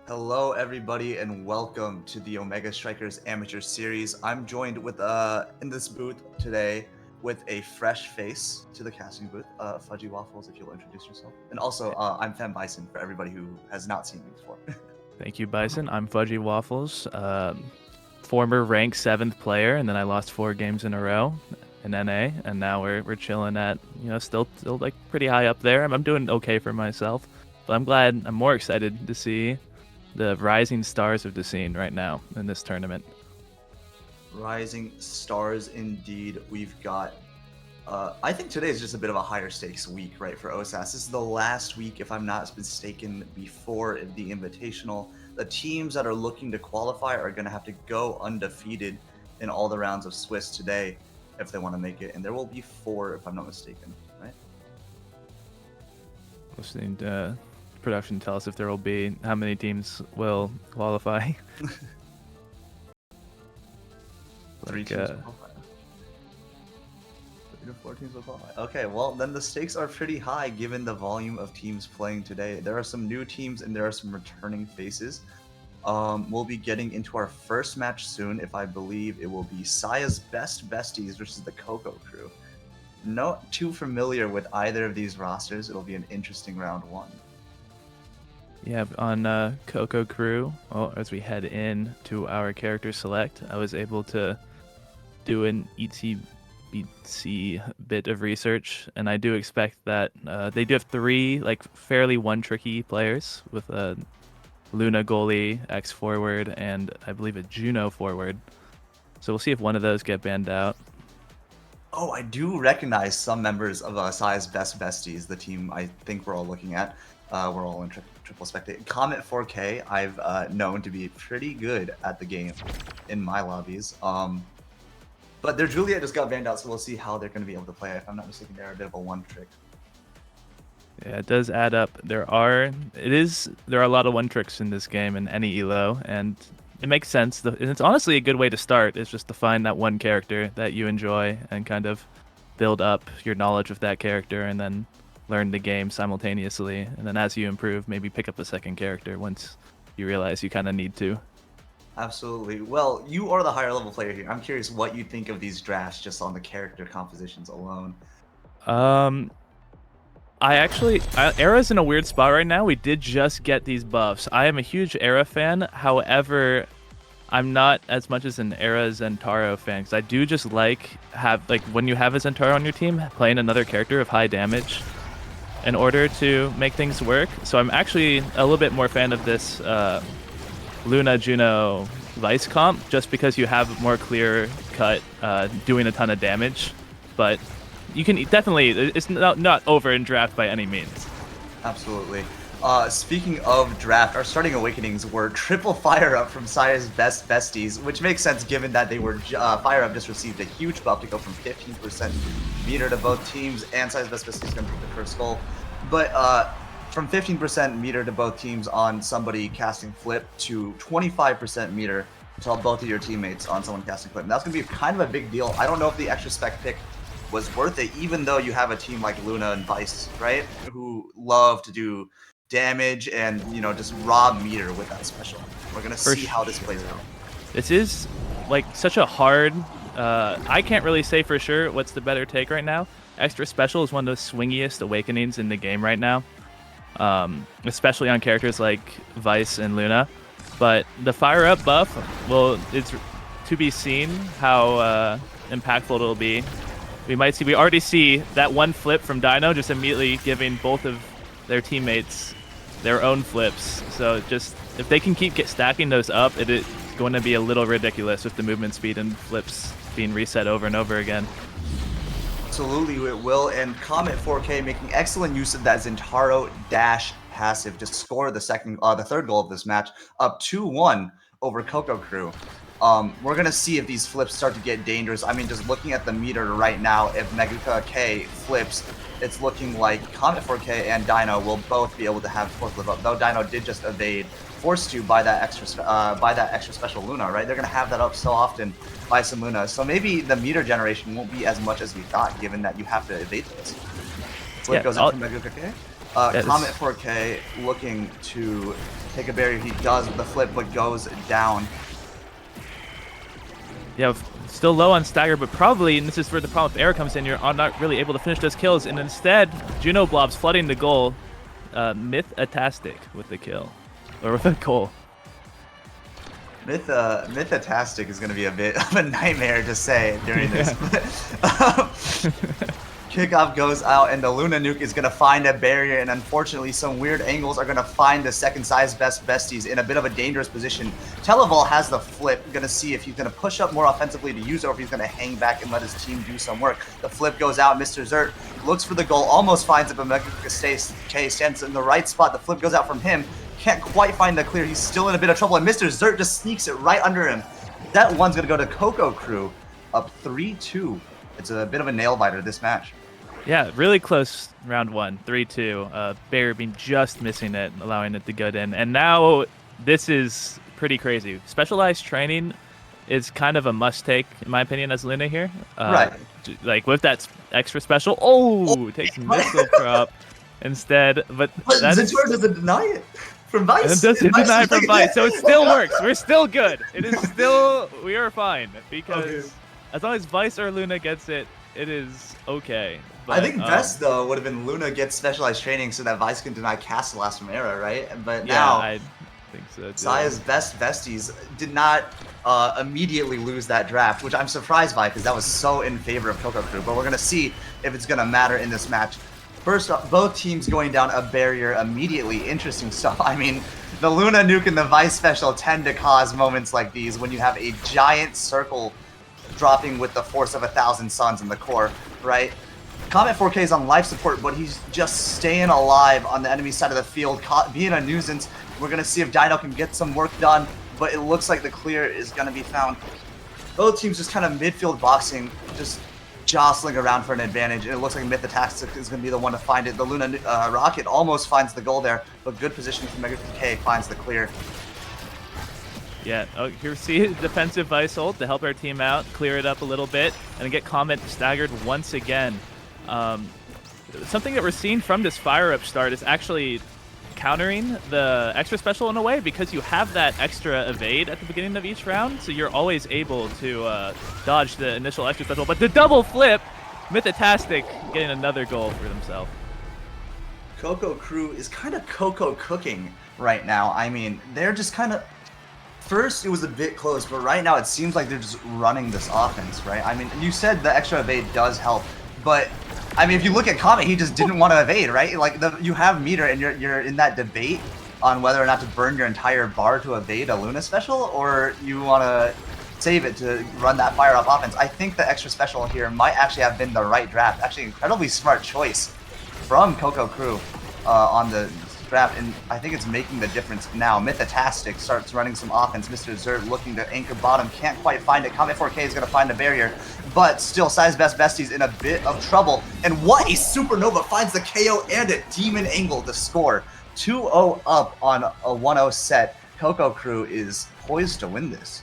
Hello, everybody, and welcome to the Omega Strikers Amateur Series. I'm joined with in this booth today with a fresh face to the casting booth, Fudgy Waffles. If you'll introduce yourself, and also I'm Fem Bison for everybody who has not seen me before. Thank you, Bison. I'm Fudgy Waffles, former rank 7th player, and then I lost 4 games in a row in NA, and now we're chilling at still like pretty high up there. I'm doing okay for myself, but I'm more excited to see the rising stars of the scene right now in this tournament. Rising stars, indeed. We've got. I think today is just a bit of a higher stakes week, right, for Osas. This is the last week, if I'm not mistaken, before the Invitational. The teams that are looking to qualify are going to have to go undefeated in all the rounds of Swiss today if they want to make it. And there will be 4, if I'm not mistaken, right? Listening to production tell us if there will be, how many teams will qualify. 3 teams will qualify. 3 to 4 teams will qualify. Okay, well, then the stakes are pretty high given the volume of teams playing today. There are some new teams and there are some returning faces. We'll be getting into our first match soon. If I believe it will be Saya's Best Besties versus the Coco Crew. Not too familiar with either of these rosters. It'll be an interesting round 1. Yeah, on Coco Crew, well, as we head in to our character select, I was able to do an ETBC bit of research, and I do expect that they do have 3 like fairly one-tricky players with a Luna goalie, X forward, and I believe a Juno forward. So we'll see if one of those get banned out. Oh, I do recognize some members of Saya's Best Besties, the team I think we're all looking at. We're all in triple spectate. Comet 4K, I've known to be pretty good at the game in my lobbies. But their Juliet just got banned out, so we'll see how they're going to be able to play. If I'm not mistaken, they're a bit of a one-trick. Yeah, it does add up. There are a lot of one tricks in this game in any elo, and it makes sense. And it's honestly a good way to start. Is just to find that one character that you enjoy and kind of build up your knowledge of that character, and then learn the game simultaneously. And then as you improve, maybe pick up a second character once you realize you kind of need to. Absolutely. Well, you are the higher level player here. I'm curious what you think of these drafts just on the character compositions alone. Era's in a weird spot right now. We did just get these buffs. I am a huge Era fan. However, I'm not as much as an Era Zentaro fan, because I do just like when you have a Zentaro on your team, playing another character of high damage in order to make things work. So I'm actually a little bit more fan of this Luna Juno Vice comp, just because you have more clear cut doing a ton of damage. But you can definitely, it's not over in draft by any means. Absolutely. Speaking of draft, our starting awakenings were triple fire up from Saya's Best Besties, which makes sense given that they were fire up just received a huge buff to go from 15% meter to both teams, and Saya's Best Besties is going to take the first goal. But from 15% meter to both teams on somebody casting flip to 25% meter to both of your teammates on someone casting flip. And that's going to be kind of a big deal. I don't know if the extra spec pick was worth it, even though you have a team like Luna and Vice, right, who love to do damage and just raw meter with that special. We're gonna see how this plays out. This is like such a hard. I can't really say for sure what's the better take right now. Extra special is one of the swingiest awakenings in the game right now, especially on characters like Vice and Luna. But the fire up buff, well, it's to be seen how impactful it'll be. We already see that one flip from Dino just immediately giving both of their teammates their own flips. So just if they can keep stacking those up, it is going to be a little ridiculous with the movement speed and flips being reset over and over again. Absolutely, it will. And Comet 4K making excellent use of that Zentaro dash passive to score the third goal of this match, up 2-1 over Coco Crew. We're going to see if these flips start to get dangerous. I mean, just looking at the meter right now, if Meguka K flips, it's looking like Comet 4K and Dino will both be able to have fourth flip up, though Dino did just evade, forced to by that extra special Luna, right? They're going to have that up so often by some Luna. So maybe the meter generation won't be as much as we thought, given that you have to evade this. So it goes in from Meguka K. Comet 4K looking to take a barrier. He does the flip, but goes down. Yeah, still low on stagger, but probably, and this is where the problem with air comes in, you're not really able to finish those kills, and instead, Juno Blobs flooding the goal. Myth-atastic with the kill, or with a goal. Myth-atastic is going to be a bit of a nightmare to say during this. Kickoff goes out, and the Luna Nuke is going to find a barrier, and unfortunately, some weird angles are going to find the second size best besties in a bit of a dangerous position. Televal has the flip, going to see if he's going to push up more offensively to use it, or if he's going to hang back and let his team do some work. The flip goes out, Mr. Zert looks for the goal, almost finds it, but K stands in the right spot. The flip goes out from him, can't quite find the clear. He's still in a bit of trouble, and Mr. Zert just sneaks it right under him. That one's going to go to Coco Crew, up 3-2. It's a bit of a nail-biter this match. Yeah, really close round one, 3-2. Bear being just missing it, allowing it to go in. And now this is pretty crazy. Specialized training is kind of a must-take, in my opinion, as Luna here. Right. Like, with that extra special, takes missile prop instead. But Zentor doesn't deny it from Vice. It doesn't deny it from Vice, so it still works. We're still good. It is still, we are fine. Because as long as Vice or Luna gets it, it is okay. But, I think best though would have been Luna gets specialized training so that Vice can deny Castellas from Era, right? But yeah, now I think so too. Saya's best besties did not immediately lose that draft, which I'm surprised by because that was so in favor of Coco Crew. But we're gonna see if it's gonna matter in this match. First off, both teams going down a barrier immediately. Interesting stuff. I mean, the Luna Nuke and the Vice Special tend to cause moments like these when you have a giant circle dropping with the force of 1,000 suns in the core, right? Comet 4K is on life support, but he's just staying alive on the enemy side of the field, being a nuisance. We're going to see if Dino can get some work done, but it looks like the clear is going to be found. Both teams just kind of midfield boxing, just jostling around for an advantage, and it looks like Myth-atastic is going to be the one to find it. The Luna Rocket almost finds the goal there, but good position from Mega K finds the clear. Yeah, here we see defensive Vice ult to help our team out, clear it up a little bit, and get Comet staggered once again. Something that we're seeing from this fire-up start is actually countering the extra special in a way, because you have that extra evade at the beginning of each round, so you're always able to dodge the initial extra special. But the double flip, Myth-atastic getting another goal for himself. Coco Crew is kind of Coco cooking right now. I mean, they're just kind of... First, it was a bit close, but right now it seems like they're just running this offense, right? I mean, you said the extra evade does help, but I mean, if you look at Comet, he just didn't want to evade, right? Like, you have meter, and you're in that debate on whether or not to burn your entire bar to evade a Luna special, or you want to save it to run that fire-up offense. I think the extra special here might actually have been the right draft. Actually, incredibly smart choice from Coco Crew on the draft, and I think it's making the difference now. Myth-atastic starts running some offense. Mr. Zert looking to anchor bottom, can't quite find it. Comet 4K is going to find a barrier, but still Size Best Besties in a bit of trouble. And what a supernova finds the KO and a demon angle to score. 2-0 up on a 1-0 set. Coco Crew is poised to win this.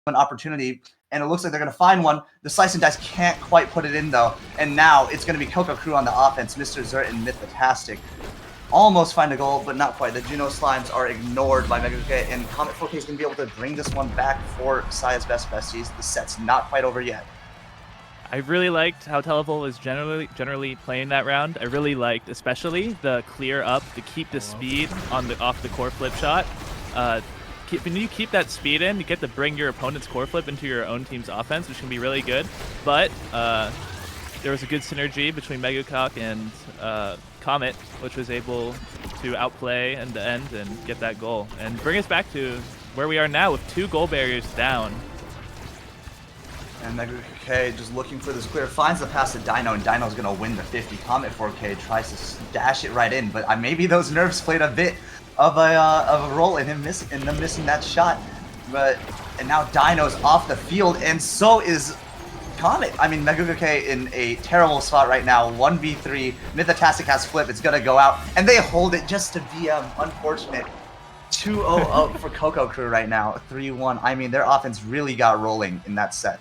An opportunity, and it looks like they're going to find one. The Slice and Dice can't quite put it in though, and now it's going to be Coco Crew on the offense. Mr. Zert and Myth-atastic almost find a goal, but not quite. The Juno Slimes are ignored by Mega K, and Comet 4K is going to be able to bring this one back for Sia's Best Besties. The set's not quite over yet. I really liked how Televolt was generally playing that round. I really liked especially the clear up to keep the speed on the off the core flip shot. When you keep that speed in, you get to bring your opponent's core flip into your own team's offense, which can be really good. But there was a good synergy between Megacock and Comet, which was able to outplay end to end and get that goal and bring us back to where we are now with 2 goal barriers down. And Mega K just looking for this clear, finds the pass to Dino, and Dino's going to win the 50. Comet 4K tries to dash it right in, but maybe those nerves played a bit of a role in him missing that shot. And now Dino's off the field, and so is Comet. I mean, Mega K in a terrible spot right now. 1v3. Myth-atastic has flip. It's gonna go out, and they hold it just to VM. Unfortunate. 2-0 up for Coco Crew right now, 3-1. I mean, their offense really got rolling in that set.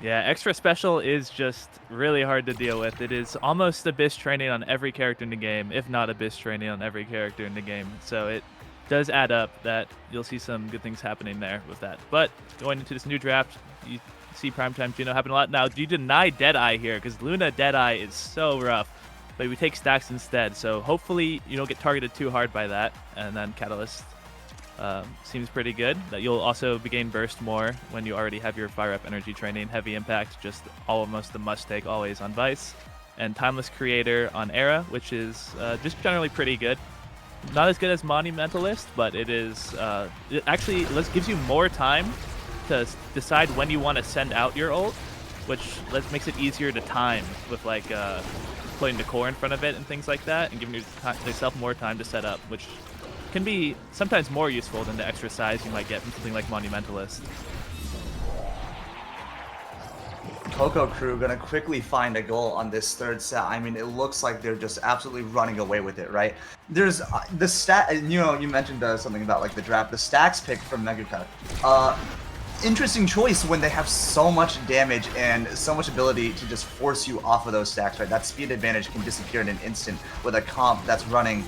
Yeah, extra special is just really hard to deal with. It is almost abyss training on every character in the game, if not abyss training on every character in the game. So it does add up that you'll see some good things happening there with that. But going into this new draft, you see Primetime Juno happen a lot. Now, do you deny Deadeye here? Because Luna Deadeye is so rough. But we take stacks instead. So hopefully you don't get targeted too hard by that. And then Catalyst seems pretty good. That you'll also gain burst more when you already have your fire up energy training. Heavy impact, just almost the must take always on Vice. And Timeless Creator on Era, which is just generally pretty good. Not as good as Monumentalist, but it is it actually gives you more time to decide when you want to send out your ult, which makes it easier to time with like putting the core in front of it and things like that, and giving yourself more time to set up, which can be sometimes more useful than the extra size you might get from something like Monumentalist. Coco Crew gonna quickly find a goal on this third set. I mean, it looks like they're just absolutely running away with it, right? There's the stat, you know, you mentioned something about like the draft, the stacks pick from Megacut. Interesting choice when they have so much damage and so much ability to just force you off of those stacks, right? That speed advantage can disappear in an instant with a comp that's running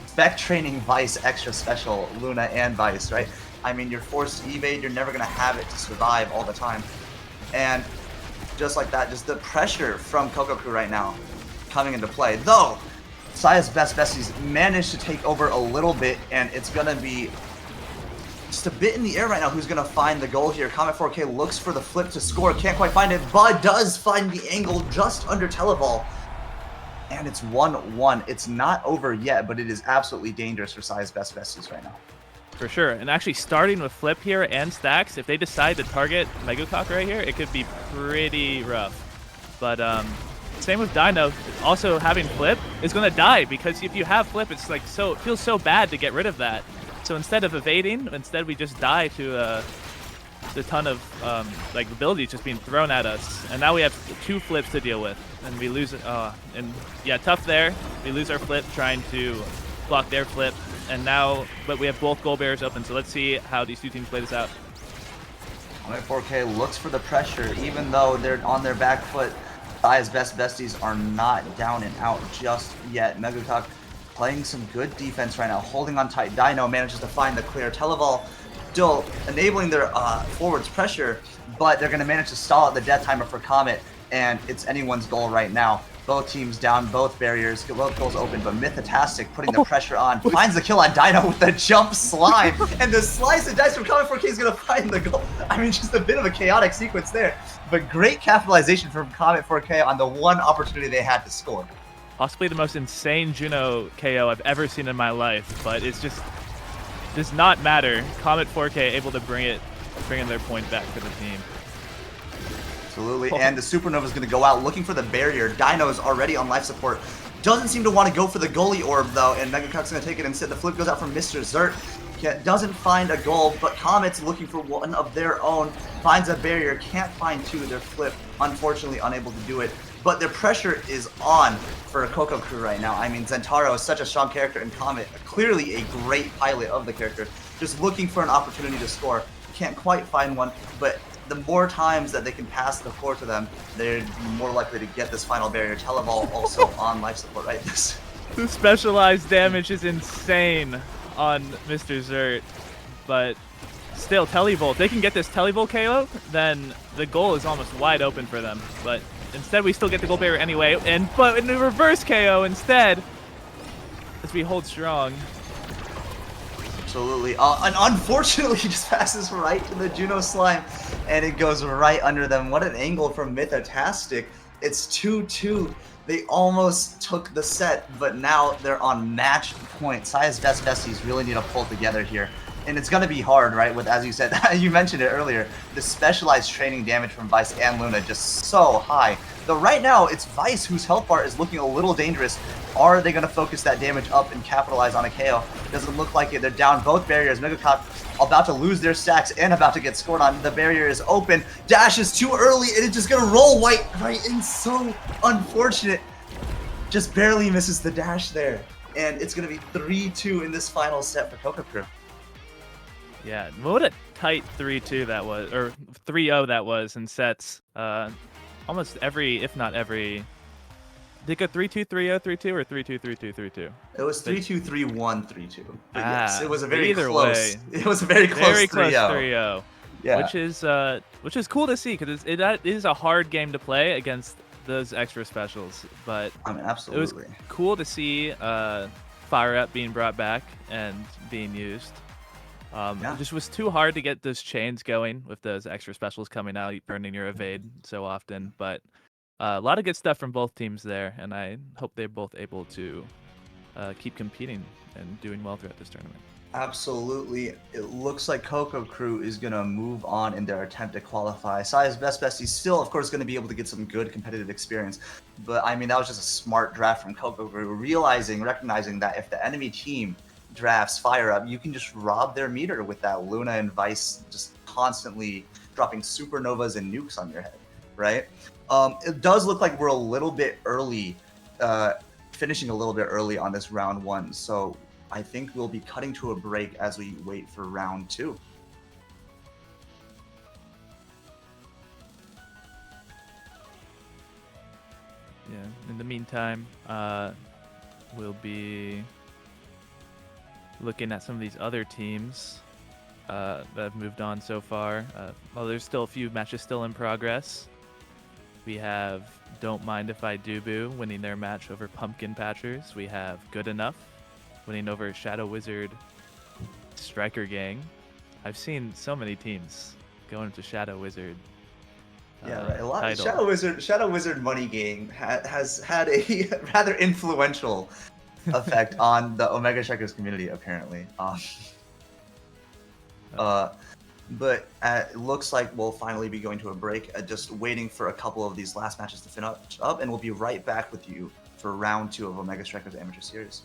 spec training Vice, extra special, Luna, and Vice, right? I mean, you're forced to evade, you're never gonna have it to survive all the time. And just like that, just the pressure from Coco Crew right now coming into play. Though, Saya's Besties managed to take over a little bit, and it's gonna be just a bit in the air right now. Who's gonna find the goal here? Comet 4K looks for the flip to score, can't quite find it, but does find the angle just under Teleball. And it's 1-1. It's not over yet, but it is absolutely dangerous for Saya's Besties right now. For sure, and actually starting with Flip here and stacks, if they decide to target Megacock right here, it could be pretty rough. But same with Dino, also having Flip is going to die, because if you have Flip, it's like it feels so bad to get rid of that. So instead of evading, we just die to a ton of like abilities just being thrown at us. And now we have 2 flips to deal with, and we lose it. And yeah, tough there. We lose our flip trying to block their flip. And now, but we have both goal barriers open, so let's see how these two teams play this out. 4K looks for the pressure, even though they're on their back foot. Saya's Besties are not down and out just yet. Megacock playing some good defense right now, holding on tight. Dino manages to find the clear. Teleball still enabling their forwards pressure, but they're going to manage to stall out the death timer for Comet, and it's anyone's goal right now. Both teams down, both barriers, both goals open, but Mythotastic putting the pressure on, finds the kill on Dino with the jump slime, and the slice and dice from Comet 4K is going to find the goal. I mean, just a bit of a chaotic sequence there, but great capitalization from Comet 4K on the one opportunity they had to score. Possibly the most insane Juno KO I've ever seen in my life, but it's just does not matter. Comet 4K able to bring in their point back for the team. Absolutely, and the Supernova is going to go out looking for the barrier. Dino's already on life support. Doesn't seem to want to go for the goalie orb, though, and Megacock's going to take it instead. The flip goes out from Mr. Zert. Doesn't find a goal, but Comet's looking for one of their own. Finds a barrier, can't find 2. Their flip, unfortunately, unable to do it. But their pressure is on for Coco Crew right now. I mean, Zentaro is such a strong character, and Comet, clearly a great pilot of the character. Just looking for an opportunity to score. Can't quite find one, but the more times that they can pass the floor to them, they're more likely to get this final barrier. Teleball also on life support, right? The specialized damage is insane on Mr. Zert, but still, Televolt. They can get this Televolt KO, then the goal is almost wide open for them. But instead, we still get the goal barrier anyway, but in the reverse KO instead, as we hold strong. Absolutely. And unfortunately, he just passes right to the Juno Slime, and it goes right under them. What an angle from Mythotastic. It's 2-2. They almost took the set, but now they're on match point. Saya's Besties really need to pull together here. And it's going to be hard, right? With, as you said, you mentioned it earlier, the specialized training damage from Vice and Luna just so high. Though right now, it's Vice whose health bar is looking a little dangerous. Are they going to focus that damage up and capitalize on a KO? Doesn't look like it. They're down both barriers. Megacock about to lose their stacks and about to get scored on. The barrier is open. Dash is too early, and it's just going to roll white right in. So unfortunate. Just barely misses the dash there. and it's going to be 3-2 in this final set for Coco Crew. Yeah, what a tight 3-2 that was, or 3-0 that was in sets. Almost every, if not every. Did it go 3-2, 3-0, 3-2, or 3-2, 3-2, 3-2? It was 3-2, 3-1, 3-2. But yes, it was a But very either close. way, It was a very close 3-0. 3-0. Yeah. Which is cool to see because that is a hard game to play against those extra specials. But I mean, it absolutely. was cool to see Fire Up being brought back and being used. It just was too hard to get those chains going with those extra specials coming out, burning your evade so often. But a lot of good stuff from both teams there, and I hope they're both able to keep competing and doing well throughout this tournament. Absolutely. It looks like Coco Crew is going to move on in their attempt to qualify. Size Best Besties still, of course, going to be able to get some good competitive experience. But, I mean, that was just a smart draft from Coco Crew, recognizing that if the enemy team drafts Fire Up, you can just rob their meter with that Luna and Vice just constantly dropping supernovas and nukes on your head, right? It does look like we're a little bit early, finishing a little bit early on this round 1. So I think we'll be cutting to a break as we wait for round 2. Yeah. In the meantime, we'll be looking at some of these other teams that have moved on so far. Well, there's still a few matches still in progress. We have Don't Mind If I Do Boo winning their match over Pumpkin Patchers. We have Good Enough winning over Shadow Wizard Striker Gang. I've seen so many teams going into Shadow Wizard. Yeah, right. A lot. Title. Shadow Wizard Money Gang has had a rather influential effect on the Omega Strikers community, apparently. But it looks like we'll finally be going to a break, just waiting for a couple of these last matches to finish up, and we'll be right back with you for round 2 of Omega Strikers Amateur Series.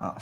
Oh.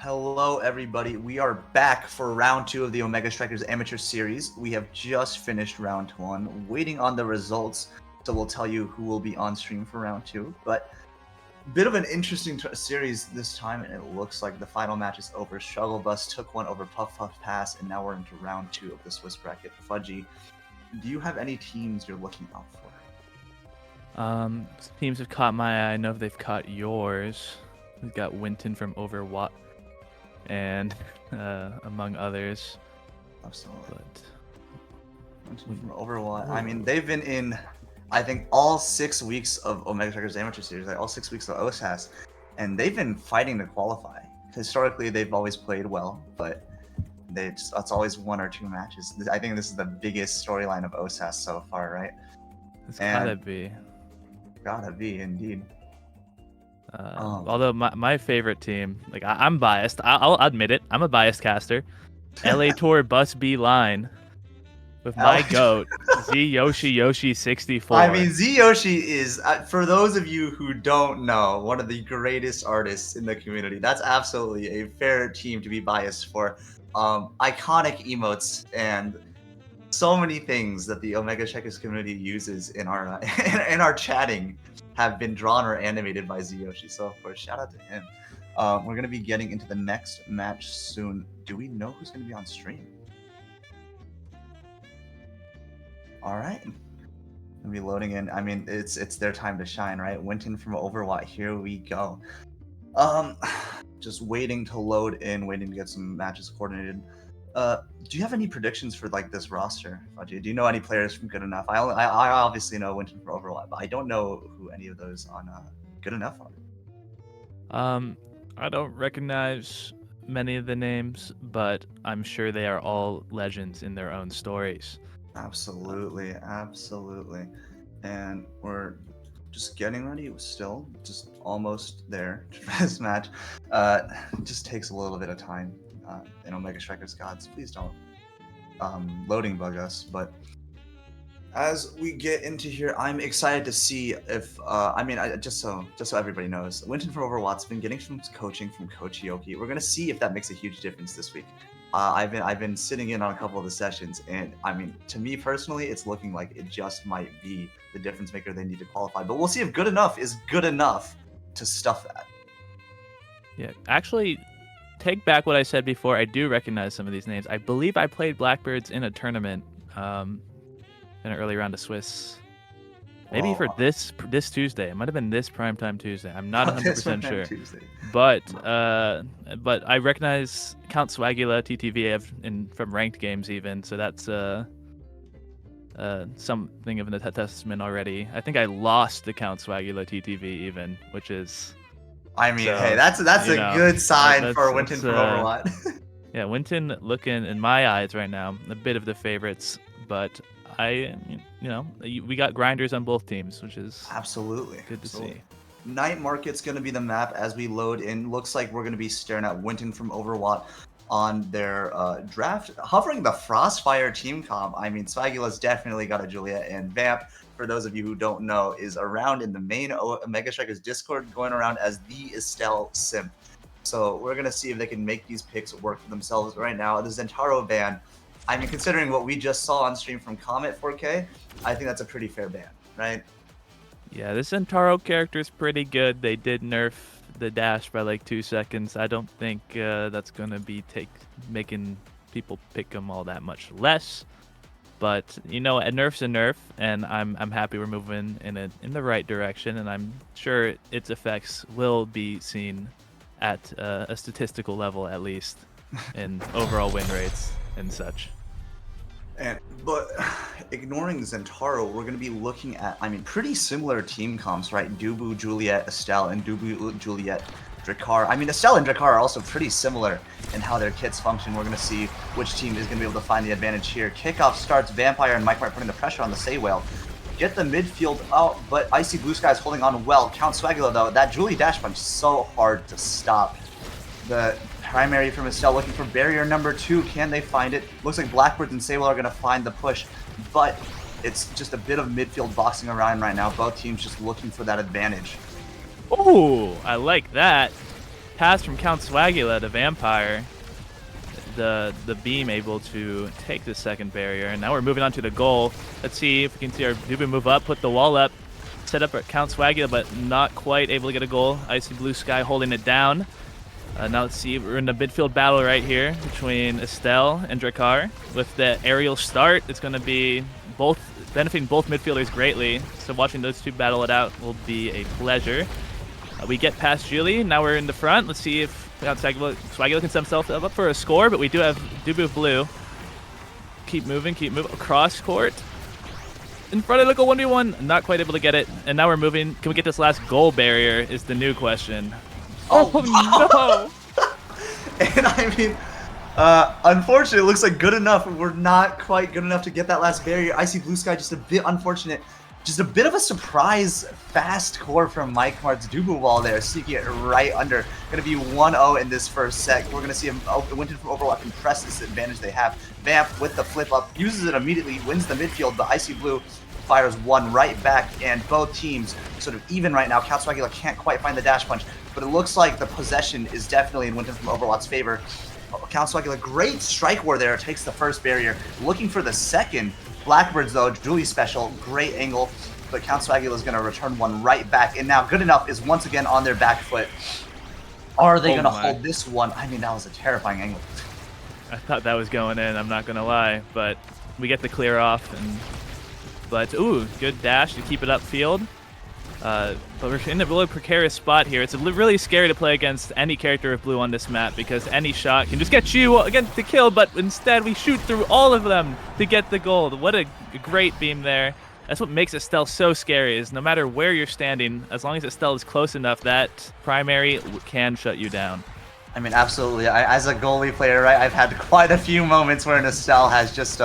Hello, everybody. We are back for round 2 of the Omega Strikers Amateur Series. We have just finished round 1, waiting on the results, so we'll tell you who will be on stream for round 2. But bit of an interesting series this time, and it looks like the final match is over. Struggle Bus took one over Puff Puff Pass, and now we're into round 2 of the Swiss bracket. Fudgy, do you have any teams you're looking out for? Teams have caught my eye. I know if they've caught yours. We've got Winton from Overwatch, and among others. Absolutely. But From Overwatch. I mean, they've been in, I think, all 6 weeks of Omega Strikers Amateur Series, like all 6 weeks of Osas, and they've been fighting to qualify. Historically, they've always played well, but it's always 1 or 2 matches. I think this is the biggest storyline of Osas so far, right? it's gotta be. Gotta be, indeed. Although my favorite team, like I'm biased. I'll admit it. I'm a biased caster. LA Tour Bus B line with my goat Z Yoshi 64. I mean, Z Yoshi is, for those of you who don't know, one of the greatest artists in the community. That's absolutely a fair team to be biased for. Iconic emotes and so many things that the Omega Strikers community uses in our in our chatting have been drawn or animated by Z Yoshi. So of course, shout out to him. We're gonna be getting into the next match soon. Do we know who's gonna be on stream? All right, gonna be loading in. I mean, it's their time to shine, right? Winton from Overwatch. Here we go. Just waiting to load in, waiting to get some matches coordinated. Do you have any predictions for like this roster? Do you know any players from Good Enough? I obviously know Winton from Overwatch, but I don't know who any of those on Good Enough are. I don't recognize many of the names, but I'm sure they are all legends in their own stories. Absolutely. And we're just getting ready. Still, just almost there for this match. Just takes a little bit of time. In Omega Strikers gods, please don't loading bug us. But as we get into here, I'm excited to see if just so everybody knows, Winton from Overwatch's been getting some coaching from Coach Yoki. We're gonna see if that makes a huge difference this week. I've been sitting in on a couple of the sessions, and I mean, to me personally, it's looking like it just might be the difference maker they need to qualify. But we'll see if Good Enough is good enough to stuff that. Yeah, actually, take back what I said before. I do recognize some of these names. I believe I played Blackbirds in a tournament in an early round of Swiss. Maybe for this Tuesday. It might have been this primetime Tuesday. I'm not 100% sure. Tuesday. But I recognize Count Swagula, TTV from ranked games even. So that's something of a testament already. I think I lost to Count Swagula TTV even, which is... I mean, hey, that's a good sign for Winton from Overwatch. Yeah, Winton looking, in my eyes right now, a bit of the favorites, but we got grinders on both teams, which is absolutely good to see. Night Market's going to be the map as we load in. Looks like we're going to be staring at Winton from Overwatch on their draft, hovering the Frostfire team comp. I mean, Swagula's definitely got a Juliet, and Vamp, for those of you who don't know, is around in the main Omega Strikers Discord, going around as the Estelle Simp. So we're going to see if they can make these picks work for themselves. Right now, the Zentaro ban, I mean, considering what we just saw on stream from Comet 4K, I think that's a pretty fair ban, right? Yeah, this Zentaro character is pretty good. They did nerf the dash by like 2 seconds. I don't think that's going to be making people pick him all that much less. But a nerf's a nerf, and I'm happy we're moving in the right direction, and I'm sure its effects will be seen at a statistical level at least in overall win rates and such. But ignoring Zentaro, we're going to be looking at, I mean, pretty similar team comps, right? Dubu, Juliet, Estelle, and Dubu, Juliet, Drakkar. I mean, Estelle and Drakkar are also pretty similar in how their kits function. We're going to see which team is going to be able to find the advantage here. Kickoff starts, Vampire and Mike White putting the pressure on the Saywhale. Get the midfield out, but Icy Blue Sky is holding on well. Count Swagula, though, that Julie dash punch is so hard to stop. The primary from Estelle looking for barrier number 2. Can they find it? Looks like Blackbirds and Saywhale are going to find the push, but it's just a bit of midfield boxing around right now. Both teams just looking for that advantage. Oh, I like that. pass from Count Swagula to Vampire. The beam able to take the second barrier, and now we're moving on to the goal. Let's see if we can see our Dubu move up, put the wall up, set up at Count Swagula, but not quite able to get a goal. Icy Blue Sky holding it down. Now let's see, we're in a midfield battle right here between Estelle and Drakkar. With the aerial start, it's going to be benefiting both midfielders greatly, so watching those two battle it out will be a pleasure. We get past Julie, now we're in the front. Let's see if Swagula can set himself up for a score, but we do have Dubu Blue. Keep moving, across court. In front of the goal 1v1, not quite able to get it. And now we're moving. Can we get this last goal barrier is the new question. Oh no! And I mean, unfortunately, it looks like good enough. We're not quite good enough to get that last barrier. Icy Blue Sky just a bit unfortunate. Just a bit of a surprise fast core from Mike Mart's Dubu wall there, sneaking it right under. Going to be 1-0 in this first set. We're going to see him, Winton from Overwatch can press this advantage they have. Vamp with the flip up, uses it immediately, wins the midfield, but Icy Blue fires one right back, and both teams sort of even right now. Count Swagula can't quite find the dash punch, but it looks like the possession is definitely in Winton from Overwatch's favor. Count Swagula, great strike war there, takes the first barrier, looking for the second. Blackbirds though, Julie special, great angle, but Count Swagula is going to return one right back, and now Good Enough is once again on their back foot. Are they going to hold this one? I mean, that was a terrifying angle. I thought that was going in, I'm not going to lie, but we get the clear off, but ooh, good dash to keep it upfield. But we're in a really precarious spot here. It's really scary to play against any character of blue on this map because any shot can just get you against the kill, but instead we shoot through all of them to get the gold. What a great beam there. That's what makes Estelle so scary, is no matter where you're standing, as long as Estelle is close enough, that primary can shut you down. I mean, absolutely. As a goalie player, right, I've had quite a few moments where Estelle has just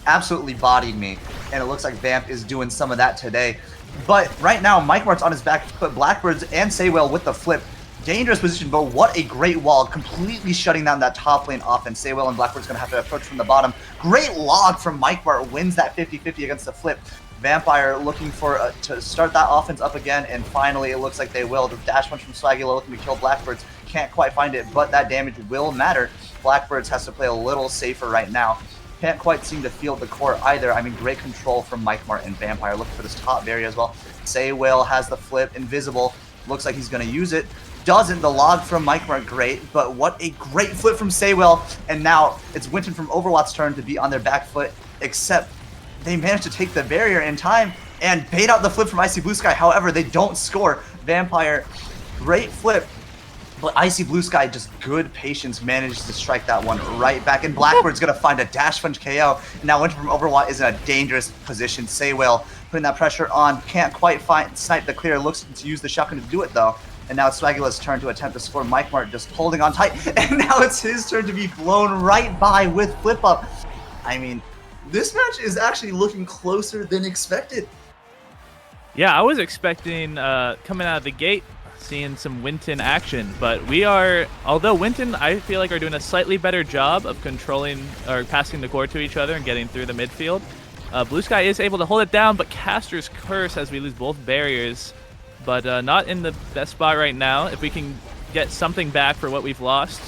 absolutely bodied me, and it looks like Vamp is doing some of that today. But right now, Mike Mart's on his back foot. Blackbirds and Saywell with the flip. Dangerous position, but what a great wall. Completely shutting down that top lane offense. Saywell and Blackbird's going to have to approach from the bottom. Great log from Mike Mart. Wins that 50-50 against the flip. Vampire looking for to start that offense up again, and finally it looks like they will. The dash punch from Swagula looking to kill Blackbirds. Can't quite find it, but that damage will matter. Blackbirds has to play a little safer right now. Can't quite seem to field the core either. I mean, great control from Mike Mart and Vampire. Looking for this top barrier as well. Saywell has the flip, invisible. Looks like he's going to use it. Doesn't. The log from Mike Mart, great. But what a great flip from Saywell. And now it's Winton from Overwatch's turn to be on their back foot, except they managed to take the barrier in time and bait out the flip from Icy Blue Sky. However, they don't score. Vampire, great flip. But Icy Blue Sky, just good patience, managed to strike that one right back. And Blackbird's going to find a dash punch KO. And now Winter from Overwatch is in a dangerous position. Saywell putting that pressure on. Can't quite snipe the clear. Looks to use the shotgun to do it, though. And now it's Swagula's turn to attempt to score. Mike Mart just holding on tight. And now it's his turn to be blown right by with flip up. I mean, this match is actually looking closer than expected. Yeah, I was expecting coming out of the gate, seeing some Winton action, but we are, although Winton, I feel like, are doing a slightly better job of controlling or passing the core to each other and getting through the midfield. Blue Sky is able to hold it down, but Caster's Curse as we lose both barriers, but not in the best spot right now. If we can get something back for what we've lost,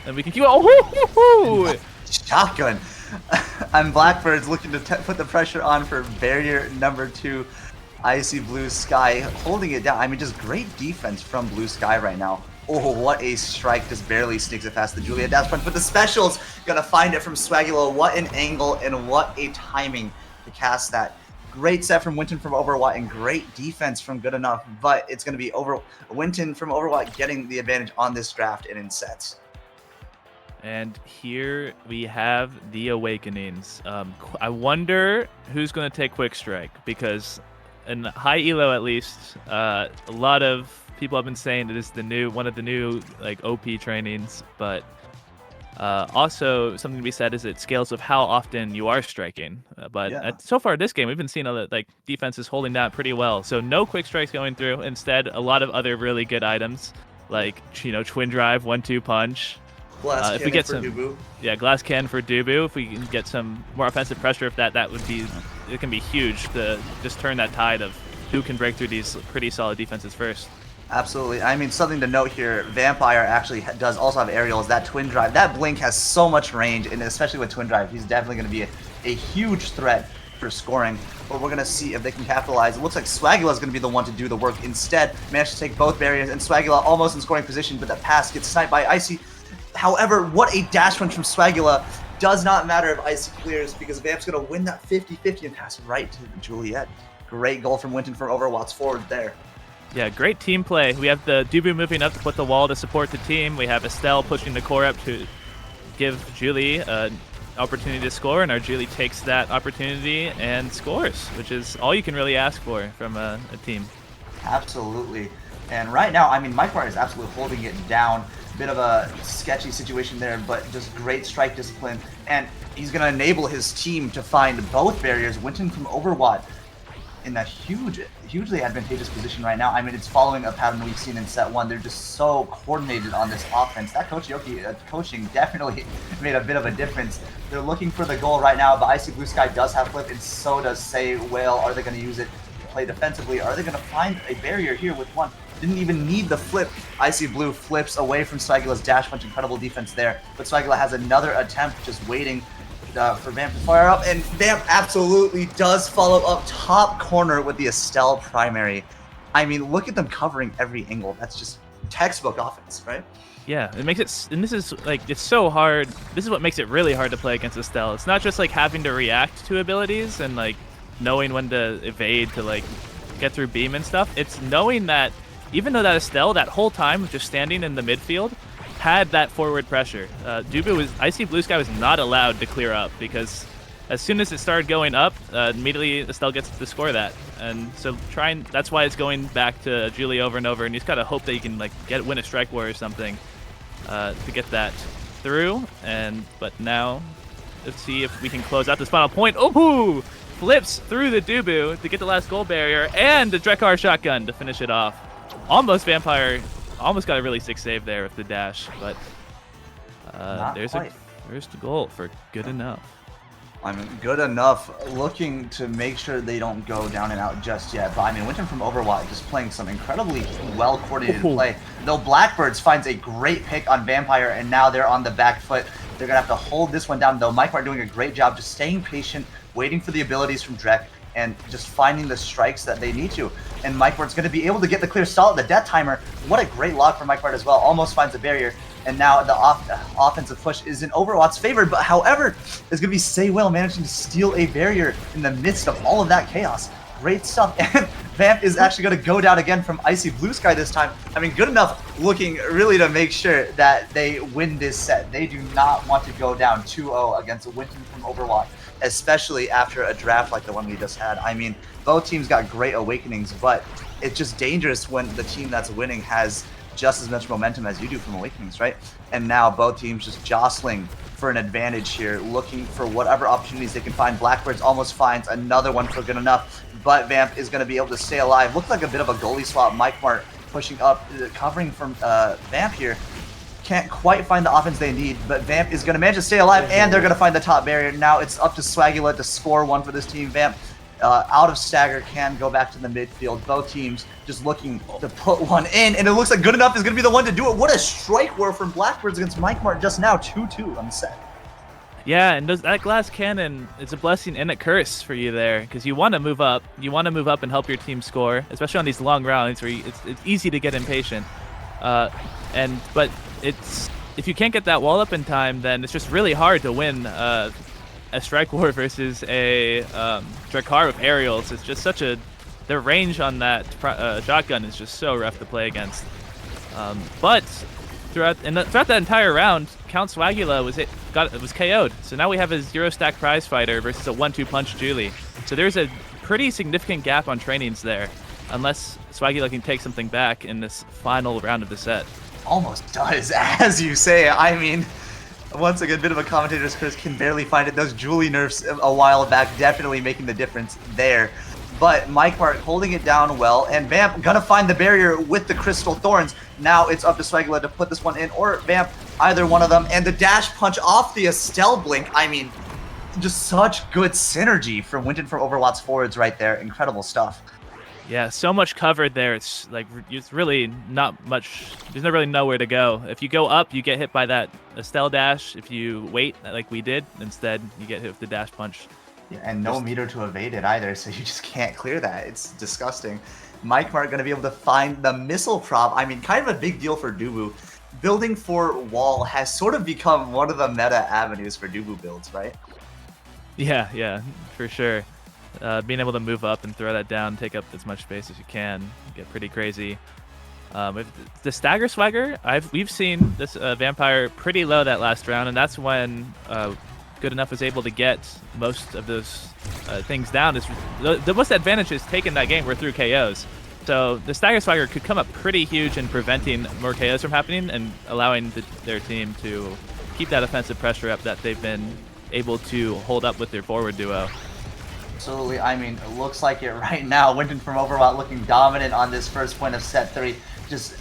then we can keep. Oh, shotgun! And Blackbird's looking to put the pressure on for barrier number 2. Icy Blue Sky holding it down. I mean, just great defense from Blue Sky right now. Oh, what a strike. Just barely sneaks it past the Julia dash punch. But the specials gonna find it from Swagula. What an angle and what a timing to cast that. Great set from Winton from Overwatch and great defense from Good Enough. But it's gonna be Winton from Overwatch getting the advantage on this draft and in sets. And here we have the Awakenings. I wonder who's gonna take Quick Strike, because in high elo at least, a lot of people have been saying that it's one of the new like OP trainings, but also something to be said is it scales with how often you are striking. So far this game, we've been seeing other like defenses holding that pretty well. So no quick strikes going through. Instead, a lot of other really good items like Twin Drive, 1-2 punch. Glass if we get some, Dubu. Yeah, Glass Cannon for Dubu. If we can get some more offensive pressure, that would be, it can be huge to just turn that tide of who can break through these pretty solid defenses first. Absolutely. I mean, something to note here, Vampire actually does also have aerials. That Twin Drive, that Blink has so much range, and especially with Twin Drive, he's definitely going to be a huge threat for scoring. But we're going to see if they can capitalize. It looks like Swagula is going to be the one to do the work. Instead, managed to take both barriers, and Swagula almost in scoring position, but that pass gets sniped by Icy. However, what a dash punch from Swagula. Does not matter if Icy clears, because Vamp's going to win that 50-50 and pass right to Juliet. Great goal from Winton from Overwatch forward there. Yeah, great team play. We have the Dubu moving up to put the wall to support the team. We have Estelle pushing the core up to give Julie an opportunity to score, and our Julie takes that opportunity and scores, which is all you can really ask for from a team. Absolutely. And right now, I mean, Mike Wright is absolutely holding it down. Bit of a sketchy situation there, but just great strike discipline. And he's going to enable his team to find both barriers. Winton from Overwatch in that hugely advantageous position right now. I mean, it's following a pattern we've seen in set one. They're just so coordinated on this offense. That Coach Yoki coaching definitely made a bit of a difference. They're looking for the goal right now, but Icy Blue Sky does have flip, and so does Say Whale. Are they going to use it to play defensively? Are they going to find a barrier here with one? Didn't even need the flip. Icy Blue flips away from Swagula's dash punch. Incredible defense there. But Swagula has another attempt, just waiting for Vamp to fire up, and Vamp absolutely does follow up top corner with the Estelle primary. I mean, look at them covering every angle. That's just textbook offense, right? Yeah, it makes it, and this is like, it's so hard. This is what makes it really hard to play against Estelle. It's not just like having to react to abilities and like knowing when to evade to like get through beam and stuff. It's knowing that even though that Estelle that whole time just standing in the midfield had that forward pressure. Icy Blue Sky was not allowed to clear up, because as soon as it started going up, immediately Estelle gets to score that. And so that's why it's going back to Julie over and over, and you just gotta hope that you can like win a strike war or something to get that through. But now let's see if we can close out this final point. Oh, flips through the Dubu to get the last goal barrier, and the Drekar shotgun to finish it off. Almost Vampire. Almost got a really sick save there with the dash, but there's the goal for good enough. I mean, good enough. Looking to make sure they don't go down and out just yet. But I mean, Winton from Overwatch just playing some incredibly well-coordinated play. Though Blackbirds finds a great pick on Vampire, and now they're on the back foot. They're going to have to hold this one down, though. Mike Wright doing a great job just staying patient, waiting for the abilities from Drek, and just finding the strikes that they need to. And Mike Ward's going to be able to get the clear stall at the death timer. What a great lock for Mike Ward as well. Almost finds a barrier. And now the offensive push is in Overwatch's favor. But however, there's going to be Say Will managing to steal a barrier in the midst of all of that chaos. Great stuff. And Vamp is actually going to go down again from Icy Blue Sky this time. I mean, good enough looking really to make sure that they win this set. They do not want to go down 2-0 against Winton from Overwatch, especially after a draft like the one we just had. I mean, both teams got great awakenings, but it's just dangerous when the team that's winning has just as much momentum as you do from awakenings, right? And now both teams just jostling for an advantage here, looking for whatever opportunities they can find. Blackbirds almost finds another one for good enough, but Vamp is going to be able to stay alive. Looks like a bit of a goalie swap. Mike Mart pushing up, covering from Vamp here. Can't quite find the offense they need, but Vamp is going to manage to stay alive, and they're going to find the top barrier. Now it's up to Swagula to score one for this team. Vamp, out of stagger, can go back to the midfield. Both teams just looking to put one in, and it looks like good enough is going to be the one to do it. What a strike war from Blackbirds against Mike Mart just now, 2-2 on the set. Yeah, and that glass cannon, it's a blessing and a curse for you there, because you want to move up. You want to move up and help your team score, especially on these long rallies where it's easy to get impatient. But if you can't get that wall up in time, then it's just really hard to win a strike war versus a Drekar with aerials. It's just the range on that shotgun is just so rough to play against. But throughout that entire round, Count Swagula was KO'd. So now we have a 0-stack prize fighter versus a 1-2 punch Julie. So there's a pretty significant gap on trainings there, unless Swagula can take something back in this final round of the set. Almost does, as you say. I mean, once again, a bit of a commentator's curse, can barely find it. Those Julie nerfs a while back definitely making the difference there. But Mike Mart holding it down well, and Vamp gonna find the barrier with the Crystal Thorns. Now it's up to Swagula to put this one in, or Vamp, either one of them. And the dash punch off the Estelle blink. I mean, just such good synergy from Winton from Overwatch forwards right there. Incredible stuff. Yeah, so much covered there. It's like it's really not much. There's not really nowhere to go. If you go up, you get hit by that Estelle dash. If you wait, like we did, instead you get hit with the dash punch. Yeah, and no Just meter to evade it either, so you just can't clear that. It's disgusting. Mike Mart gonna be able to find the missile prop. I mean, kind of a big deal for Dubu. Building for wall has sort of become one of the meta avenues for Dubu builds, right? yeah, for sure. Being able to move up and throw that down, take up as much space as you can, get pretty crazy. If the stagger swagger, we've seen this vampire pretty low that last round, and that's when Good Enough was able to get most of those things down. Is the most advantage is taking that game were through KOs. So the stagger swagger could come up pretty huge in preventing more KOs from happening and allowing their team to keep that offensive pressure up that they've been able to hold up with their forward duo. Absolutely. I mean, it looks like it right now. Winton from Overwatch looking dominant on this first point of set 3. Just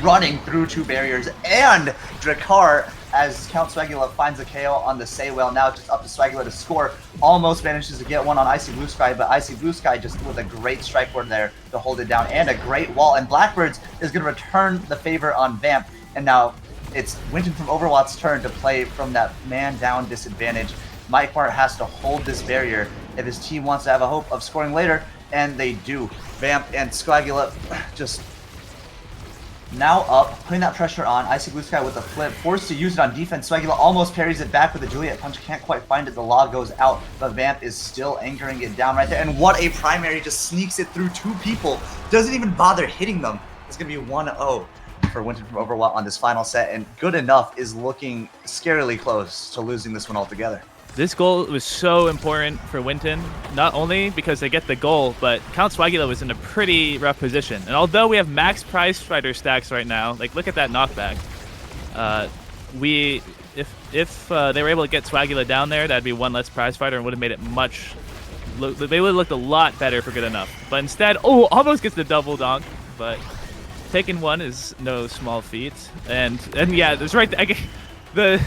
running through 2 barriers. And Drakkar, as Count Swagula finds a KO on the Saywell. Now it's just up to Swagula to score. Almost manages to get one on Icy Blue Sky, but Icy Blue Sky just with a great strike board there to hold it down. And a great wall. And Blackbirds is going to return the favor on Vamp. And now it's Winton from Overwatch's turn to play from that man down disadvantage. Mike Mart has to hold this barrier if his team wants to have a hope of scoring later, and they do. Vamp and Swagula just now up, putting that pressure on. Icy Blue Sky with a flip, forced to use it on defense. Swagula almost parries it back with a Juliet punch, can't quite find it. The log goes out, but Vamp is still anchoring it down right there. And what a primary, just sneaks it through 2 people. Doesn't even bother hitting them. It's going to be 1-0 for Winton from Overwatch on this final set, and Good Enough is looking scarily close to losing this one altogether. This goal was so important for Winton, not only because they get the goal, but Count Swagula was in a pretty rough position. And although we have max prize fighter stacks right now, like look at that knockback. If they were able to get Swagula down there, that'd be 1 less prize fighter and would have made it much. They would have looked a lot better for Good Enough. But instead, almost gets the double donk, but taking 1 is no small feat. And yeah, that's right. Count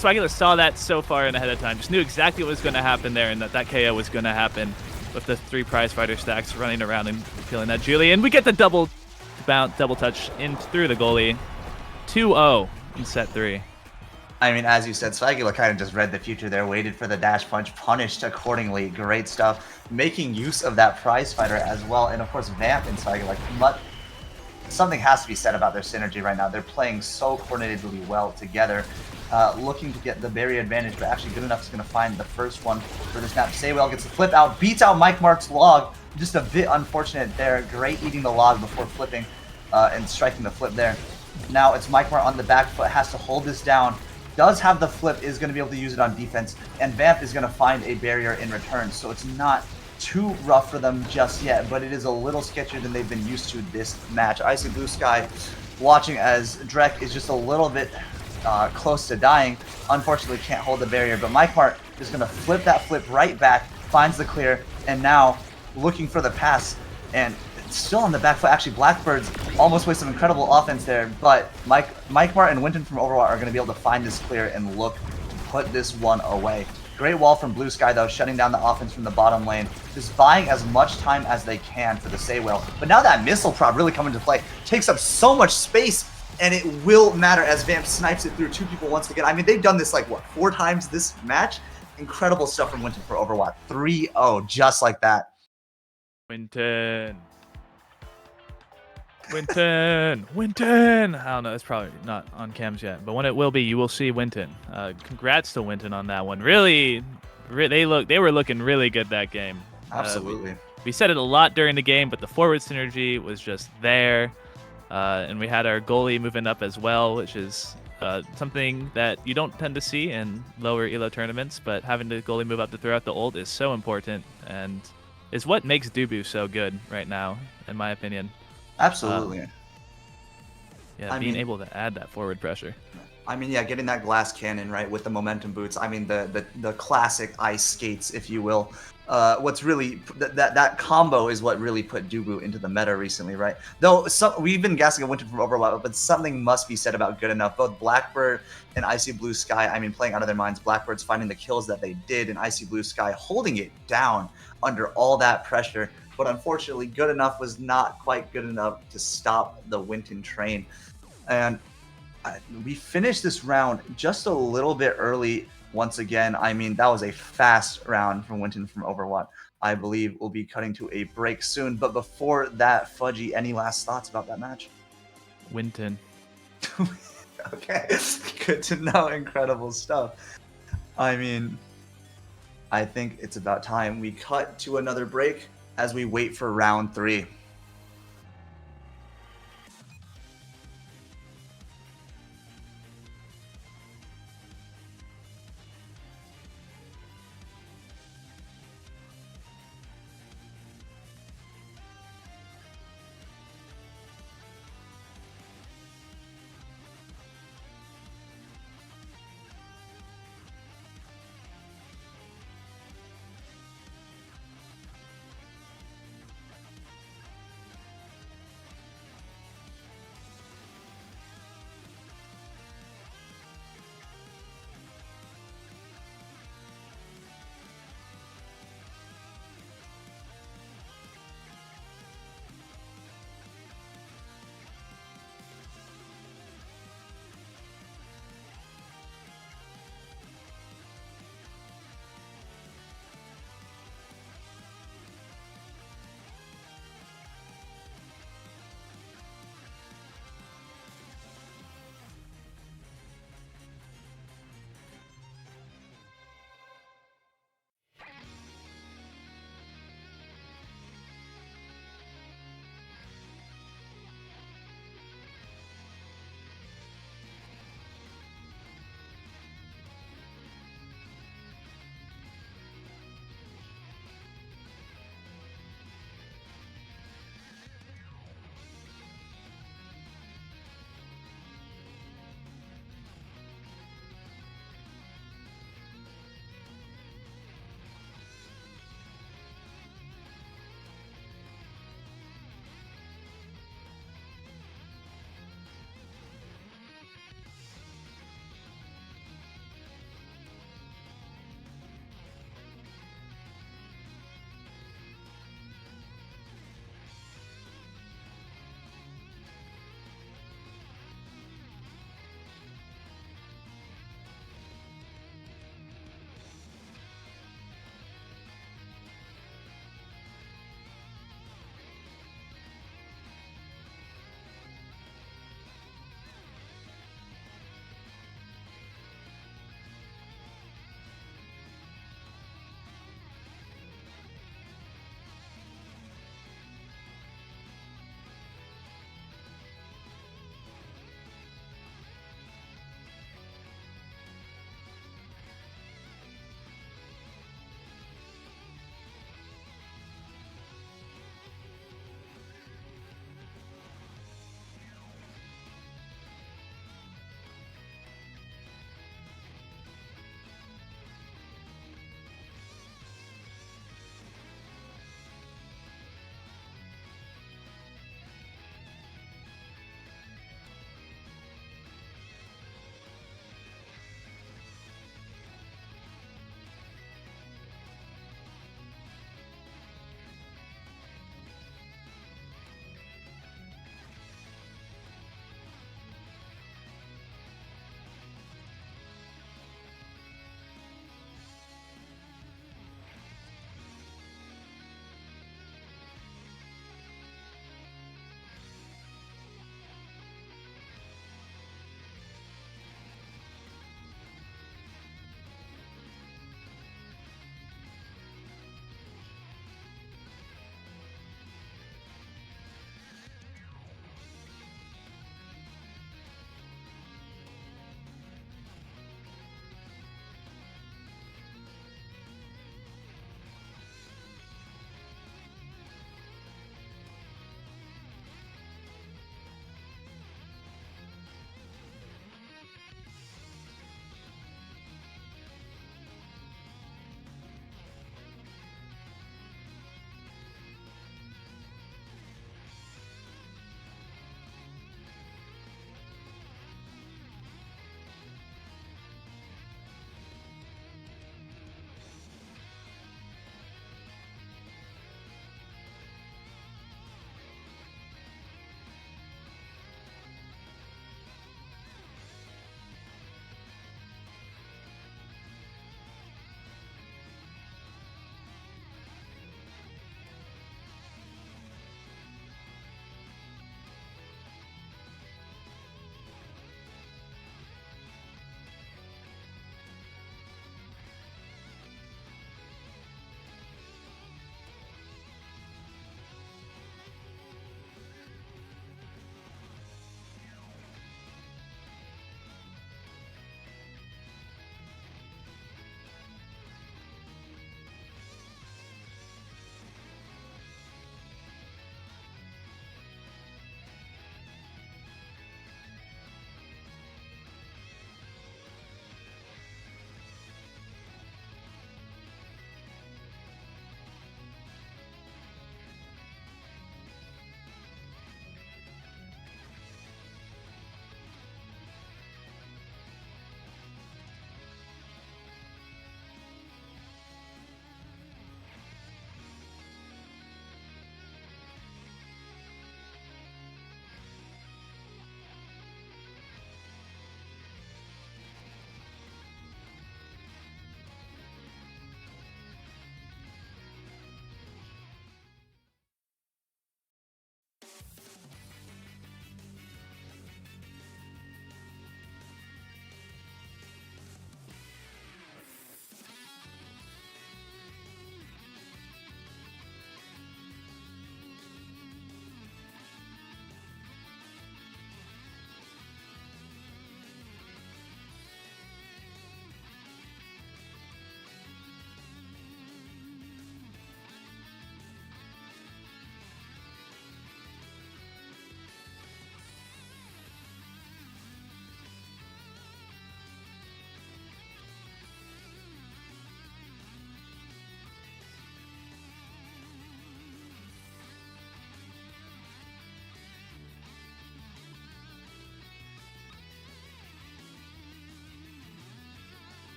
Swagula saw that so far in ahead of time. Just knew exactly what was going to happen there, and that KO was going to happen with the 3 prize fighter stacks running around and killing that Julie. And we get the double touch in through the goalie. 2-0 in set 3. I mean, as you said, Swagula kind of just read the future there, waited for the dash punch, punished accordingly. Great stuff. Making use of that prize fighter as well. And of course, Vamp and Swagula, something has to be said about their synergy right now. They're playing so coordinatedly well together, looking to get the barrier advantage, but actually Good Enough is going to find the first one for this map. Saywell gets the flip out, beats out Mike Mart's log. Just a bit unfortunate there. Great eating the log before flipping and striking the flip there. Now it's Mike Mart on the back foot, has to hold this down. Does have the flip, is going to be able to use it on defense, and Vamp is going to find a barrier in return, so it's not too rough for them just yet, but it is a little sketchier than they've been used to this match. Icy Blue Sky watching as Drek is just a little bit close to dying. Unfortunately can't hold the barrier, but Mike Mart is going to flip that flip right back, finds the clear, and now looking for the pass, and it's still on the back foot. Actually, Blackbirds almost waste some incredible offense there, but Mike Mart and Winton from Overwatch are going to be able to find this clear and look to put this one away. Great wall from Blue Sky, though, shutting down the offense from the bottom lane. Just buying as much time as they can for the Saywell. But now that missile prop really coming into play. Takes up so much space, and it will matter as Vamp snipes it through 2 people once again. I mean, they've done this, like, what, 4 times this match? Incredible stuff from Winton for Overwatch. 3-0, just like that. Winton. I don't know. It's probably not on cams yet, but when it will be, you will see Winton. Congrats to Winton on that one. Really, they were looking really good that game. Absolutely. We said it a lot during the game, but the forward synergy was just there, and we had our goalie moving up as well, which is something that you don't tend to see in lower elo tournaments. But having the goalie move up to throw out the ult is so important, and is what makes Dubu so good right now, in my opinion. Absolutely. Being able to add that forward pressure. I mean, yeah, getting that glass cannon, right, with the momentum boots. I mean, the classic ice skates, if you will. What's really that combo is what really put Dubu into the meta recently, right? Though we've been gassing a Winter from Overwatch, but something must be said about Good Enough. Both Blackbird and Icy Blue Sky, I mean, playing out of their minds. Blackbird's finding the kills that they did, and Icy Blue Sky holding it down under all that pressure. but unfortunately, good enough was not quite good enough to stop the Winton train. And we finished this round just a little bit early once again. I mean, that was a fast round from Winton from Overwatch. I believe we'll be cutting to a break soon. But before that, Fudgy, any last thoughts about that match? Winton. Okay, good to know. Incredible stuff. I mean, I think it's about time we cut to another break as we wait for round 3.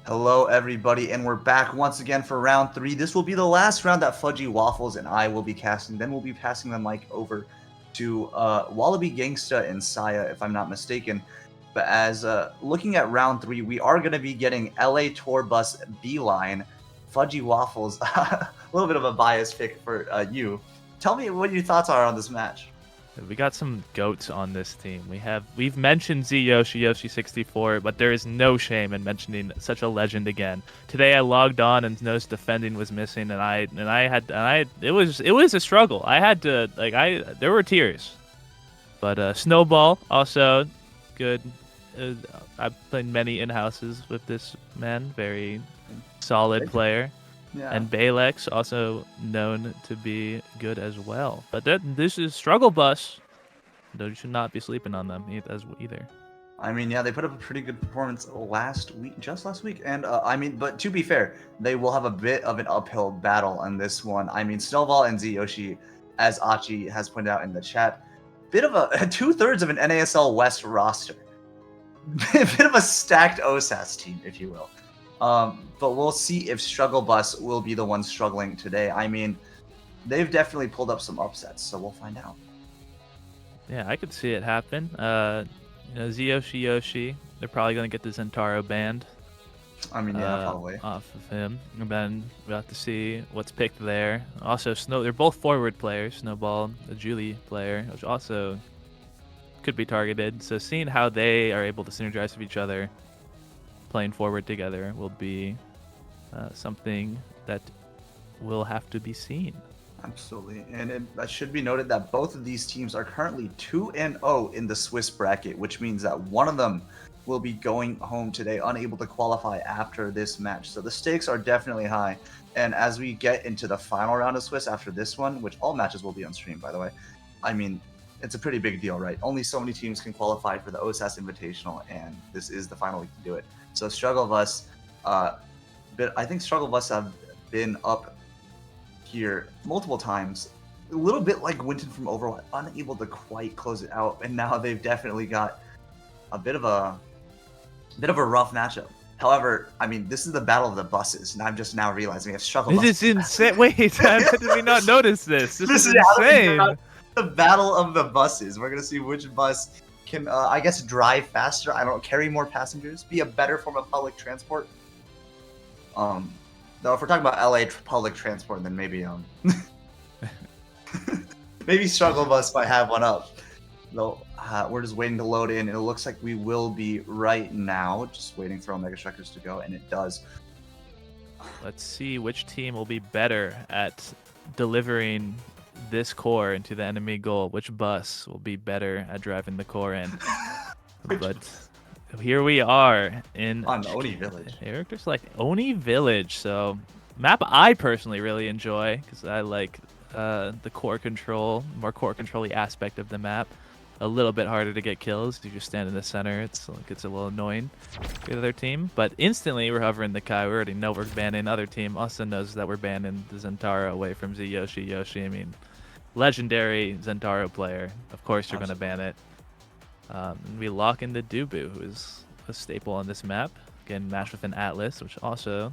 Hello, everybody, and we're back once again for round 3. This will be the last round that Fudgy Waffles and I will be casting. Then we'll be passing the mic over to Wallaby Gangsta and Saya, if I'm not mistaken. But as looking at round 3, we are going to be getting LA Tour Bus Beeline, Fudgy Waffles. A little bit of a biased pick for you. Tell me what your thoughts are on this match. We got some goats on this team. We've mentioned Z Yoshi 64, but there is no shame in mentioning such a legend again. Today I logged on and noticed defending was missing, and it was a struggle. I had to there were tears. But Snowball also good. I've played many in-houses with this man, very solid player. Yeah. And Balex, also known to be good as well. But this is Struggle Bus. Though you should not be sleeping on them either. I mean, yeah, they put up a pretty good performance just last week. And I mean, but to be fair, they will have a bit of an uphill battle on this one. I mean, Snowball and Yoshi, as Achi has pointed out in the chat, bit of a 2/3 of an NASL West roster. A bit of a stacked Osas team, if you will. But we'll see if Struggle Bus will be the one struggling today. I mean, they've definitely pulled up some upsets, so we'll find out. Yeah, I could see it happen. Yoshi, they're probably going to get the Zentaro banned. I mean, yeah, probably. Off of him. And then we'll have to see what's picked there. Also, they're both forward players. Snowball, a Julie player, which also could be targeted. So seeing how they are able to synergize with each other, playing forward together, will be something that will have to be seen. Absolutely. And it should be noted that both of these teams are currently 2-0 in the Swiss bracket, which means that one of them will be going home today, unable to qualify after this match. So the stakes are definitely high. And as we get into the final round of Swiss after this one, which all matches will be on stream, by the way, I mean, it's a pretty big deal, right? Only so many teams can qualify for the Osas Invitational, and this is the final week to do it. So Struggle Bus, but I think Struggle Bus have been up here multiple times, a little bit like Winton from Overwatch, unable to quite close it out, and now they've definitely got a bit of a rough matchup. However, I mean, this is the battle of the buses, and I'm just now realizing I've struggled. This is insane. Wait, how did we not notice this? This is insane. The battle of the buses. We're gonna see which bus can, I guess, drive faster. I don't carry more passengers, be a better form of public transport. Though if we're talking about LA public transport, then maybe maybe Struggle Bus might have one up. Though we're just waiting to load in. It looks like we will be right now. Just waiting for Omega Strikers to go, and it does. Let's see which team will be better at delivering this core into the enemy goal. Which bus will be better at driving the core in? But here we are on Oni Village. Characters like Oni Village. So map I personally really enjoy because I like the core control, more core control-y aspect of the map. A little bit harder to get kills if you stand in the center. It's a little annoying for the other team. But instantly we're hovering the Kai. We already know we're banning. Other team also knows that we're banning the Zentaro away from Z Yoshi. I mean, legendary Zentaro player. Of course you're going to ban it. We lock in the Dubu, who is a staple on this map. Again, matched with an Atlas, which also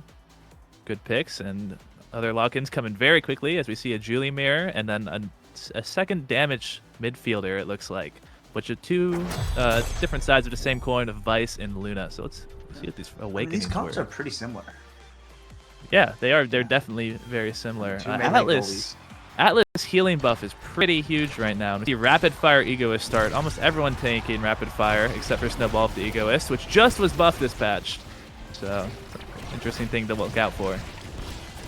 good picks. And other lock-ins coming very quickly as we see a Julie Mirror and then a second damage midfielder, it looks like, which are two different sides of the same coin of Vice and Luna. So let's see what these awakenings These comps are pretty similar. Yeah, they are. They're definitely very similar. Atlas healing buff is pretty huge right now. The rapid fire egoist start. Almost everyone tanking rapid fire except for Snowball of the egoist, which just was buffed this patch. So interesting thing to look out for.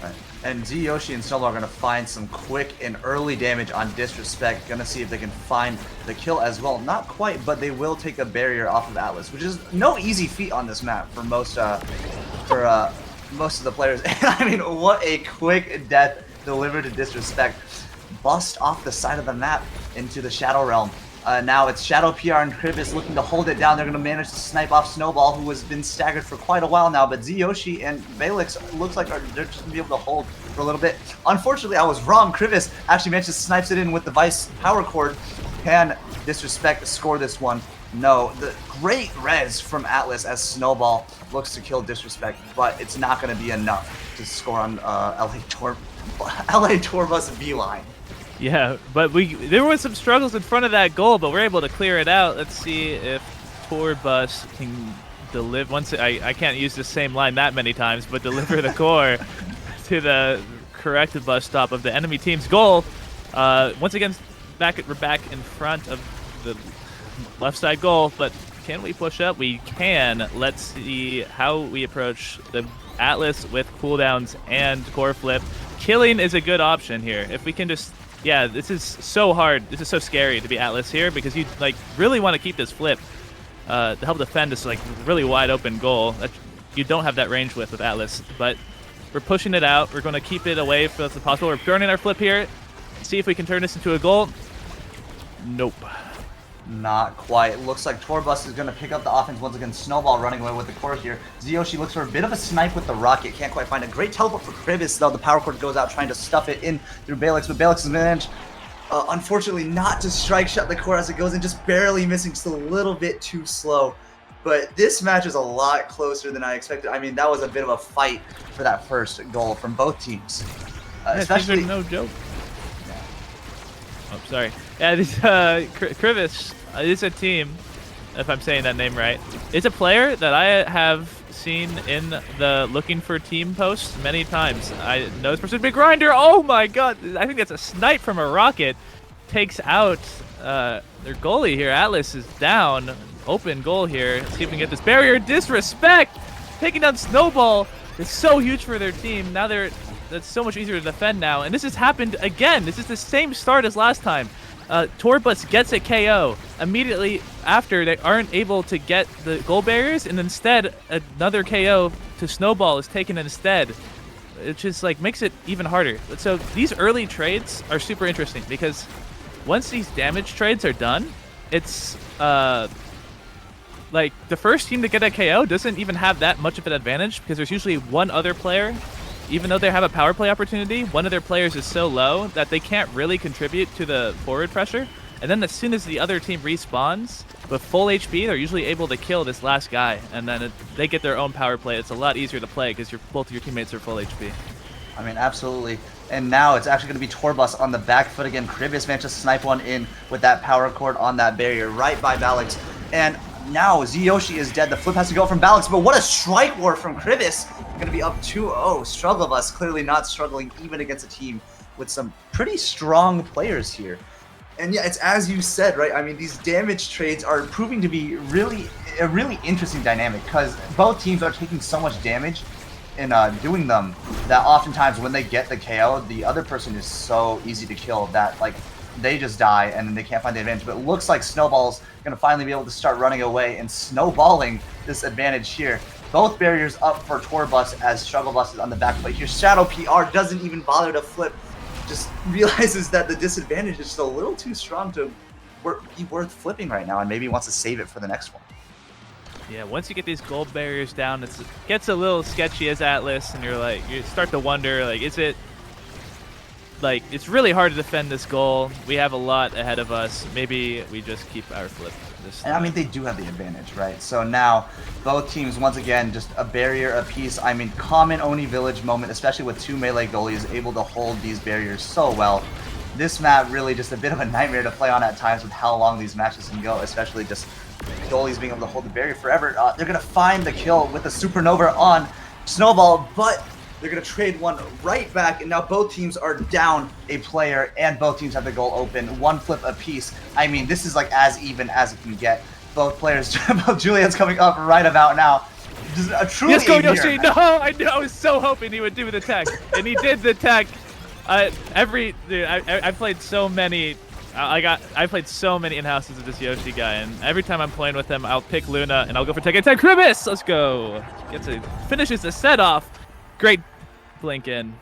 Right. And Z Yoshi and Snowball are going to find some quick and early damage on Disrespect. Going to see if they can find the kill as well. Not quite, but they will take a barrier off of Atlas, which is no easy feat on this map for most of the players. I mean, what a quick death delivered to Disrespect. Bust off the side of the map into the Shadow Realm. Now it's Shadow PR and Krivis looking to hold it down. They're going to manage to snipe off Snowball, who has been staggered for quite a while now. But Z Yoshi and Valix looks like they're just going to be able to hold for a little bit. Unfortunately, I was wrong. Krivis actually managed to snipes it in with the Vice power cord. Can Disrespect score this one? No, the great res from Atlas as Snowball looks to kill Disrespect, but it's not going to be enough to score on LA Torbus V-line. Yeah, but there was some struggles in front of that goal, but we're able to clear it out. Let's see if Torbus can deliver. I can't use the same line that many times, but deliver the core to the correct bus stop of the enemy team's goal. Once again, we're back in front of the left side goal, but can we push up? We can. Let's see how we approach the Atlas with cooldowns and core flip. Killing is a good option here. If we can just, yeah, this is so hard. This is so scary to be Atlas here because you like really want to keep this flip to help defend this like really wide open goal that you don't have that range with Atlas. But we're pushing it out. We're going to keep it away if that's possible. We're burning our flip here. See if we can turn this into a goal. Nope. Not quite. Looks like Torbus is going to pick up the offense once again. Snowball running away with the core here. Zyoshi looks for a bit of a snipe with the rocket. Can't quite find a great teleport for Krivis, though. The power cord goes out trying to stuff it in through Balix, but Balix has managed, unfortunately, not to strike shot the core as it goes in, just barely missing, just a little bit too slow. But this match is a lot closer than I expected. I mean, that was a bit of a fight for that first goal from both teams. Especially no joke. Oh, sorry. Yeah, this Krivis is a team, if I'm saying that name right. It's a player that I have seen in the looking for team posts many times. I know this person to be a grinder. Oh my god! I think that's a snipe from a rocket. Takes out their goalie here. Atlas is down. Open goal here. Let's see if we can get this barrier. Disrespect! Taking down Snowball is so huge for their team. Now that's so much easier to defend now. And this has happened again. This is the same start as last time. Torbus gets a KO. Immediately after, they aren't able to get the goal barriers, and instead another KO to Snowball is taken instead. It just like makes it even harder. So these early trades are super interesting because once these damage trades are done, it's like the first team to get a KO doesn't even have that much of an advantage because there's usually one other player. Even though they have a power play opportunity, one of their players is so low that they can't really contribute to the forward pressure. And then as soon as the other team respawns with full HP, they're usually able to kill this last guy. And then they get their own power play. It's a lot easier to play because both of your teammates are full HP. I mean, absolutely. And now it's actually going to be Torbus on the back foot again. Krivis managed to snipe one in with that power cord on that barrier right by Balix. And now Zyoshi is dead. The flip has to go from Balix, but what a strike war from Krivis. Going to be up 2-0. Struggle Bus clearly not struggling even against a team with some pretty strong players here. And yeah, it's as you said, right? I mean, these damage trades are proving to be a really interesting dynamic because both teams are taking so much damage in doing them that oftentimes when they get the KO, the other person is so easy to kill that like they just die and then they can't find the advantage. But it looks like Snowball's going to finally be able to start running away and snowballing this advantage here. Both barriers up for Torbus as Struggle Bus is on the back foot here. Shadow PR doesn't even bother to flip. Just realizes that the disadvantage is just a little too strong to be worth flipping right now and maybe wants to save it for the next one. Yeah, once you get these gold barriers down, it gets a little sketchy as Atlas, and you start to wonder, like, is it, like, it's really hard to defend this goal. We have a lot ahead of us. Maybe we just keep our flip this time. And I mean, they do have the advantage, right? So now, both teams, once again, just a barrier apiece. I mean, common Oni Village moment, especially with two melee goalies able to hold these barriers so well. This map really just a bit of a nightmare to play on at times with how long these matches can go, especially just goalies being able to hold the barrier forever. They're going to find the kill with the Supernova on Snowball, but they're going to trade one right back, and now both teams are down a player, and both teams have the goal open. One flip apiece. I mean, this is like as even as it can get. Both players, both Julian's coming up right about now. Just a truly Yes, go Yoshi! No, I was so hoping he would do the tech, and he did the tech. I played so many. I played so many in-houses of this Yoshi guy, and every time I'm playing with him, I'll pick Luna and I'll go for tech attack. Krivis, let's go. Finishes the set off. Great blink in.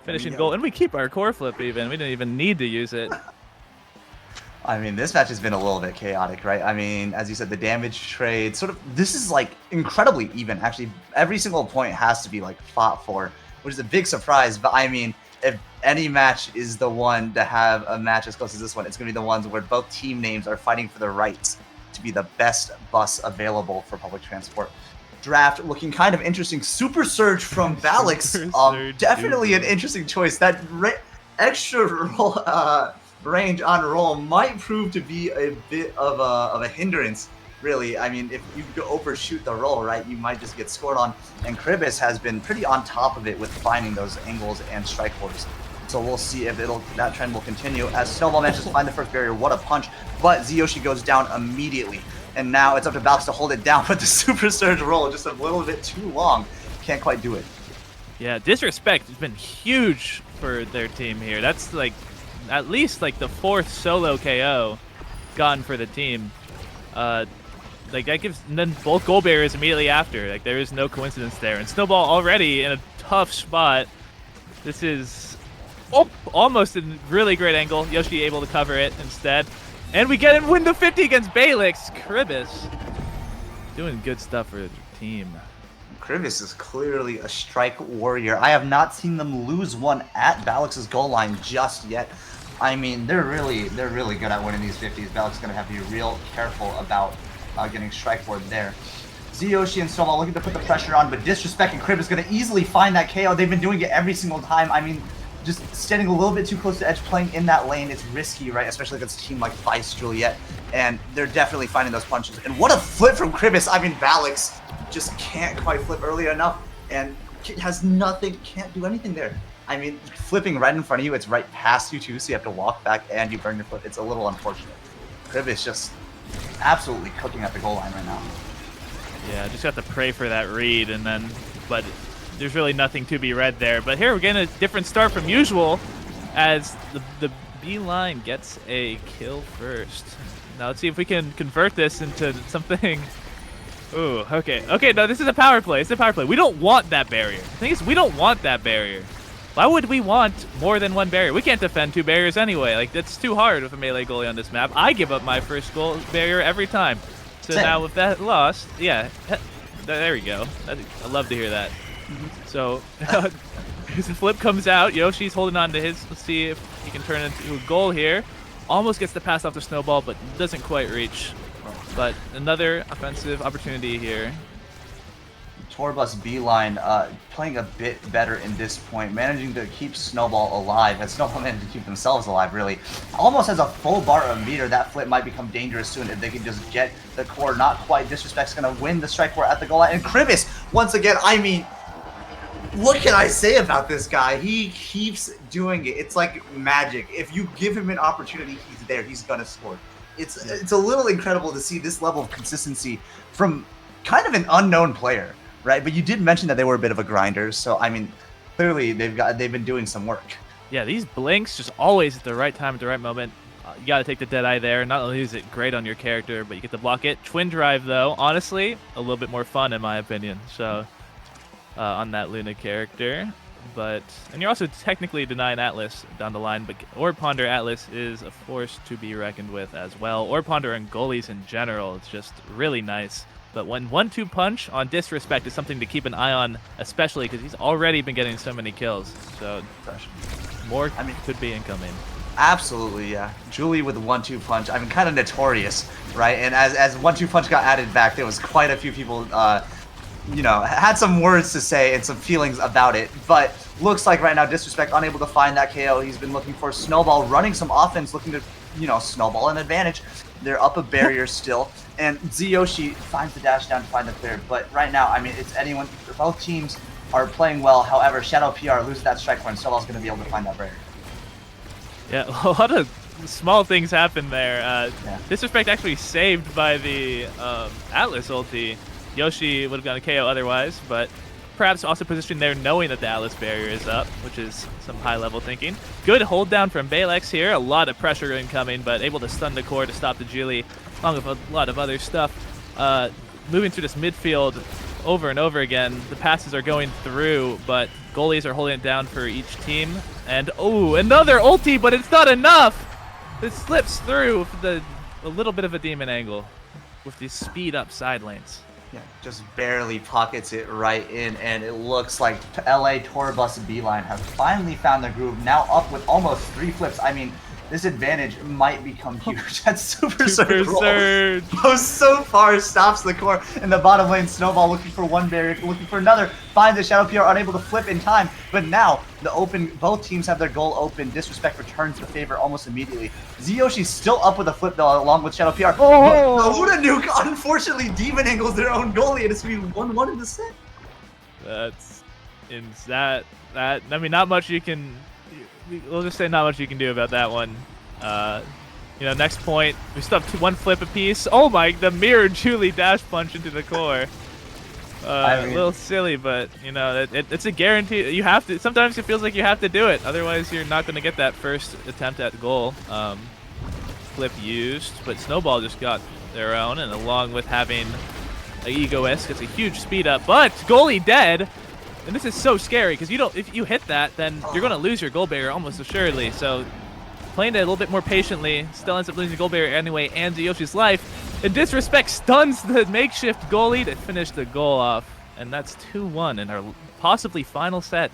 Finishing goal, and we keep our core flip even. We didn't even need to use it. I mean, this match has been a little bit chaotic, right? I mean, as you said, the damage trade, this is like incredibly even. Actually, every single point has to be like fought for, which is a big surprise. But I mean, if any match is the one to have a match as close as this one, it's going to be the ones where both team names are fighting for the rights to be the best bus available for public transport. Draft looking kind of interesting. Super Surge from Valix. Definitely an interesting choice. That extra roll, range on roll might prove to be a bit of a hindrance, really. I mean, if you overshoot the roll, right, you might just get scored on. And Kribis has been pretty on top of it with finding those angles and strike force. So we'll see if that trend will continue. As Snowball manages to find the first barrier, what a punch. But Zyoshi goes down immediately. And now it's up to Valix to hold it down, but the Super Surge roll just a little bit too long. Can't quite do it. Yeah, Disrespect has been huge for their team here. That's like at least like the 4th solo KO gone for the team. Like that gives, and then both goal barriers immediately after. Like there is no coincidence there. And Snowball already in a tough spot. This is almost a really great angle. Yoshi able to cover it instead. And we get him win the 50 against Balix. Kribis doing good stuff for the team. Kribis is clearly a strike warrior. I have not seen them lose one at Valix's goal line just yet. I mean, they're really good at winning these 50s. Valix is going to have to be real careful about getting strike board there. Zyoshi and Snowball looking to put the pressure on, but Disrespect and Krib is going to easily find that KO. They've been doing it every single time. I mean, just standing a little bit too close to edge, playing in that lane, it's risky, right? Especially against a team like Vice Juliet. And they're definitely finding those punches. And what a flip from Kribis. I mean, Valix just can't quite flip early enough and has nothing, can't do anything there. I mean, flipping right in front of you, it's right past you too, so you have to walk back and you burn your foot. It's a little unfortunate. Kribis just absolutely cooking at the goal line right now. Yeah, just got to pray for that read, and then, but there's really nothing to be read there. But here we're getting a different start from usual as the B line gets a kill first. Now let's see if we can convert this into something. Ooh, okay. Okay, no, this is a power play. It's a power play. We don't want that barrier. The thing is, we don't want that barrier. Why would we want more than one barrier? We can't defend 2 barriers anyway. Like, that's too hard with a melee goalie on this map. I give up my first goal barrier every time. So now with that lost, yeah, there we go. I love to hear that. So, his flip comes out. Yoshi's holding on to his. Let's see if he can turn it into a goal here. Almost gets the pass off the Snowball, but doesn't quite reach. But another offensive opportunity here. Torbus B-line playing a bit better in this point, managing to keep Snowball alive, and Snowball managed to keep themselves alive, really. Almost has a full bar of meter. That flip might become dangerous soon if they can just get the core. Not quite. Disrespect's going to win the strike war at the goal line. And Kribis, once again, I mean, what can I say about this guy? He keeps doing it. It's like magic. If you give him an opportunity, he's there. He's going to score. It's a little incredible to see this level of consistency from kind of an unknown player. Right, but you did mention that they were a bit of a grinder, so I mean, clearly they've been doing some work. Yeah, these blinks just always at the right time, at the right moment. You got to take the Deadeye there. Not only is it great on your character, but you get to block it. Twin Drive, though, honestly, a little bit more fun in my opinion. So on that Luna character, and you're also technically denying Atlas down the line, but Orb Ponder Atlas is a force to be reckoned with as well. Orb Ponder and goalies in general, it's just really nice. But when 1-2 punch on Disrespect is something to keep an eye on, especially because he's already been getting so many kills. So more could be incoming. Absolutely, yeah. Julie with 1-2 punch, I mean, kind of notorious, right? And as 1-2 punch got added back, there was quite a few people, you know, had some words to say and some feelings about it. But looks like right now Disrespect unable to find that KO. He's been looking for Snowball, running some offense, looking to, you know, snowball an advantage. They're up a barrier still. And Zyoshi finds the dash down to find the clear. But right now, I mean, it's anyone. Both teams are playing well. However, Shadow PR loses that strike point. Snowball's going to be able to find that barrier. Yeah, a lot of small things happen there. Disrespect actually saved by the Atlas ulti. Yoshi would have gotten a KO otherwise, but perhaps also positioned there knowing that the Atlas barrier is up, which is some high-level thinking. Good hold down from Balex here. A lot of pressure incoming, but able to stun the core to stop the Julie, along with a lot of other stuff. Moving through this midfield over and over again. The passes are going through, but goalies are holding it down for each team. And, oh, another ulti, but it's not enough! It slips through with a little bit of a demon angle with the speed-up side lanes. Yeah, just barely pockets it right in, and it looks like LA Torbus B-line has finally found the groove, now up with almost 3 flips. I mean, this advantage might become huge. That super Super surge roll surge. goes so far, stops the core in the bottom lane. Snowball looking for one barrier, looking for another, finds the Shadow PR, unable to flip in time. But now both teams have their goal open. Disrespect returns the favor almost immediately. Ziyoshi's still up with a flip though, along with Shadow PR. Oh! But Luna Nuke unfortunately demon angles their own goalie, and it's gonna be 1-1 in the set. That's that. I mean, not much you can. We'll just say not much you can do about that one. You know, next point, we still have one flip apiece. Oh my, the mirror Julie dash punch into the core. I mean, a little silly, but you know, it's a guarantee. You have to. Sometimes it feels like you have to do it. Otherwise, you're not going to get that first attempt at goal. Flip used, but Snowball just got their own, and along with having an egoist, gets a huge speed up. But goalie dead. And this is so scary because if you hit that, then you're going to lose your goal barrier almost assuredly. So playing it a little bit more patiently, still ends up losing goal barrier anyway and Ziyoshi's life. And Disrespect stuns the makeshift goalie to finish the goal off. And that's 2-1 in our possibly final set.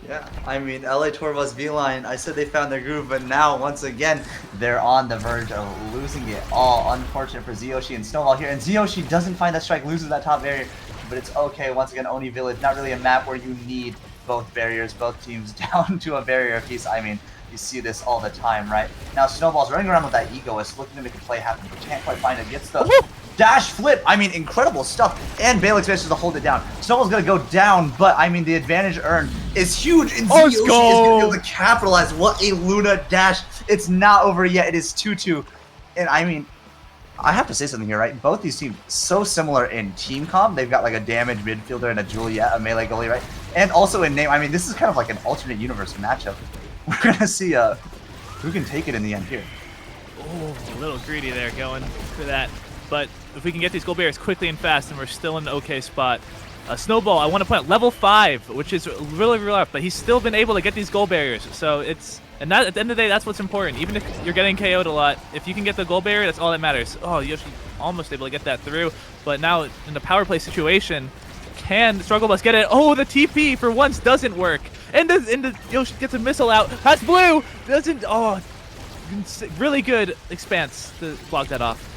Yeah, I mean, LA Torvas V-Line, I said they found their groove, but now, once again, they're on the verge of losing it all. Unfortunate for Ziyoshi and Snowball here, and Ziyoshi doesn't find that strike, loses that top barrier, but it's okay. Once again, Oni Village, not really a map where you need both barriers, both teams down to a barrier apiece. I mean, you see this all the time, right? Now, Snowball's running around with that egoist, looking to make a play happen, but can't quite find it. Gets the dash flip. I mean, incredible stuff. And Balix manages to hold it down. Snowball's going to go down, but I mean, the advantage earned is huge. And Ziyoshi is going to be able to capitalize. What a Luna dash. It's not over yet. It is 2-2. And I mean, I have to say something here, right? Both these teams so similar in team comp. They've got like a damage midfielder and a Juliet, a melee goalie, right? And also in name. I mean, this is kind of like an alternate universe matchup. We're going to see who can take it in the end here. Oh, a little greedy there going for that. But if we can get these goal barriers quickly and fast, then we're still in an okay spot. Snowball, I want to point out, level 5, which is really rough, but he's still been able to get these goal barriers. So it's, and that, at the end of the day, that's what's important. Even if you're getting KO'd a lot, if you can get the goal barrier, that's all that matters. Oh, Yoshi almost able to get that through, but now in the power play situation, can Struggle Bus get it? Oh, the TP for once doesn't work. And the Yoshi gets a missile out. That's blue. Doesn't. Oh, really good expanse to block that off.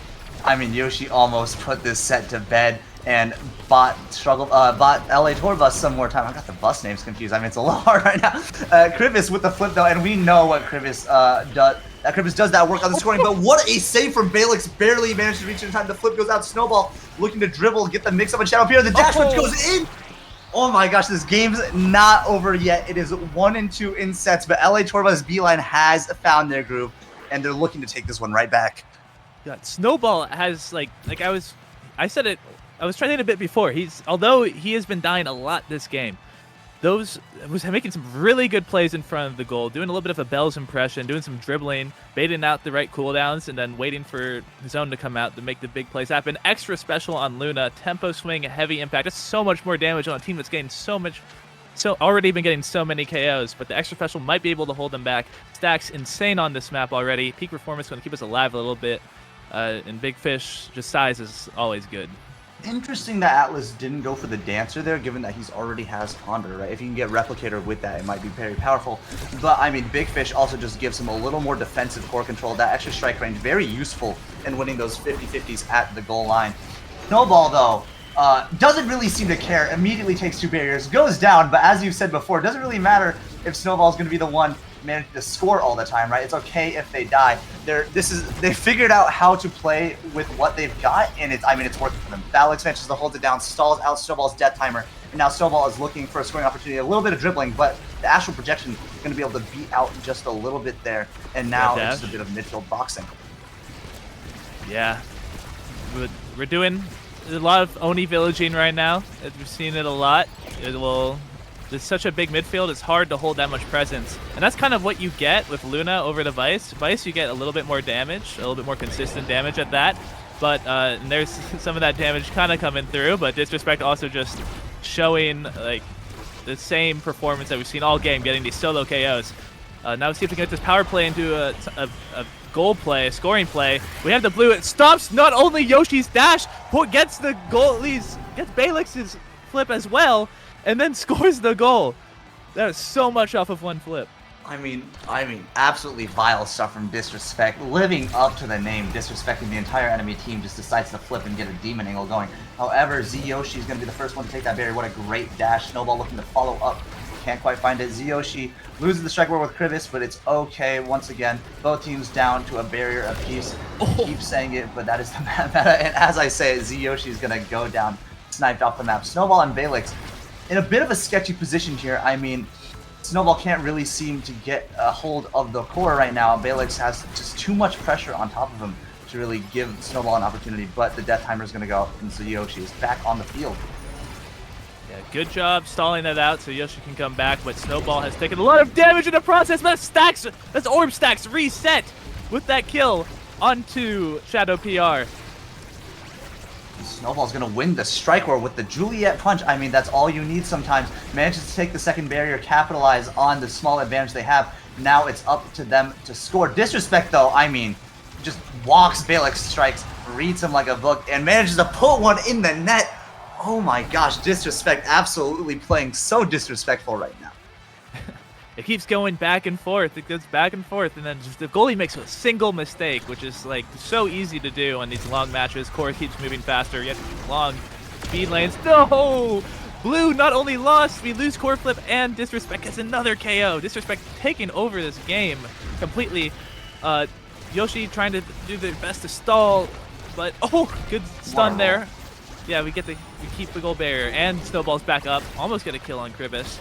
I mean, Yoshi almost put this set to bed and bought LA Tour Bus some more time. I got the bus names confused. I mean, it's a little hard right now. Krivis with the flip though, and we know what Krivis does. Krivis does that work on the scoring, but what a save from Balix. Barely managed to reach in time. The flip goes out. Snowball looking to dribble, get the mix up on Shadow Pierre. The dash which goes in. Oh my gosh, this game's not over yet. It is 1-2 in sets, but LA Tour Bus B-Line has found their groove, and they're looking to take this one right back. Yeah, Snowball has I said it. I was trying it a bit before. Although he has been dying a lot this game, was making some really good plays in front of the goal, doing a little bit of a Bell's impression, doing some dribbling, baiting out the right cooldowns, and then waiting for his own to come out to make the big plays happen. Extra special on Luna, tempo swing, heavy impact. That's so much more damage on a team that's getting already been getting so many KOs, but the extra special might be able to hold them back. Stack's insane on this map already. Peak performance going to keep us alive a little bit. And Big Fish, just size is always good. Interesting that Atlas didn't go for the Dancer there, given that he's already has Ponder, right? If you can get Replicator with that, it might be very powerful. But, I mean, Big Fish also just gives him a little more defensive core control. That extra strike range, very useful in winning those 50-50s at the goal line. Snowball, though, doesn't really seem to care. Immediately takes 2 barriers, goes down, but as you've said before, it doesn't really matter if Snowball's going to be the one managing to score all the time, right? It's okay if they die. They figured out how to play with what they've got, and it's working for them. Balix manages to hold it down, stalls out Snowball's death timer, and now Snowball is looking for a scoring opportunity. A little bit of dribbling, but the astral projection is going to be able to beat out just a little bit there, and now it's just a bit of midfield boxing. Yeah, we're doing a lot of Oni villaging right now. We've seen it a lot. There's such a big midfield, it's hard to hold that much presence. And that's kind of what you get with Luna over the Vice. Vice, you get a little bit more damage, a little bit more consistent damage at that. But there's some of that damage kind of coming through, but Disrespect also just showing like the same performance that we've seen all game, getting these solo KOs. Now let's see if we can get this power play into a goal play, a scoring play. We have the blue, it stops not only Yoshi's dash, but gets the goalie's, gets Balix's flip as well, and then scores the goal. That is so much off of one flip. absolutely vile stuff from Disrespect. Living up to the name, disrespecting the entire enemy team, just decides to flip and get a demon angle going. However, Z-Yoshi is going to be the first one to take that barrier. What a great dash. Snowball looking to follow up. Can't quite find it. Z-Yoshi loses the strike war with Krivis, but it's okay. Once again, both teams down to a barrier apiece. Keep saying it, but that is the meta. And as I say, Z-Yoshi is going to go down, sniped off the map. Snowball and Valix in a bit of a sketchy position here. Snowball can't really seem to get a hold of the core right now. Balix has just too much pressure on top of him to really give Snowball an opportunity, but the death timer is going to go, and so Yoshi is back on the field. Yeah, good job stalling that out so Yoshi can come back, but Snowball has taken a lot of damage in the process. That's orb stacks reset with that kill onto Shadow PR. Snowball's going to win the strike war with the Juliet punch. That's all you need sometimes. Manages to take the second barrier, capitalize on the small advantage they have. Now it's up to them to score. Disrespect, though, just walks Balix strikes, reads him like a book, and manages to put one in the net. Oh my gosh, Disrespect absolutely playing so disrespectful right now. It keeps going back and forth. It goes back and forth, and then just the goalie makes a single mistake, which is like so easy to do on these long matches. Core keeps moving faster. Yet long speed lanes. No! Blue not only lost, we lose core flip, and Disrespect gets another KO. Disrespect taking over this game completely. Yoshi trying to do their best to stall, but good stun there. Yeah, we keep the goal barrier, and Snowball's back up. Almost get a kill on Krivis.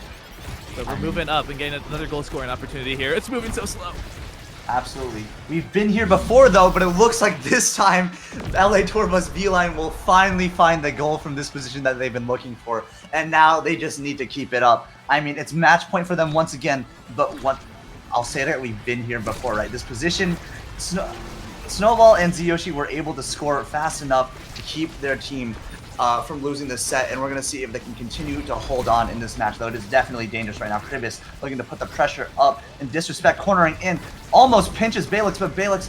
But we're moving up and getting another goal scoring opportunity here. It's moving so slow. Absolutely. We've been here before, though, but it looks like this time LA Tourbus V-Line will finally find the goal from this position that they've been looking for. And now they just need to keep it up. It's match point for them once again, but I'll say that we've been here before, right? This position, Snowball and Z-Yoshi were able to score fast enough to keep their team from losing this set, and we're going to see if they can continue to hold on in this match, though it is definitely dangerous right now. Krivis looking to put the pressure up, and Disrespect cornering in, almost pinches Balix, but Balix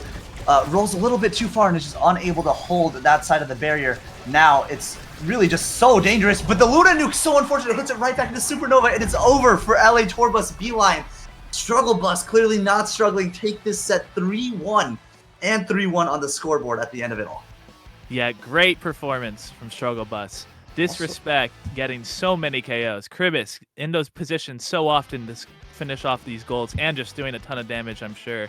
rolls a little bit too far and is just unable to hold that side of the barrier. Now it's really just so dangerous, but the Luna Nuke, so unfortunate, hits it right back into Supernova, and it's over for LA Tourbus B-Line. Struggle Bus clearly not struggling, take this set 3-1, and 3-1 on the scoreboard at the end of it all. Yeah, great performance from Struggle Bus. Disrespect getting so many KOs. Krivis in those positions so often to finish off these goals and just doing a ton of damage, I'm sure.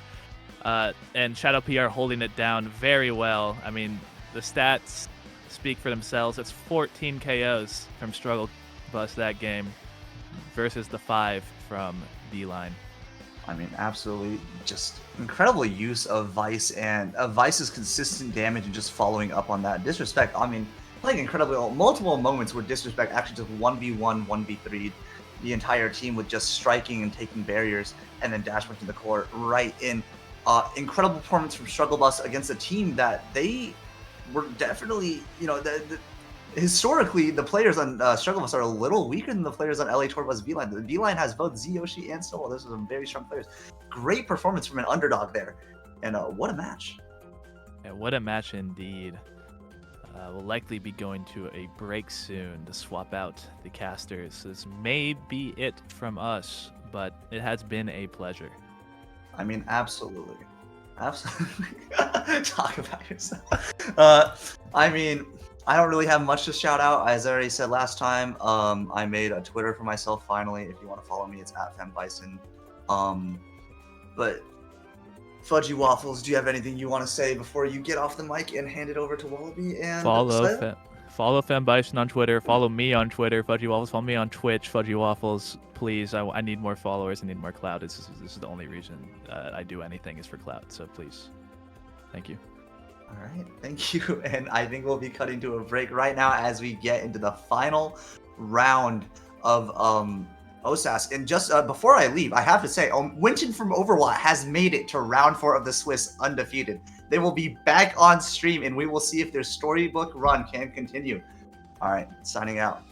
And Shadow PR holding it down very well. The stats speak for themselves. It's 14 KOs from Struggle Bus that game versus the 5 from D-Line. Absolutely just incredible use of Vice and Vice's consistent damage and just following up on that. Disrespect, playing incredibly well. Multiple moments where Disrespect actually just 1v1, 1v3 the entire team with just striking and taking barriers and then dash to the core right in. Incredible performance from Struggle Bus against a team that they were definitely, historically, the players on Struggle Bus are a little weaker than the players on LA Tourbus V-Line. The V-Line has both Z-Yoshi and Snowball. Those are some very strong players. Great performance from an underdog there. And what a match. Yeah, what a match indeed. We'll likely be going to a break soon to swap out the casters. This may be it from us, but it has been a pleasure. Absolutely. Absolutely. Talk about yourself. I don't really have much to shout out. As I already said last time, I made a Twitter for myself finally. If you want to follow me, it's @FemBison. But Fudgy Waffles, do you have anything you want to say before you get off the mic and hand it over to Wallaby? And follow FemBison on Twitter. Follow me on Twitter, Fudgy Waffles. Follow me on Twitch, Fudgy Waffles. Please, I need more followers. I need more clout. This is the only reason I do anything is for clout. So please, thank you. All right, thank you. And I think we'll be cutting to a break right now as we get into the final round of Osas. And just before I leave, I have to say, Winton from Overwatch has made it to round 4 of the Swiss undefeated. They will be back on stream, and we will see if their storybook run can continue. All right, signing out.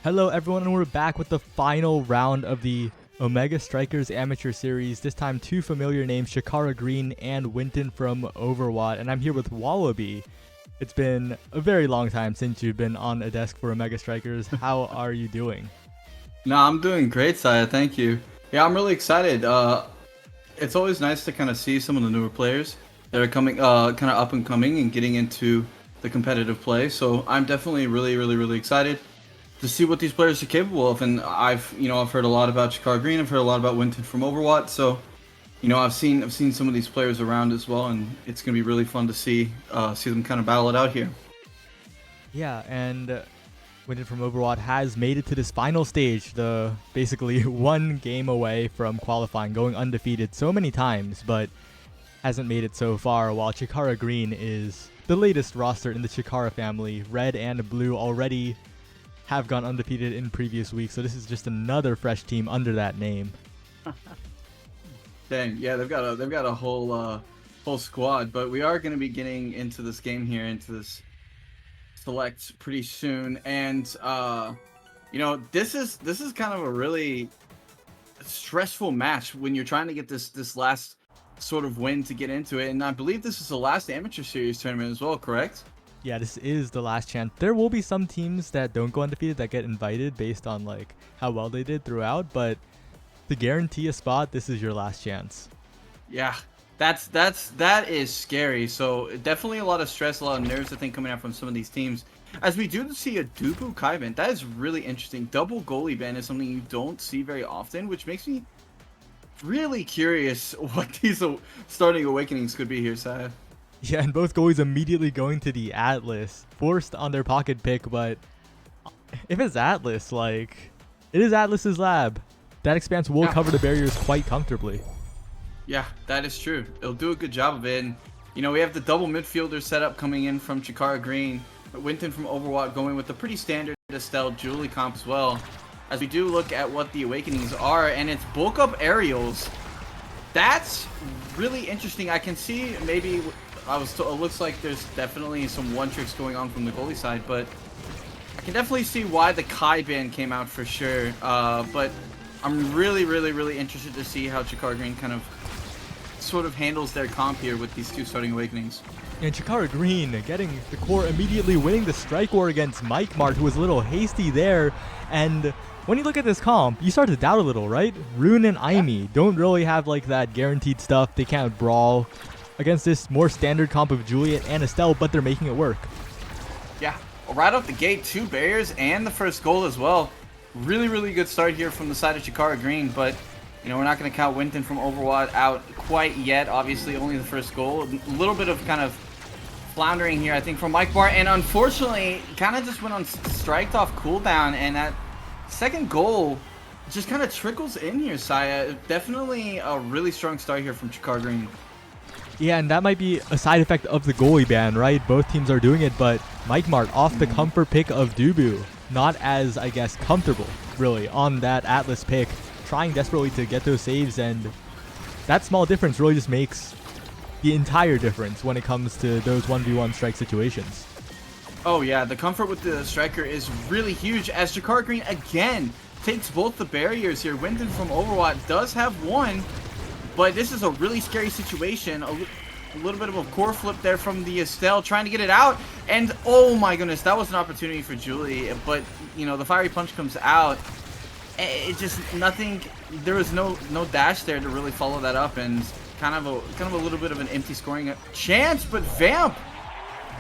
Hello everyone, and we're back with the final round of the Omega Strikers Amateur Series. This time two familiar names, Shakara Green and Winton from Overwatch, and I'm here with Wallaby. It's been a very long time since you've been on a desk for Omega Strikers. How are you doing? No, I'm doing great, Saya. Thank you. Yeah, I'm really excited. It's always nice to kind of see some of the newer players that are coming, kind of up and coming and getting into the competitive play. So I'm definitely really excited to see what these players are capable of. And I've heard a lot about Shakara Green. I've heard a lot about Winton from Overwatch. So, I've seen some of these players around as well, and it's gonna be really fun to see them kind of battle it out here. Yeah, and Winton from Overwatch has made it to this final stage, the basically one game away from qualifying, going undefeated so many times, but hasn't made it so far, while Shakara Green is the latest roster in the Shakara family. Red and Blue already have gone undefeated in previous weeks, so this is just another fresh team under that name. Dang, yeah, they've got a whole squad, but we are going to be getting into this game here, into this select pretty soon, and this is kind of a really stressful match when you're trying to get this last sort of win to get into it, and I believe this is the last amateur series tournament as well, correct? Yeah, this is the last chance. There will be some teams that don't go undefeated that get invited based on like how well they did throughout, but to guarantee a spot, this is your last chance. Yeah, that is scary. So definitely a lot of stress, a lot of nerves, I think, coming out from some of these teams. As we do see a Dubu Kai ban, that is really interesting. Double goalie ban is something you don't see very often, which makes me really curious what these starting awakenings could be here, Saya. Yeah, and both goalies immediately going to the Atlas, forced on their pocket pick, but if it's Atlas, like, it is Atlas's lab. That expanse will cover the barriers quite comfortably. Yeah, that is true. It'll do a good job of it. And, we have the double midfielder setup coming in from Shakara Green, Winton from Overwatch going with the pretty standard Estelle Julie comp as well. As we do look at what the awakenings are, and it's bulk up aerials. That's really interesting. I can see maybe it looks like there's definitely some one tricks going on from the goalie side, but I can definitely see why the Kai ban came out for sure. But I'm really interested to see how Shakara Green kind of sort of handles their comp here with these two starting awakenings. And Shakara Green getting the core, immediately winning the strike war against Mike Mart, who was a little hasty there. And when you look at this comp, you start to doubt a little, right? Rune and Aimee don't really have like that guaranteed stuff. They can't brawl against this more standard comp of Juliet and Estelle, but they're making it work. Yeah, right off the gate, 2 barriers and the first goal as well. Really good start here from the side of Shakara Green, but we're not going to count Winton from Overwatch out quite yet. Obviously, only the first goal. A little bit of kind of floundering here, I think, from Mike Bar, and unfortunately, kind of just went on striked off cooldown, and that second goal just kind of trickles in here, Saya. Definitely a really strong start here from Shakara Green. Yeah, and that might be a side effect of the goalie ban, right? Both teams are doing it, but Mike Mart off the comfort pick of Dubu. Not as, I guess, comfortable, really, on that Atlas pick. Trying desperately to get those saves, and that small difference really just makes the entire difference when it comes to those 1v1 strike situations. Oh yeah, the comfort with the striker is really huge, as Shakara Green again takes both the barriers here. Winton from Overwatch does have one, but this is a really scary situation. A little bit of a core flip there from the Estelle, trying to get it out, and oh my goodness, that was an opportunity for Julie, but the fiery punch comes out. It just nothing. There was no dash there to really follow that up, and kind of a little bit of an empty scoring chance. But Vamp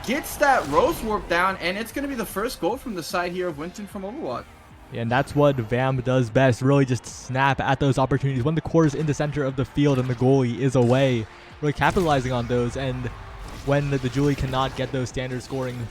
gets that Rose Warp down, and it's going to be the first goal from the side here of Winton from Overwatch. And that's what Vamp does best, really just snap at those opportunities when the core is in the center of the field and the goalie is away, really capitalizing on those. And when the Julie cannot get those standard scoring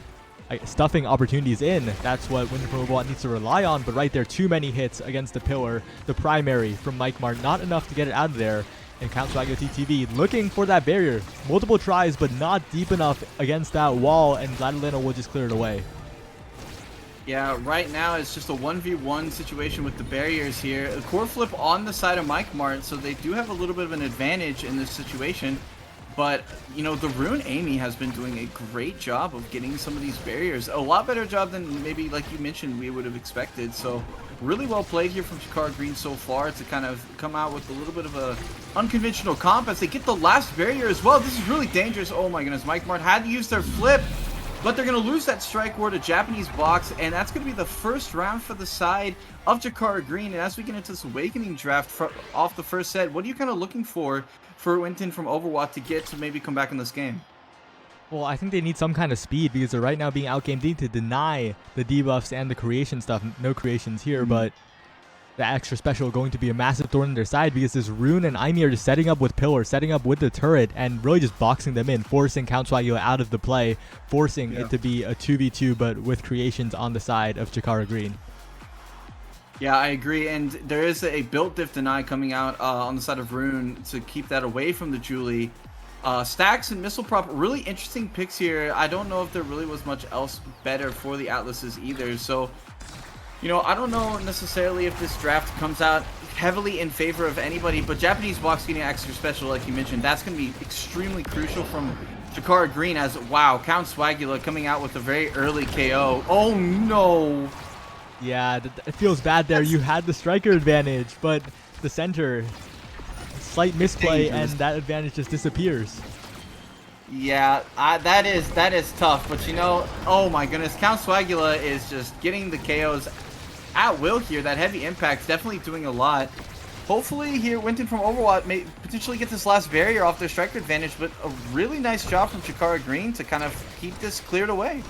stuffing opportunities in, that's what Winton from Overwatch needs to rely on. But right there, too many hits against the pillar. The primary from Mike Mart, not enough to get it out of there. And Count Swaggo TTV looking for that barrier. Multiple tries, but not deep enough against that wall, and Vladilena will just clear it away. Yeah, right now it's just a 1v1 situation with the barriers here. A core flip on the side of Mike Mart, so they do have a little bit of an advantage in this situation. But, you know, the Rune Amy has been doing a great job of getting some of these barriers. A lot better job than maybe, like you mentioned, we would have expected. So, really well played here from Chikara Green so far to kind of come out with a little bit of a unconventional comp as they get the last barrier as well. This is really dangerous. Oh my goodness, Mike Mart had to use their flip, but they're going to lose that strike war to Japanese box, and that's going to be the first round for the side of Chikara Green. And as we get into this Awakening draft off the first set, what are you kind of looking for Winton from Overwatch to get to maybe come back in this game? Well, I think they need some kind of speed because they're right now being outgamed. They need to deny the debuffs and the creation stuff. No creations here, but the extra special going to be a massive thorn in their side because this Rune and Aimi are just setting up with Pillar, setting up with the turret, and really just boxing them in, forcing Count Swagula out of the play, forcing it to be a 2v2, but with creations on the side of Chikara Green. Yeah, I agree, and there is a built diff deny coming out on the side of Rune to keep that away from the Julie. Stacks and Missile Prop, really interesting picks here. I don't know if there really was much else better for the Atlases either. So, you know, I don't know necessarily if this draft comes out heavily in favor of anybody, but Japanese box getting extra special, like you mentioned, that's going to be extremely crucial from Chikara Green as, wow, Count Swagula coming out with a very early KO. Oh, no. Yeah, it feels bad there. You had the striker advantage, but the center... slight misplay and that advantage just disappears. Yeah, that is tough, but you know, oh my goodness, Count Swagula is just getting the KOs at will here. That heavy impact's definitely doing a lot. Hopefully here Winton from Overwatch may potentially get this last barrier off their striker advantage, but a really nice job from Chikara Green to kind of keep this cleared away.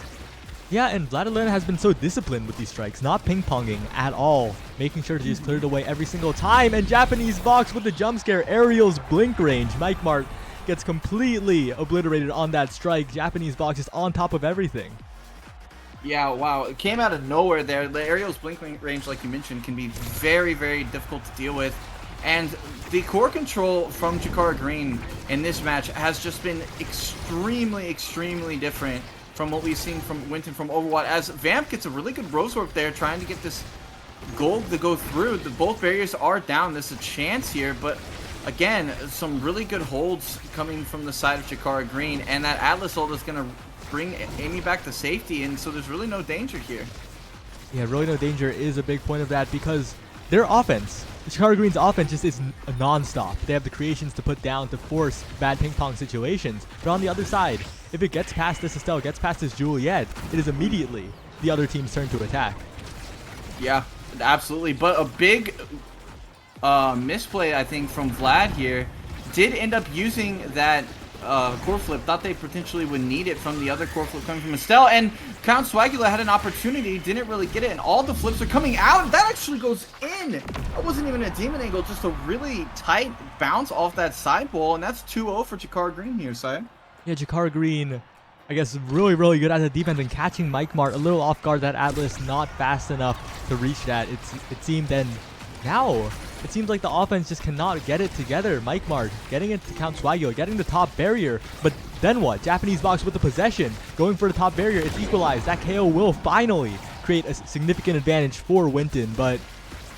Yeah, and Vladilena has been so disciplined with these strikes, not ping-ponging at all, making sure to just clear it away every single time, and Japanese box with the jump scare, Ariel's blink range. Mike Mart gets completely obliterated on that strike. Japanese box is on top of everything. Yeah, wow, it came out of nowhere there. The Ariel's blink range, like you mentioned, can be very, very difficult to deal with. And the core control from Chikara Green in this match has just been extremely, extremely different from what we've seen from Winton from Overwatch, as Vamp gets a really good Rose Orb there, trying to get this gold to go through. Both barriers are down. There's a chance here, but again, some really good holds coming from the side of Chikara Green, and that Atlas ult is going to bring Amy back to safety, and so there's really no danger here. Yeah, really no danger is a big point of that because their offense, Chikara Green's offense, just is non-stop. They have the creations to put down to force bad ping-pong situations, but on the other side, if it gets past this Estelle, gets past this Juliet, it is immediately the other team's turn to attack. Yeah, absolutely. But a big misplay, I think, from Vlad here. Did end up using that core flip. Thought they potentially would need it from the other core flip coming from Estelle. And Count Swagula had an opportunity, didn't really get it. And all the flips are coming out. That actually goes in. That wasn't even a demon angle, just a really tight bounce off that side ball. And that's 2-0 for Chikara Green here, side. Yeah, Chikara Green, I guess, really, really good at the defense and catching Mike Mart a little off guard. That Atlas not fast enough to reach that. It seemed, and now it seems like the offense just cannot get it together. Mike Mart getting it to Count Swagula, getting the top barrier, but then what? Japanese box with the possession, going for the top barrier. It's equalized. That KO will finally create a significant advantage for Winton, but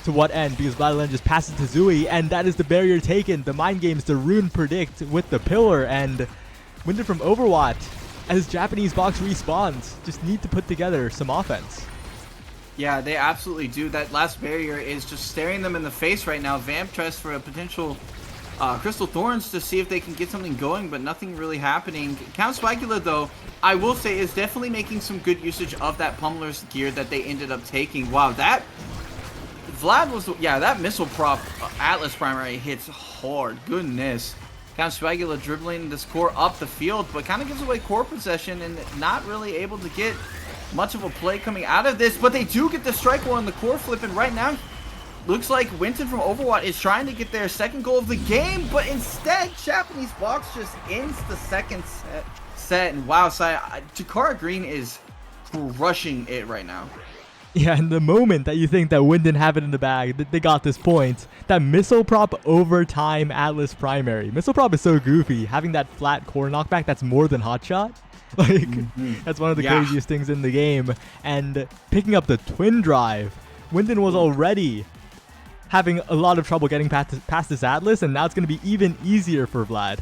to what end? Because Vladilena just passes to Zui, and that is the barrier taken. The mind games, the Rune predict with the pillar, and Winton from Overwatch, as Japanese box respawns, just need to put together some offense. Yeah, they absolutely do. That last barrier is just staring them in the face right now. Vamp tries for a potential Crystal Thorns to see if they can get something going, but nothing really happening. Count Swagula, though, I will say, is definitely making some good usage of that Pummeler's gear that they ended up taking. Wow, that Vlad was, yeah, that missile prop Atlas primary hits hard. Goodness. Count Swagula dribbling this core up the field, but kind of gives away core possession and not really able to get much of a play coming out of this. But they do get the strike war on the core flip, and right now, looks like Winton from Overwatch is trying to get their second goal of the game, but instead, Japanese box just ends the second set. And wow, Chikara Green is crushing it right now. Yeah, and the moment that you think that Wind didn't have it in the bag, that they got this point, that missile prop overtime Atlas primary. Missile prop is so goofy. Having that flat core knockback, that's more than hotshot. Like, that's one of the craziest things in the game. And picking up the twin drive, Winden was already having a lot of trouble getting past this Atlas, and now it's going to be even easier for Vlad.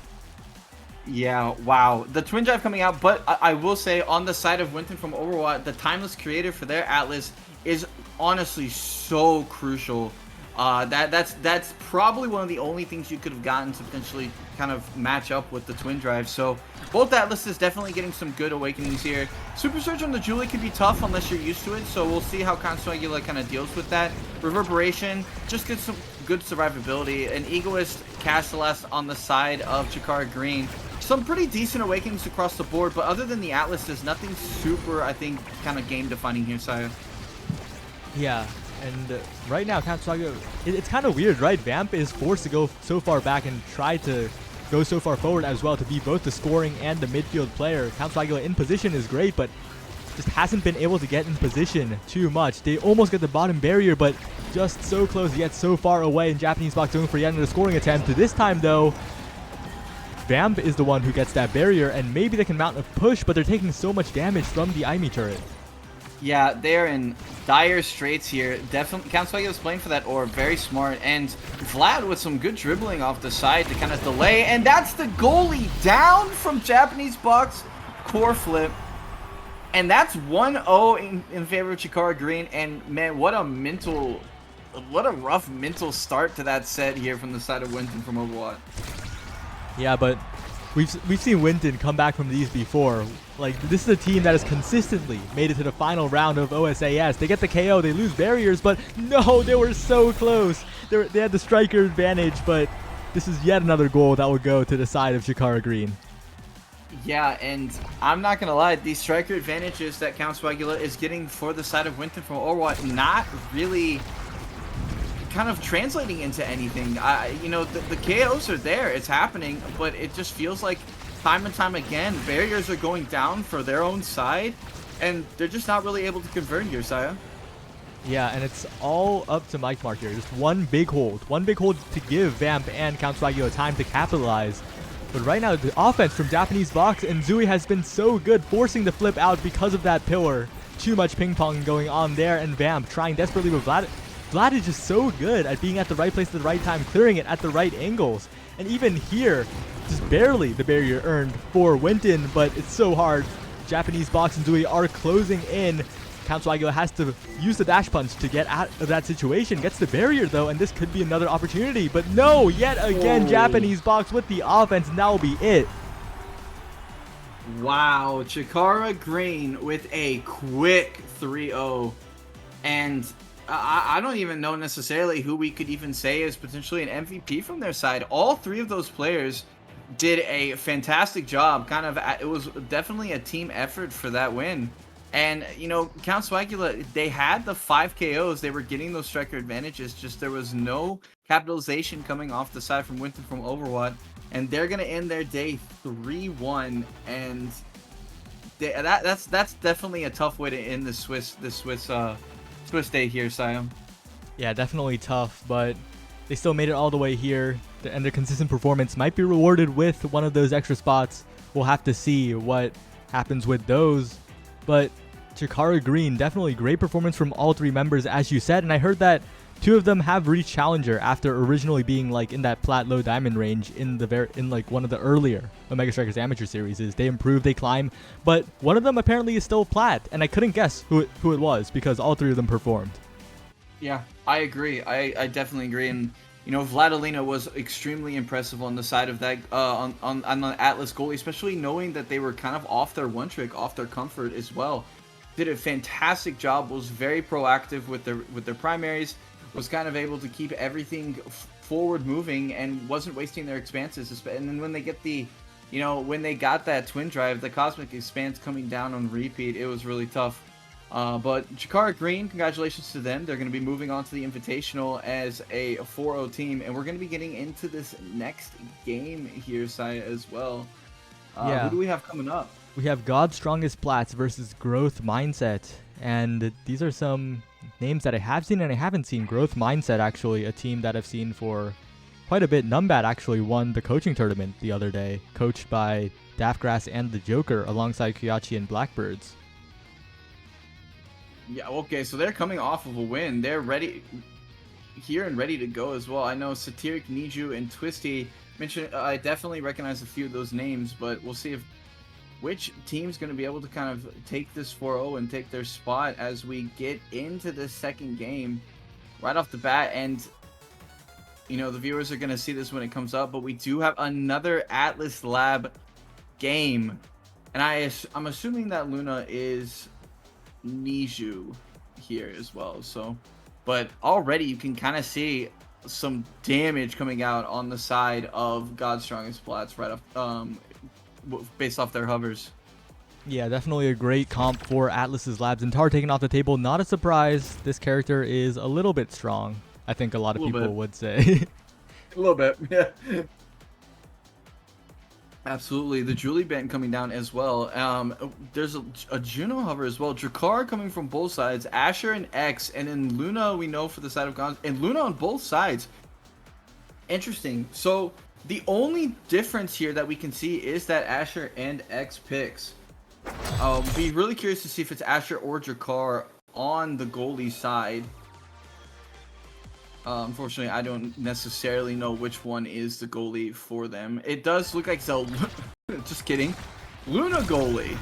Yeah, wow. The Twin Drive coming out, but I will say on the side of Winton from Overwatch, the Timeless Creator for their Atlas is honestly so crucial. That's probably one of the only things you could have gotten to potentially kind of match up with the Twin Drive. So both Atlases definitely getting some good awakenings here. Super Surge on the Julie could be tough unless you're used to it, so we'll see how Consuegula kind of deals with that. Reverberation just gets some good survivability. An Egoist Castellast on the side of Chikara Green. Some pretty decent awakenings across the board, but other than the Atlas, there's nothing super, I think, kind of game defining here, Saya. Yeah, and right now, Katsuagi, it's kind of weird, right? Vamp is forced to go so far back and try to go so far forward as well to be both the scoring and the midfield player. Katsuagi in position is great, but just hasn't been able to get in position too much. They almost get the bottom barrier, but just so close yet so far away. And Japanese Box going for yet another scoring attempt. This time, though, Vamp is the one who gets that barrier, and maybe they can mount a push, but they're taking so much damage from the Aimi turret. Yeah, they're in dire straits here. Definitely, Council was playing for that orb. Very smart. And Vlad with some good dribbling off the side to kind of delay. And that's the goalie down from Japanese Box. Core flip. And that's 1-0 in favor of Chikara Green. And man, what a rough mental start to that set here from the side of Winton from Overwatch. Yeah, but we've seen Winton come back from these before. Like, this is a team that has consistently made it to the final round of OSAS. They get the KO, they lose barriers, but no, they were so close. They had the striker advantage, but this is yet another goal that would go to the side of Chikara Green. Yeah, and I'm not gonna lie, these striker advantages that Count Swagula is getting for the side of Winton from Overwatch not really kind of translating into anything. You know, the KOs are there, it's happening, but it just feels like time and time again, barriers are going down for their own side, and they're just not really able to convert here, Saya. Yeah, and it's all up to Mike Mark here. Just one big hold to give Vamp and Count Swagula time to capitalize. But right now, the offense from Japanese Box and Zui has been so good, forcing the flip out because of that pillar. Too much ping pong going on there, and Vamp trying desperately with Vlad. Vlad is just so good at being at the right place at the right time, clearing it at the right angles. And even here, just barely the barrier earned for Winton, but it's so hard. Japanese Box and Zui are closing in. Count Swagula has to use the dash punch to get out of that situation. Gets the barrier though, and this could be another opportunity. But no, yet again, Japanese Box with the offense, and that will be it. Wow, Chikara Green with a quick 3-0. And I don't even know necessarily who we could even say is potentially an MVP from their side. All three of those players did a fantastic job. It was definitely a team effort for that win. And, you know, Count Swagula, they had the 5 KOs. They were getting those striker advantages. Just there was no capitalization coming off the side from Winton from Overwatch. And they're going to end their day 3-1. And that's definitely a tough way to end the Swiss day here, Siam. Yeah, definitely tough, but they still made it all the way here. And their consistent performance might be rewarded with one of those extra spots. We'll have to see what happens with those. But Chikara Green, definitely great performance from all three members, as you said. And I heard that 2 of them have reached Challenger after originally being like in that plat low diamond range in like one of the earlier Omega Strikers Amateur series. They improve, they climb, but one of them apparently is still plat, and I couldn't guess who it was because all 3 of them performed. Yeah, I agree. I definitely agree. And you know, Vladilena was extremely impressive on the side of that on the Atlas goalie, especially knowing that they were kind of off their one trick, off their comfort as well. Did a fantastic job. Was very proactive with their primaries. Was kind of able to keep everything forward moving and wasn't wasting their expanses. And then when they get when they got that twin drive, the Cosmic Expanse coming down on repeat, it was really tough. But Chikara Green, congratulations to them. They're going to be moving on to the Invitational as a 4-0 team, and we're going to be getting into this next game here, Saya, as well. Yeah. Who do we have coming up? We have God's Strongest Plats versus Growth Mindset, and these are some names that I have seen and I haven't seen. Growth Mindset, actually, a team that I've seen for quite a bit. Numbat actually won the coaching tournament the other day, coached by Daftgrass and the Joker alongside Kyachi and Blackbirds. Yeah, okay, so they're coming off of a win. They're ready here and ready to go as well. I know Satiric, Niju, and Twisty I definitely recognize a few of those names, but we'll see if which team's going to be able to kind of take this 4-0 and take their spot as we get into the second game right off the bat. And you know, the viewers are going to see this when it comes up, but we do have another Atlas Lab game, and I'm assuming that Luna is Niju here as well. So, but already you can kind of see some damage coming out on the side of God's Strongest Splats right off, based off their hovers. Yeah, definitely a great comp for Atlas's Labs. And Tar taken off the table, not a surprise. This character is a little bit strong, I think a lot of people would say. A little bit, yeah. Absolutely. The Julie Bent coming down as well. There's a Juno hover as well. Drakkar coming from both sides. Asher and X. And then Luna, we know for the side of Gons. And Luna on both sides. Interesting. So the only difference here that we can see is that Asher and X picks. Be really curious to see if it's Asher or Drakkar on the goalie side. Unfortunately, I don't necessarily know which one is the goalie for them. It does look like just kidding. Luna goalie.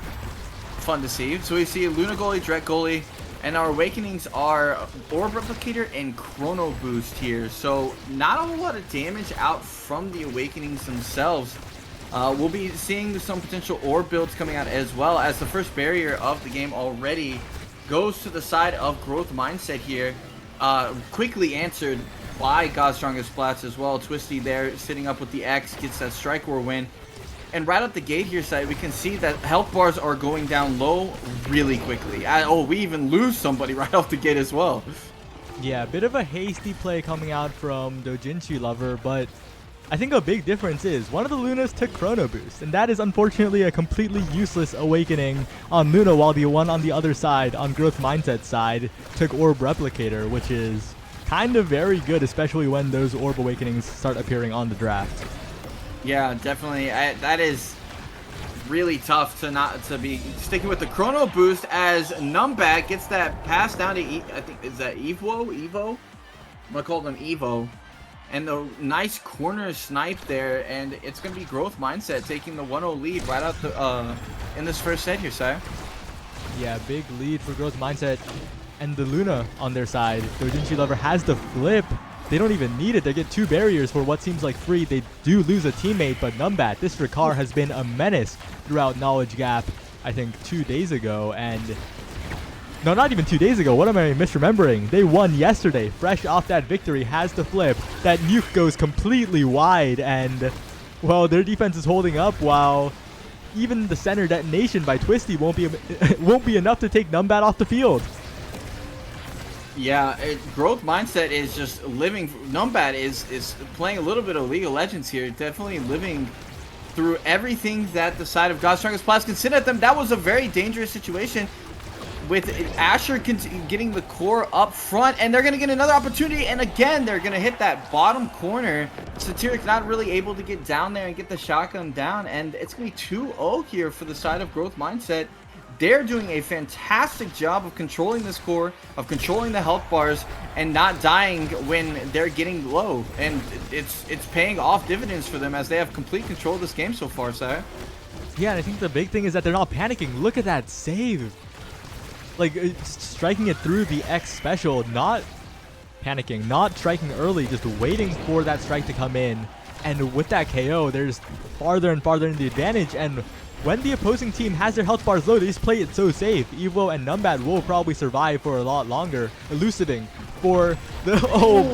Fun to see. So we see Luna goalie, Drek goalie, and our awakenings are Orb Replicator and Chrono Boost here. So not a whole lot of damage out from the awakenings themselves. We'll be seeing some potential orb builds coming out as well, as the first barrier of the game already goes to the side of Growth Mindset here. Quickly answered by God's Strongest Splats as well. Twisty there sitting up with the X, gets that Strike War win. And right up the gate here side, we can see that health bars are going down low really quickly. We even lose somebody right off the gate as well. Yeah, a bit of a hasty play coming out from Dojinshi Lover, but I think a big difference is one of the Lunas took Chrono Boost, and that is unfortunately a completely useless awakening on Luna, while the one on the other side, on Growth Mindset side, took Orb Replicator, which is kind of very good, especially when those Orb Awakenings start appearing on the draft. Yeah, definitely. That is really tough to be sticking with the Chrono Boost, as Numbat gets that pass down to I think, is that Evo? I'm gonna call them Evo. And the nice corner snipe there, and it's going to be Growth Mindset taking the 1-0 lead right out the in this first set here, Sire. Yeah, big lead for Growth Mindset. And the Luna on their side, Dojinshi Lover has the flip. They don't even need it. They get 2 barriers for what seems like free. They do lose a teammate, but Numbat, this Drakkar has been a menace throughout Knowledge Gap, I think 2 days ago, and no, not even 2 days ago. What am I misremembering? They won yesterday. Fresh off that victory, has the flip. That nuke goes completely wide, and, well, their defense is holding up, while even the center detonation by Twisty won't be enough to take Numbat off the field. Yeah, Growth Mindset is just living. Numbat is playing a little bit of League of Legends here. Definitely living through everything that the side of God's Strongest Splats can sit at them. That was a very dangerous situation, with Asher getting the core up front, and they're going to get another opportunity, and again, they're going to hit that bottom corner. Satiric not really able to get down there and get the shotgun down, and it's going to be 2-0 here for the side of Growth Mindset. They're doing a fantastic job of controlling this core, of controlling the health bars, and not dying when they're getting low, and it's paying off dividends for them as they have complete control of this game so far, Sire. Yeah, and I think the big thing is that they're not panicking. Look at that save. Like, striking it through the X special, not panicking, not striking early, just waiting for that strike to come in. And with that KO, there's farther and farther in the advantage. And when the opposing team has their health bars low, they just play it so safe. Evo and Numbat will probably survive for a lot longer. Elusiving for the,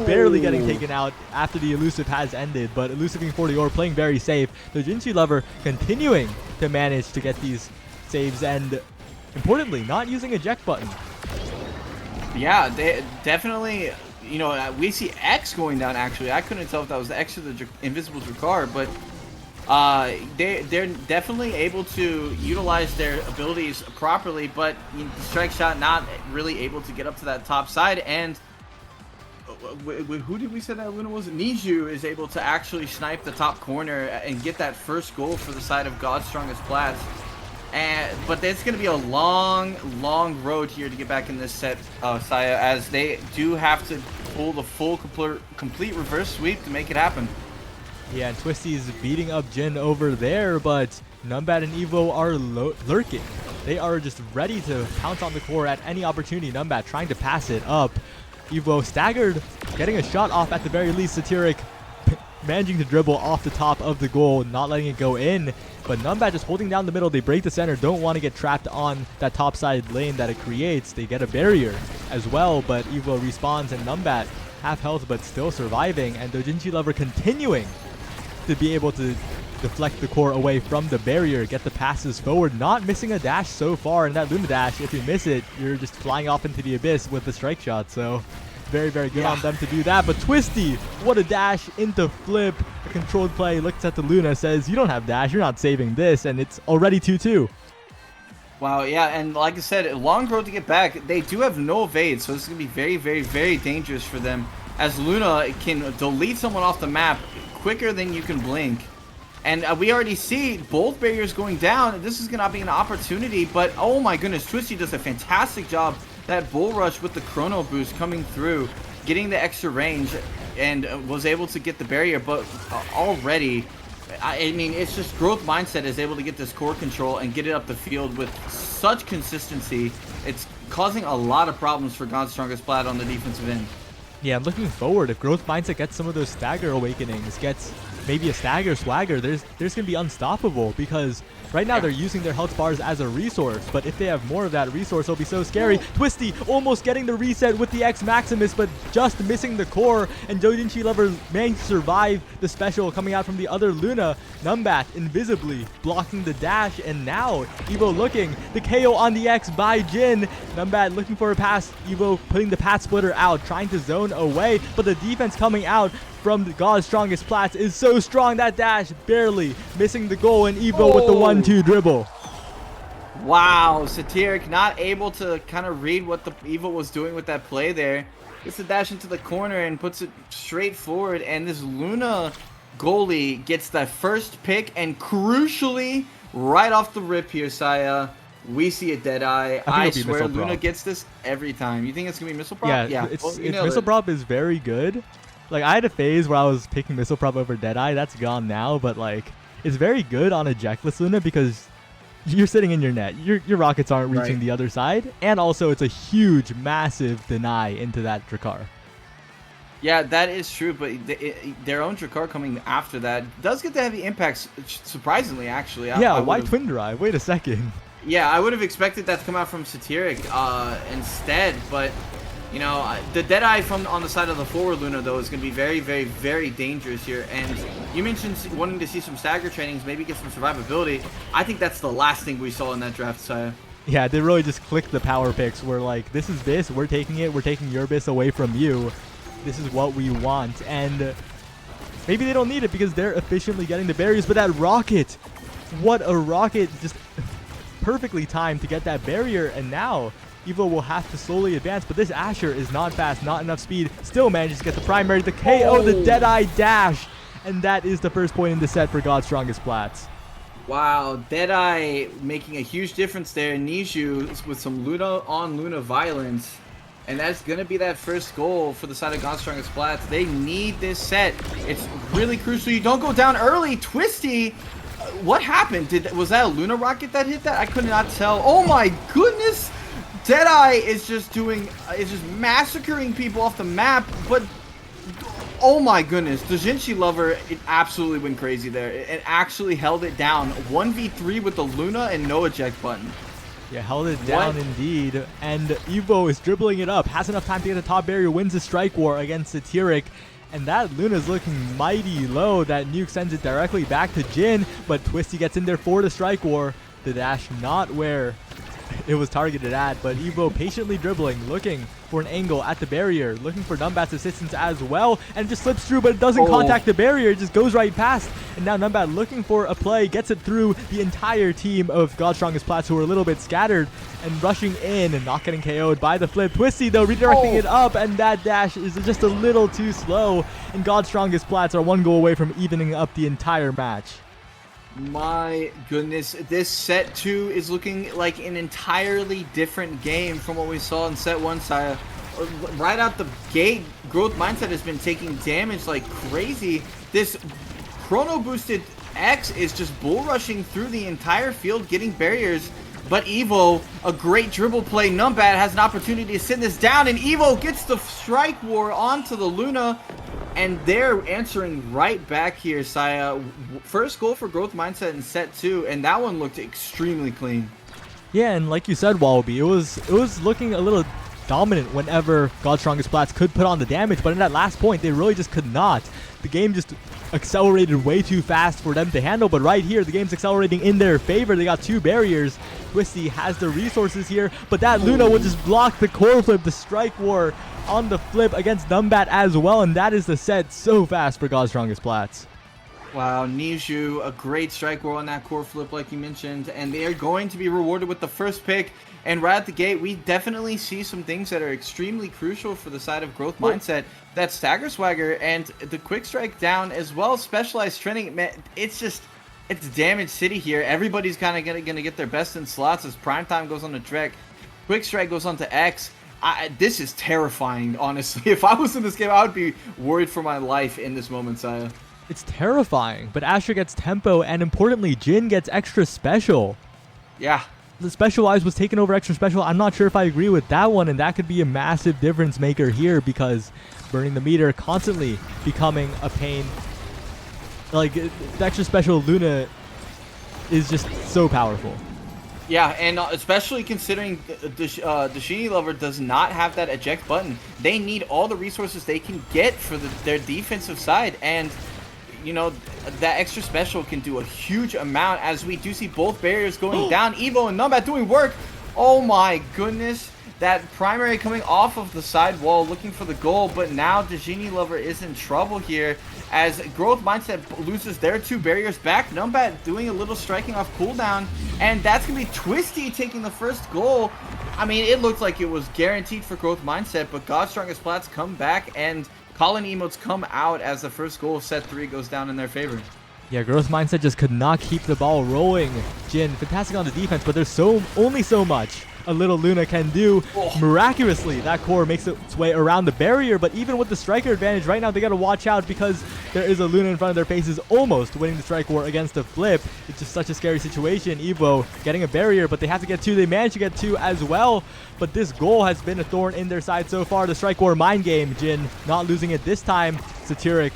barely getting taken out after the elusive has ended. But elusiving for the orb, playing very safe. The Jinchi Lover continuing to manage to get these saves, and importantly, not using eject button. Yeah, they definitely, you know, we see X going down, actually. I couldn't tell if that was the X or the Invisible Drakkar, but they're definitely able to utilize their abilities properly, but Strike Shot not really able to get up to that top side. And who did we say that Luna was? Niju is able to actually snipe the top corner and get that first goal for the side of God's Strongest Splats. But it's going to be a long road here to get back in this set, Saya, as they do have to pull the full complete reverse sweep to make it happen. Yeah, and Twisty's beating up Jin over there, but Numbat and Evo are lurking. They are just ready to pounce on the core at any opportunity. Numbat trying to pass it up. Evo staggered, getting a shot off at the very least. Satiric managing to dribble off the top of the goal, not letting it go in. But Numbat just holding down the middle. They break the center, don't want to get trapped on that top side lane that it creates. They get a barrier as well, but Evo respawns and Numbat half health but still surviving. And Dojinshi Lover continuing to be able to deflect the core away from the barrier, get the passes forward, not missing a dash so far. And that Luna dash, if you miss it, you're just flying off into the abyss with the strike shot. So very, very good on them to do that. But Twisty, what a dash into flip. A controlled play, looks at the Luna, says, you don't have dash, you're not saving this. And it's already 2-2. Wow, yeah, and like I said, long road to get back. They do have no evade, so this is going to be very, very, very dangerous for them, as Luna can delete someone off the map quicker than you can blink. And we already see both barriers going down. This is going to be an opportunity, but oh my goodness, Twisty does a fantastic job. That bull rush with the chrono boost coming through, getting the extra range, and was able to get the barrier. But already, I mean, it's just growth mindset is able to get this core control and get it up the field with such consistency. It's causing a lot of problems for God's Strongest Plat on the defensive end. Yeah, looking forward, if growth mindset gets some of those stagger awakenings, gets maybe a stagger swagger, there's gonna be unstoppable, because right now they're using their health bars as a resource, but if they have more of that resource, it'll be so scary. Twisty almost getting the reset with the X Maximus, but just missing the core, and Dojinshi Lover managed to survive the special coming out from the other Luna. Numbat invisibly blocking the dash, and now Evo looking, the KO on the X by Jin. Numbat looking for a pass, Evo putting the path splitter out, trying to zone away, but the defense coming out from the God's Strongest Plats is so strong. That dash barely missing the goal, and Evo with the 1-2 dribble. Wow, Satiric not able to kind of read what the Evo was doing with that play there. Gets the dash into the corner and puts it straight forward, and this Luna goalie gets that first pick, and crucially, right off the rip here, Saya, we see a Deadeye. I swear Luna gets this every time. You think it's going to be Missile Prop? Yeah, Missile Prop is very good. Like, I had a phase where I was picking Missile Prop over Deadeye. That's gone now, but, like, it's very good on ejectless Luna because you're sitting in your net. Your rockets aren't reaching the other side. And also, it's a huge, massive deny into that Drakkar. Yeah, that is true, but their own Drakkar coming after that does get the heavy impacts, surprisingly, actually. Why Twin Drive? Wait a second. Yeah, I would have expected that to come out from Satiric instead, but... You know, the Deadeye from on the side of the forward Luna, though, is going to be very, very, very dangerous here. And you mentioned wanting to see some stagger trainings, maybe get some survivability. I think that's the last thing we saw in that draft, Saya. Yeah, they really just clicked the power picks. We're like, this is Biss, we're taking it, we're taking your Biss away from you. This is what we want. And maybe they don't need it because they're efficiently getting the barriers, but that rocket, what a rocket, just perfectly timed to get that barrier. And now Evo will have to slowly advance, but this Asher is not fast, not enough speed. Still manages to get the primary, the KO, the Deadeye dash. And that is the first point in the set for God's Strongest Plats. Wow, Deadeye making a huge difference there. Niju with some Luna on Luna violence. And that's going to be that first goal for the side of God's Strongest Plats. They need this set. It's really crucial. You don't go down early. Twisty, what happened? Was that a Luna rocket that hit that? I could not tell. Oh my goodness. Deadeye is just massacring people off the map, but oh my goodness, Dojinshi Lover, it absolutely went crazy there. It actually held it down. 1v3 with the Luna and no eject button. Yeah, held it down indeed. And Evo is dribbling it up, has enough time to get the top barrier, wins the strike war against Satiric. And that Luna's looking mighty low. That nuke sends it directly back to Jin, but Twisty gets in there for the strike war. The dash not where it was targeted at, but Evo patiently dribbling, looking for an angle at the barrier, looking for Numbat's assistance as well, and just slips through, but it doesn't contact the barrier, it just goes right past. And now Numbat looking for a play, gets it through the entire team of God's Strongest Plats, who are a little bit scattered and rushing in and not getting KO'd by the flip. Twisty though redirecting it up, and that dash is just a little too slow, and God's Strongest Plats are one goal away from evening up the entire match. My goodness, this set 2 is looking like an entirely different game from what we saw in set 1, Saya. Right out the gate, growth mindset has been taking damage like crazy. This chrono boosted X is just bull rushing through the entire field, getting barriers. But Evo, a great dribble play. Numbat has an opportunity to send this down, and Evo gets the strike war onto the Luna. And they're answering right back here, Saya. First goal for Growth Mindset in set 2, and that one looked extremely clean. Yeah, and like you said, Wallaby, it was looking a little dominant whenever God's Strongest Plats could put on the damage, but in that last point, they really just could not. The game just accelerated way too fast for them to handle, but right here, the game's accelerating in their favor. They got 2 barriers. Twisty has the resources here, but that Luna will just block the core flip, the strike war on the flip against Numbat as well, and that is the set so fast for God's Strongest Plats. Wow, Niju, a great strike war on that core flip like you mentioned, and they are going to be rewarded with the first pick. And right at the gate, we definitely see some things that are extremely crucial for the side of Growth Mindset. That Stagger Swagger and the quick strike down, as well as specialized trending. Man, it's damage city here. Everybody's kind of gonna get their best in slots as Prime Time goes on to Drek. Quick strike goes on to X. This is terrifying, honestly. If I was in this game, I would be worried for my life in this moment, Saya. It's terrifying, but Asher gets tempo, and importantly, Jin gets extra special. Yeah. The Specialized was taken over extra special. I'm not sure if I agree with that one, and that could be a massive difference maker here because burning the meter constantly becoming a pain. Like, the extra special Luna is just so powerful. Yeah, and especially considering the Dashini Lover does not have that eject button. They need all the resources they can get for their defensive side, and you know, that extra special can do a huge amount as we do see both barriers going down. Evo and Numbat doing work. Oh my goodness. That primary coming off of the side wall looking for the goal, but now Dashini Lover is in trouble here as Growth Mindset loses their 2 barriers back. Numbat doing a little striking off cooldown, and that's going to be Twisty taking the first goal. I mean, it looked like it was guaranteed for Growth Mindset, but God's Strongest Plats come back and Colin emotes come out as the first goal of set 3 goes down in their favor. Yeah, Growth Mindset just could not keep the ball rolling. Jin, fantastic on the defense, but there's only so much a little Luna can do. Miraculously, that core makes its way around the barrier, but even with the striker advantage, right now they got to watch out because there is a Luna in front of their faces almost winning the strike war against a flip. It's just such a scary situation. Evo getting a barrier, but they have to get 2. They managed to get 2 as well, but this goal has been a thorn in their side so far. The strike war mind game. Jin not losing it this time. Satiric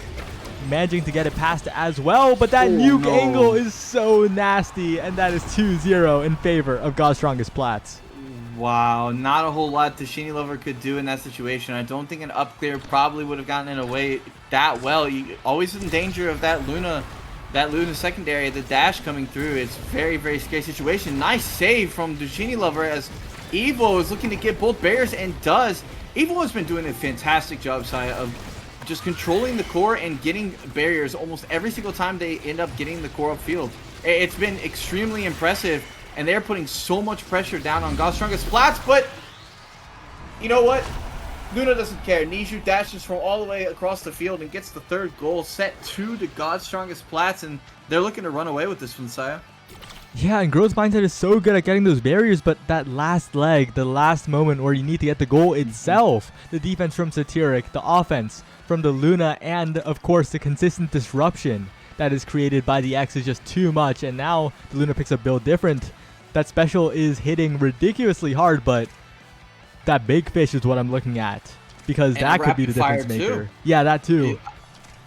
managing to get it past as well, but that nuke angle is so nasty, and that is 2-0 in favor of God's Strongest Plats. Wow, not a whole lot Dashini Lover could do in that situation. I don't think an up clear probably would have gotten in away that well. You always in danger of that Luna secondary, the dash coming through. It's very, very scary situation. Nice save from Dashini Lover as Evo is looking to get both barriers and does. Evo has been doing a fantastic job, Saya, of just controlling the core and getting barriers almost every single time they end up getting the core upfield. It's been extremely impressive, and they're putting so much pressure down on God's Strongest Plats, but you know what? Luna doesn't care. Niju dashes from all the way across the field and gets the 3rd goal, set 2 to God's Strongest Plats, and they're looking to run away with this one, Saya. Yeah, and Growth Mindset is so good at getting those barriers, but that last leg, the last moment where you need to get the goal itself, the defense from Satiric, the offense from the Luna, and of course the consistent disruption that is created by the X is just too much, and now the Luna picks up build different. That special is hitting ridiculously hard, but that big fish is what I'm looking at, because and that could be the difference maker. Too. Yeah, that too.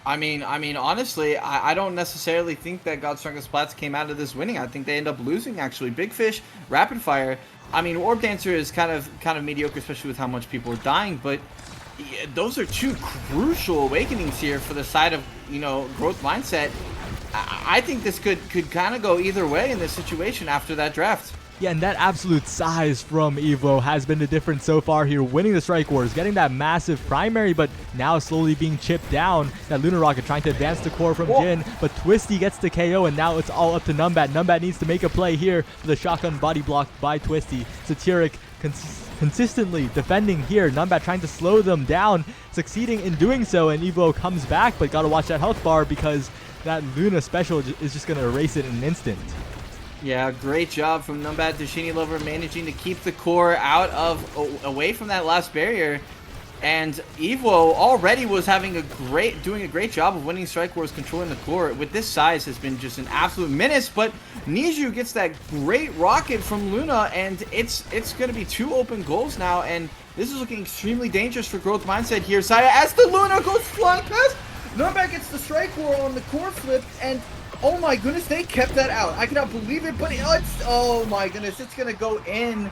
I mean, honestly, I don't necessarily think that God's Strongest Plats came out of this winning. I think they end up losing, actually. Big Fish, Rapid Fire. I mean, Orb Dancer is kind of mediocre, especially with how much people are dying, but those are 2 crucial awakenings here for the side of, you know, Growth Mindset. I think this could kind of go either way in this situation after that draft. Yeah, and that absolute size from Evo has been the difference so far here, winning the strike wars, getting that massive primary, but now slowly being chipped down. That Lunar Rocket trying to advance the core from Jin, but Twisty gets the KO, and now it's all up to Numbat. Numbat needs to make a play here for the shotgun body block by Twisty. Satiric consistently defending here. Numbat trying to slow them down, succeeding in doing so, and Evo comes back, but gotta watch that health bar because that Luna special is just gonna erase it in an instant. Yeah, great job from Numbat Dashini Lover managing to keep the core out of away from that last barrier. And Evo already was doing a great job of winning Strike Wars, controlling the core. With this size has been just an absolute menace, but Niju gets that great rocket from Luna, and it's going to be 2 open goals now, and this is looking extremely dangerous for Growth Mindset here. Saya, as the Luna goes flying past, Numbat gets the Strike War on the core flip, and oh my goodness, they kept that out. I cannot believe it, but oh my goodness, it's going to go in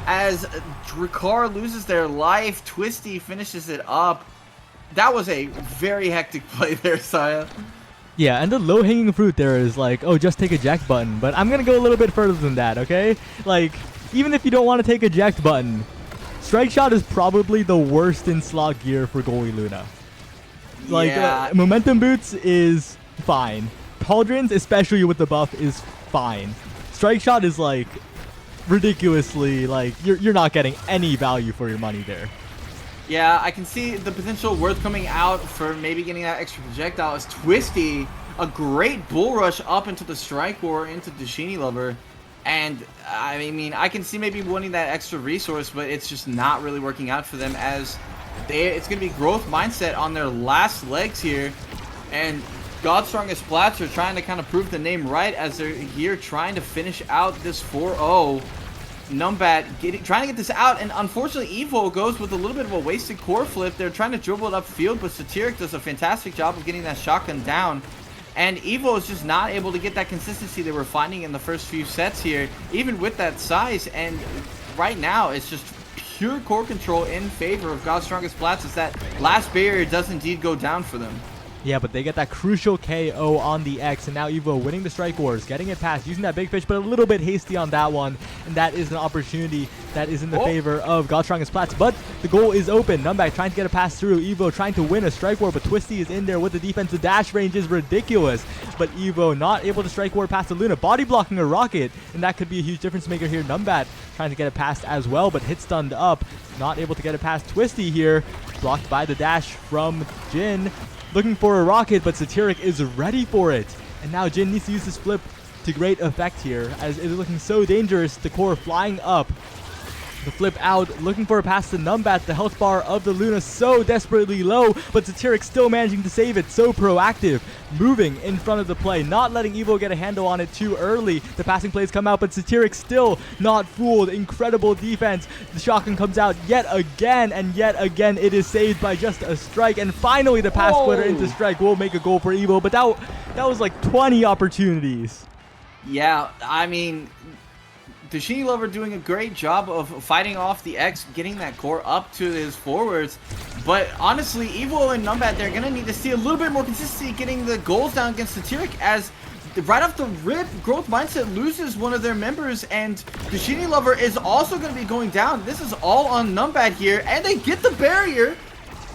as Drakkar loses their life. Twisty finishes it up. That was a very hectic play there, Saya. Yeah, and the low-hanging fruit there is like, oh, just take eject button. But I'm going to go a little bit further than that, okay? Like, even if you don't want to take eject button, Strike Shot is probably the worst in slot gear for goalie Luna. Like, yeah. Momentum Boots is fine. Pauldrons, especially with the buff, is fine. Strike Shot is like ridiculously, like, you're not getting any value for your money there. Yeah, I can see the potential worth coming out for maybe getting that extra projectile is Twisty. A great bull rush up into the Strike War, into Dashini Lover. And, I mean, I can see maybe wanting that extra resource, but it's just not really working out for them, as it's going to be Growth Mindset on their last legs here. And God's Strongest Splats are trying to kind of prove the name right as they're here trying to finish out this 4-0. Numbat trying to get this out, and unfortunately Evo goes with a little bit of a wasted core flip. They're trying to dribble it upfield, but Satiric does a fantastic job of getting that shotgun down. And Evo is just not able to get that consistency they were finding in the first few sets here, even with that size. And right now, it's just pure core control in favor of God's Strongest Splats, as that last barrier does indeed go down for them. Yeah, but they get that crucial KO on the X, and now Evo winning the Strike Wars, getting it past, using that big fish, but a little bit hasty on that one, and that is an opportunity that is in the favor of God's Strongest Splats, but the goal is open. Numbat trying to get a pass through, Evo trying to win a Strike War, but Twisty is in there with the defense. The dash range is ridiculous, but Evo not able to Strike War past the Luna, body blocking a rocket, and that could be a huge difference maker here. Numbat trying to get it past as well, but hit stunned up, not able to get it past Twisty here, blocked by the dash from Jin. Looking for a rocket, but Satiric is ready for it. And now Jin needs to use this flip to great effect here, as it is looking so dangerous. The core flying up. The flip out, looking for a pass to Numbat. The health bar of the Luna so desperately low, but Satiric still managing to save it. So proactive, moving in front of the play, not letting Evo get a handle on it too early. The passing plays come out, but Satiric still not fooled. Incredible defense. The shotgun comes out yet again, and yet again it is saved by just a strike. And finally the pass splitter into strike will make a goal for Evo, but that was like 20 opportunities. Yeah, I mean, Dashini Lover doing a great job of fighting off the X, getting that core up to his forwards. But honestly, Evo and Numbat, they're going to need to see a little bit more consistency getting the goals down against Satiric, as right off the rip, Growth Mindset loses one of their members, and Dashini Lover is also going to be going down. This is all on Numbat here, and they get the barrier.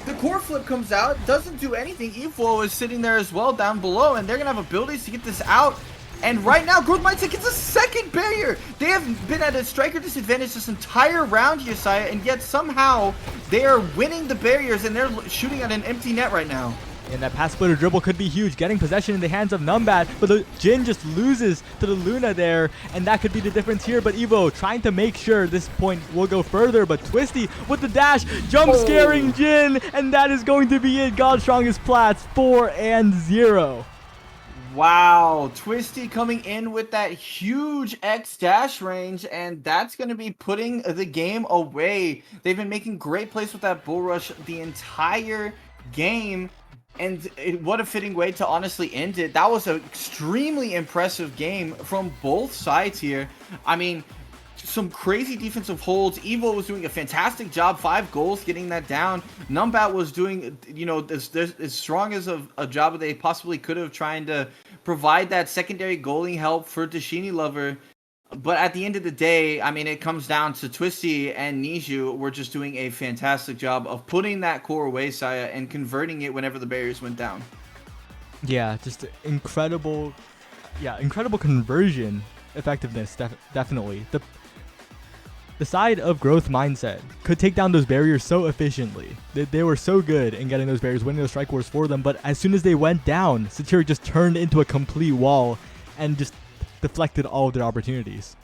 The core flip comes out, doesn't do anything. Evo is sitting there as well down below, and they're going to have abilities to get this out. And right now, Growth Mindset gets a second barrier. They have been at a striker disadvantage this entire round here, Saya, and yet somehow they are winning the barriers, and they're shooting at an empty net right now. And that pass splitter dribble could be huge, getting possession in the hands of Numbat, but the Jin just loses to the Luna there, and that could be the difference here. But Evo trying to make sure this point will go further, but Twisty with the dash, jump scaring Jin, and that is going to be it. God's Strongest Plats, 4-0. Wow, Twisty coming in with that huge X dash range, and that's going to be putting the game away. They've been making great plays with that bull rush the entire game, and what a fitting way to honestly end it. That was an extremely impressive game from both sides here. I mean, some crazy defensive holds. Evo was doing a fantastic job, 5 goals getting that down. Numbat was doing, you know, as strong as a job they possibly could have, trying to provide that secondary goalie help for Dashini Lover. But at the end of the day, I mean, it comes down to Twisty and Niju were just doing a fantastic job of putting that core away, Saya, and converting it whenever the barriers went down. Yeah, just incredible conversion effectiveness, definitely. The side of Growth Mindset could take down those barriers so efficiently. They were so good in getting those barriers, winning those strike wars for them, but as soon as they went down, Satiric just turned into a complete wall and just deflected all of their opportunities.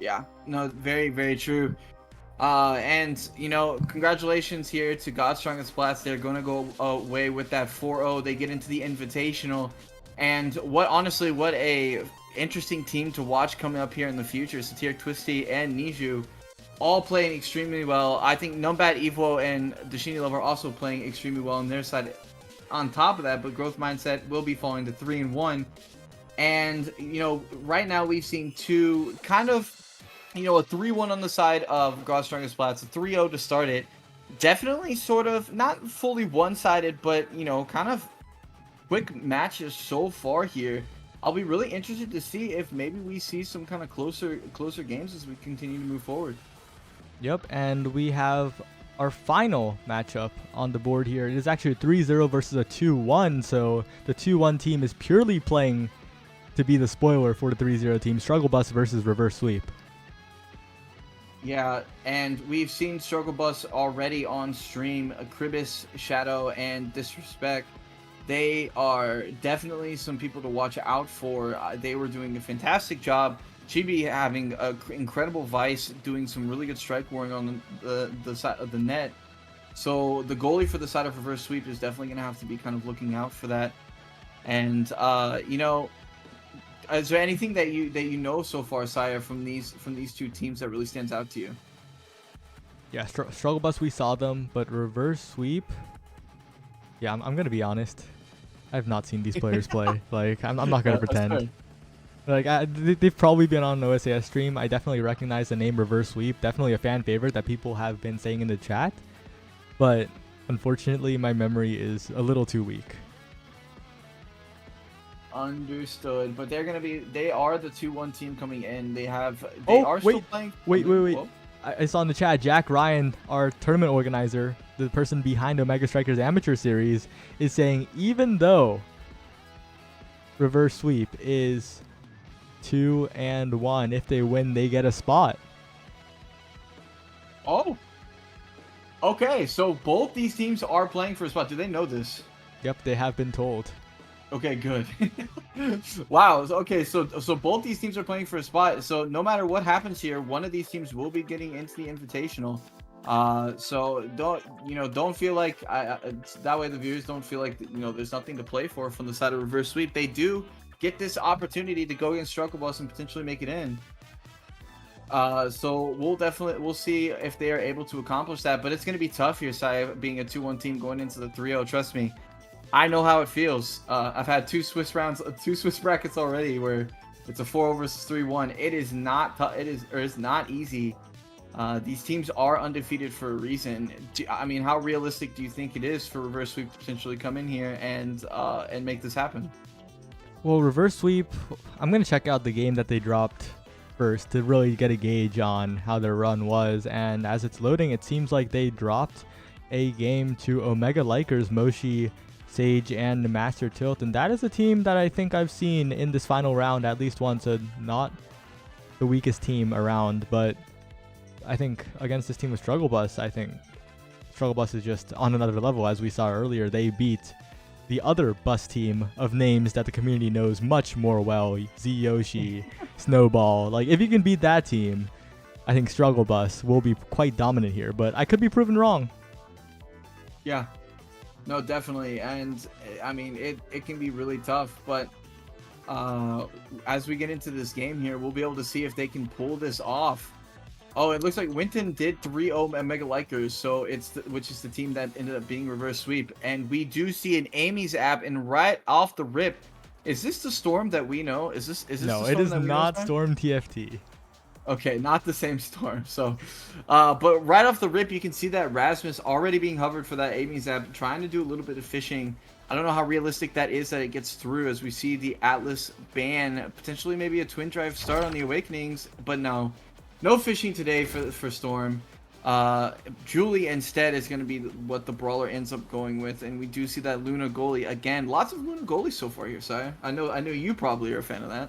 Yeah, no, very, very true. And, you know, congratulations here to God Strongest Blast. They're going to go away with that 4-0. They get into the Invitational. And honestly, what a interesting team to watch coming up here in the future. Satir, Twisty, and Niju all playing extremely well. I think Numbat, Evo, and Dashini Love are also playing extremely well on their side. On top of that, but Growth Mindset will be falling to 3-1. And, you know, right now we've seen two kind of, you know, a 3-1 on the side of God Strongest Blast, a 3-0 to start it. Definitely sort of, not fully one-sided, but, you know, kind of quick matches so far here. I'll be really interested to see if maybe we see some kind of closer games as we continue to move forward. Yep, and we have our final matchup on the board here. It is actually a 3-0 versus a 2-1, so the 2-1 team is purely playing to be the spoiler for the 3-0 team. Struggle Bus versus Reverse Sweep. Yeah, and we've seen Struggle Bus already on stream. Kribis, Shadow, and Disrespect. They are definitely some people to watch out for. They were doing a fantastic job. Chibi having an incredible Vice, doing some really good strike warring on the side of the net. So the goalie for the side of Reverse Sweep is definitely going to have to be kind of looking out for that. And you know, is there anything that you know so far, Saya, from these two teams that really stands out to you? Yeah, Struggle Bus, we saw them, but Reverse Sweep, yeah, I'm gonna be honest. I've not seen these players play. Like, I'm not gonna pretend. Like, they've probably been on an OSAS stream. I definitely recognize the name Reverse Sweep. Definitely a fan favorite that people have been saying in the chat. But unfortunately, my memory is a little too weak. Understood. But they are the 2-1 team coming in. They are wait, still playing. Wait. Whoa. I saw in the chat, Jack Ryan, our tournament organizer, the person behind Omega Strikers Amateur Series, is saying even though Reverse Sweep is 2-1, if they win, they get a spot. Oh. Okay, so both these teams are playing for a spot. Do they know this? Yep, they have been told. Okay, good. Wow. Okay, so both these teams are playing for a spot. So no matter what happens here, one of these teams will be getting into the Invitational. So don't feel like that way the viewers don't feel like there's nothing to play for from the side of Reverse Sweep. They do get this opportunity to go against Struggle Bus and potentially make it in. So we'll see if they are able to accomplish that, but it's going to be tough here, Sai, being a 2-1 team going into the 3-0. Trust me, I know how it feels. I've had two Swiss brackets already where it's a 4-0 versus 3-1. It is not it's not easy. These teams are undefeated for a reason. I mean, how realistic do you think it is for Reverse Sweep to potentially come in here and make this happen? Well, Reverse Sweep, I'm going to check out the game that they dropped first to really get a gauge on how their run was. And as it's loading, it seems like they dropped a game to Omega Likers, Moshi, Sage, and Master Tilt. And that is a team that I think I've seen in this final round at least once. Not the weakest team around, but I think against this team with Struggle Bus, I think Struggle Bus is just on another level. As we saw earlier, they beat the other bus team of names that the community knows much more well, Z Yoshi, Snowball. Like, if you can beat that team, I think Struggle Bus will be quite dominant here, but I could be proven wrong. Yeah, no, definitely. And I mean, it can be really tough, but as we get into this game here, we'll be able to see if they can pull this off. Oh, it looks like Winton did 3-0 Mega Likers, so which is the team that ended up being Reverse Sweep. And we do see an Amy's app, and right off the rip, is this the Storm that we know? Is this no, the Storm it is that we not know, Storm TFT. Okay, not the same Storm. So, but right off the rip, you can see that Rasmus already being hovered for that Amy's app, trying to do a little bit of fishing. I don't know how realistic that is that it gets through, as we see the Atlas ban, potentially maybe a twin drive start on the Awakenings, but no. No fishing today for Storm. Julie instead is going to be what the brawler ends up going with, and we do see that Luna goalie again. Lots of Luna goalies so far here, Sai. I know you probably are a fan of that.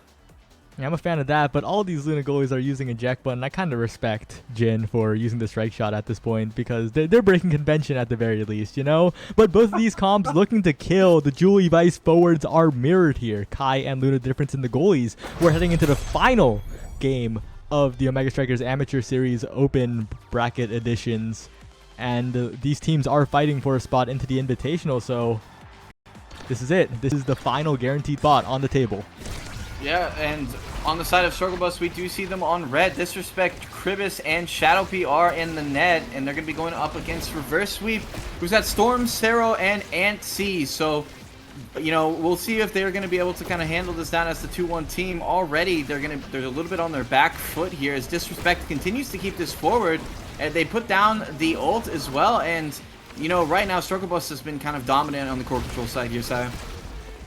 Yeah, I'm a fan of that, but all these Luna goalies are using eject button. I kind of respect Jin for using the strike shot at this point because they're breaking convention at the very least, you know? But both of these comps looking to kill. The Julie Vice forwards are mirrored here. Kai and Luna, difference in the goalies. We're heading into the final game of the Omega Strikers Amateur Series Open bracket editions. And these teams are fighting for a spot into the Invitational, so this is it. This is the final guaranteed spot on the table. Yeah, and on the side of Struggle Bus, we do see them on red. Disrespect, Kribis, and Shadow PR in the net, and they're going to be going up against Reverse Sweep, who's got Storm, Cero, and Ant C. So, you know, we'll see if they're going to be able to kind of handle this down as the 2-1 team. Already, they're a little bit on their back foot here as Disrespect continues to keep this forward, and they put down the ult as well. And, you know, right now, Struggle Bus has been kind of dominant on the core control side here, Sai.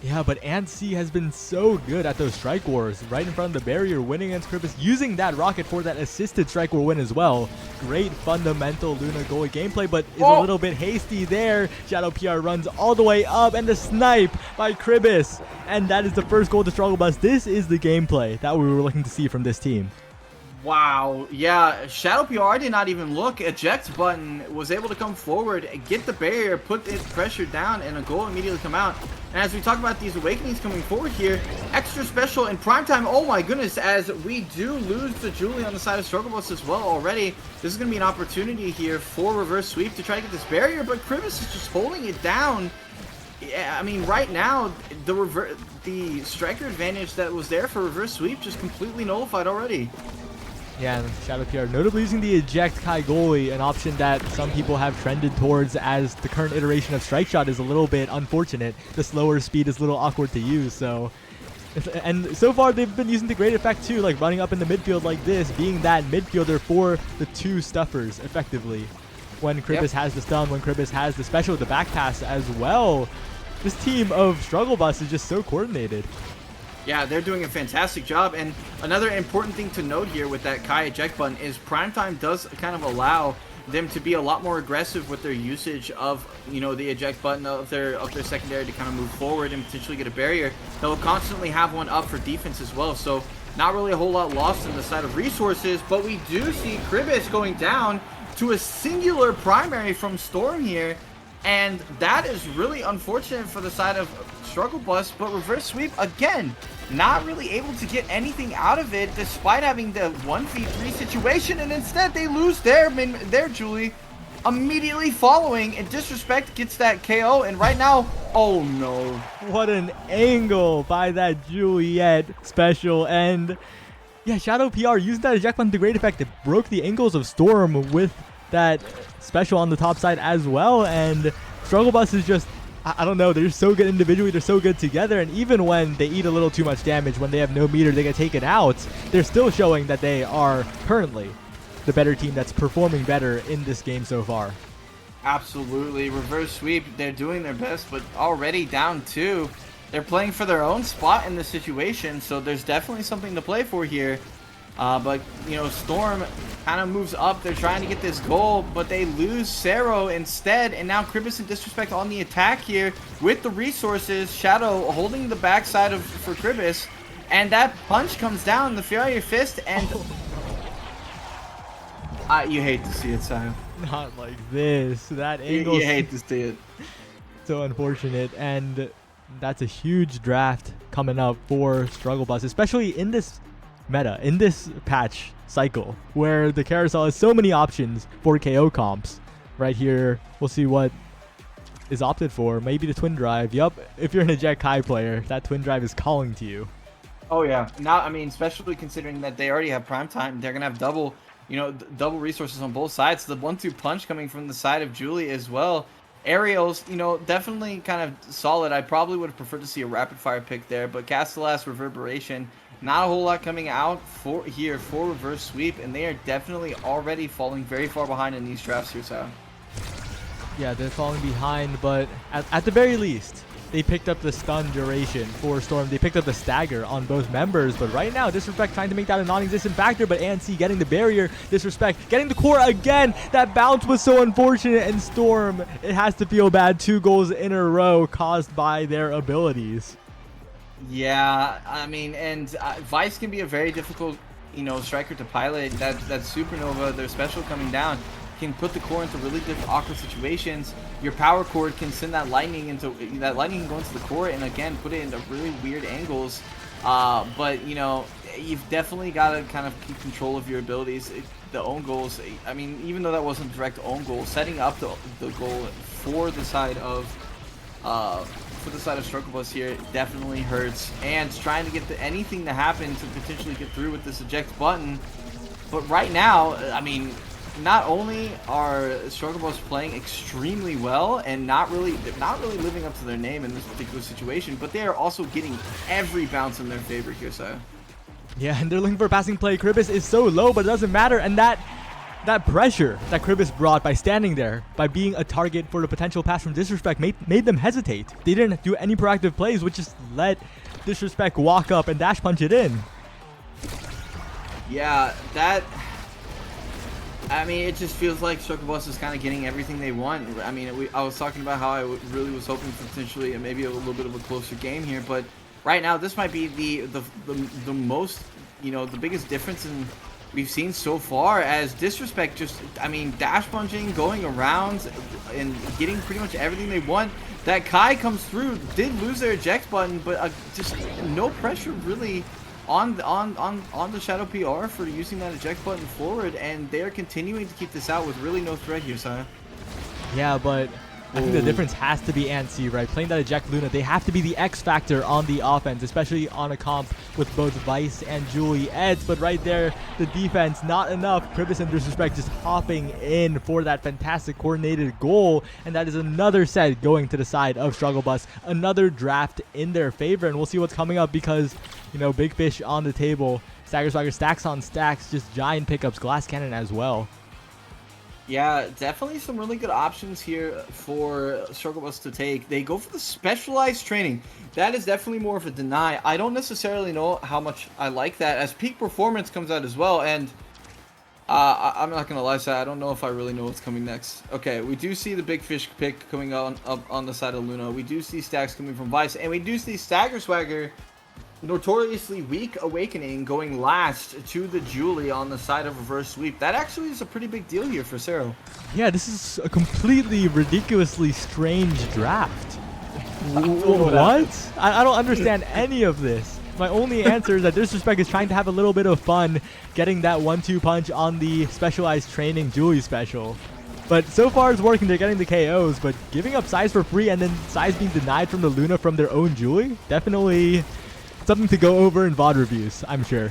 Yeah, but Ant-C has been so good at those strike wars, right in front of the barrier, winning against Kribis, using that rocket for that assisted strike war win as well. Great fundamental Luna goalie gameplay, but is a little bit hasty there. Shadow PR runs all the way up, and the snipe by Kribis. And that is the first goal to Struggle Bus. This is the gameplay that we were looking to see from this team. Wow, yeah, Shadow PR did not even look. Eject button was able to come forward, get the barrier, put the pressure down, and a goal immediately come out. And as we talk about these awakenings coming forward here, extra special in prime time. Oh my goodness, as we do lose to Julie on the side of Struggle Bus as well already. This is going to be an opportunity here for Reverse Sweep to try to get this barrier, but Kribis is just holding it down. Yeah, I mean, right now, the striker advantage that was there for Reverse Sweep just completely nullified already. Yeah, and Shadow PR notably using the eject Kai goalie, an option that some people have trended towards as the current iteration of Strike Shot is a little bit unfortunate. The slower speed is a little awkward to use, so... And so far they've been using the great effect too, like running up in the midfield like this, being that midfielder for the two stuffers effectively. When Kribis has the stun, when Kribis has the special, the back pass as well. This team of Struggle Bus is just so coordinated. Yeah, they're doing a fantastic job. And another important thing to note here with that Kai eject button is Primetime does kind of allow them to be a lot more aggressive with their usage of, you know, the eject button of their secondary to kind of move forward and potentially get a barrier. They'll constantly have one up for defense as well. So not really a whole lot lost on the side of resources, but we do see Kribis going down to a singular primary from Storm here. And that is really unfortunate for the side of Struggle Bus, but Reverse Sweep, again, not really able to get anything out of it despite having the 1v3 situation, and instead they lose their Julie immediately following, and Disrespect gets that KO, and right now, oh no. What an angle by that Juliet special, and yeah, Shadow PR using that eject button to great effect. It broke the angles of Storm with that special on the top side as well, and Struggle Bus is just, I don't know, they're just so good individually, they're so good together, and even when they eat a little too much damage, when they have no meter, they get taken out, they're still showing that they are currently the better team that's performing better in this game so far. Absolutely. Reverse Sweep, they're doing their best, but already down 2. They're playing for their own spot in this situation, so there's definitely something to play for here. But, you know, Storm kind of moves up. They're trying to get this goal, but they lose Cero instead. And now Kribis and Disrespect on the attack here with the resources. Shadow holding the backside for Kribis. And that punch comes down, the Furious Fist, and... you hate to see it, Sion. Not like this. That angle... You hate to see it. So unfortunate. And that's a huge draft coming up for Struggle Bus, especially in this meta, in this patch cycle, where the carousel has so many options for KO comps. Right here, we'll see what is opted for. Maybe the Twin Drive. Yup, if you're an Eject Kai player, that Twin Drive is calling to you. Oh yeah. Now, I mean, especially considering that they already have prime time, they're gonna have double, you know, double resources on both sides. The 1-2 punch coming from the side of Julie as well. Aerials, you know, definitely kind of solid. I probably would have preferred to see a rapid fire pick there, but Castellas Reverberation, not a whole lot coming out for Reverse Sweep, and they are definitely already falling very far behind in these drafts here, so. Yeah, they're falling behind, but at the very least, they picked up the stun duration for Storm. They picked up the stagger on both members, but right now, Disrespect trying to make that a non-existent factor, but ANC getting the barrier. Disrespect getting the core again. That bounce was so unfortunate, and Storm, it has to feel bad. 2 goals in a row caused by their abilities. Yeah, I mean, and Vice can be a very difficult, you know, striker to pilot. That Supernova, their special coming down, can put the core into really awkward situations. Your power cord can send that lightning can go into the core, and again put it into really weird angles. But, you know, you've definitely got to kind of keep control of your abilities. The own goals, I mean, even though that wasn't direct own goal, setting up the goal for the side of Struggle Bus here definitely hurts, and trying to get anything to happen to potentially get through with this eject button. But right now, I mean, not only are Struggle Bus playing extremely well and not really living up to their name in this particular situation, but they are also getting every bounce in their favor here, so. Yeah, and they're looking for a passing play. Kribis is so low, but it doesn't matter. And that pressure that Kribis brought by standing there, by being a target for the potential pass from Disrespect, made them hesitate. They didn't do any proactive plays, which just let Disrespect walk up and dash punch it in. Yeah, I mean, it just feels like Struggle Bus is kind of getting everything they want. I mean, I was talking about how I really was hoping for potentially maybe a little bit of a closer game here, but right now this might be the most, you know, the biggest difference we've seen so far, as Disrespect just, I mean, dash punching, going around and getting pretty much everything they want. That Kai comes through, did lose their eject button, but just no pressure really on the Shadow PR for using that eject button forward, and they're continuing to keep this out with really no threat here, Saya. Yeah, but I think the difference has to be Ansi, right? Playing that eject Luna, they have to be the X factor on the offense, especially on a comp with both Vice and Julie Eds. But right there, the defense, not enough. Kribis and Disrespect just hopping in for that fantastic coordinated goal. And that is another set going to the side of Struggle Bus. Another draft in their favor. And we'll see what's coming up because, you know, big fish on the table. Stagger Swagger, stacks on stacks, just giant pickups, Glass Cannon as well. Yeah, definitely some really good options here for Struggle Bus to take. They go for the specialized training. That is definitely more of a deny. I don't necessarily know how much I like that, as peak performance comes out as well. And I'm not going to lie, I don't know if I really know what's coming next. Okay, we do see the big fish pick coming up on the side of Luna. We do see stacks coming from Vice. And we do see Stagger Swagger, notoriously weak Awakening, going last to the Julie on the side of reverse sweep. That actually is a pretty big deal here for Cero. Yeah, this is a completely ridiculously strange draft. What? I don't understand any of this. My only answer is that Disrespect is trying to have a little bit of fun getting that 1-2 punch on the specialized training Julie special. But so far it's working. They're getting the KOs, but giving up size for free and then size being denied from the Luna from their own Julie, definitely something to go over in VOD reviews, I'm sure.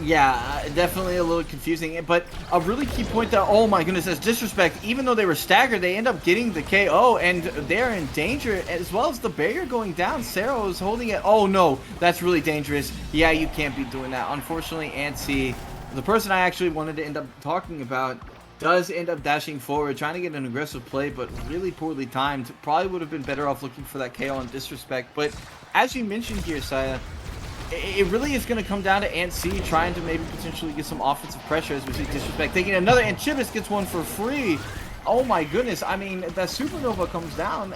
Yeah, definitely a little confusing, but a really key point that, oh my goodness, as Disrespect, even though they were staggered, they end up getting the KO, and they're in danger, as well as the barrier going down. Cero is holding it. Oh no, that's really dangerous. Yeah, you can't be doing that. Unfortunately, Ansi, the person I actually wanted to end up talking about, does end up dashing forward, trying to get an aggressive play, but really poorly timed. Probably would have been better off looking for that KO on Disrespect, but as you mentioned here, Saya, it really is going to come down to Ansi trying to maybe potentially get some offensive pressure, as we see Disrespect taking another, and Chibis gets one for free. Oh my goodness, I mean, that Supernova comes down,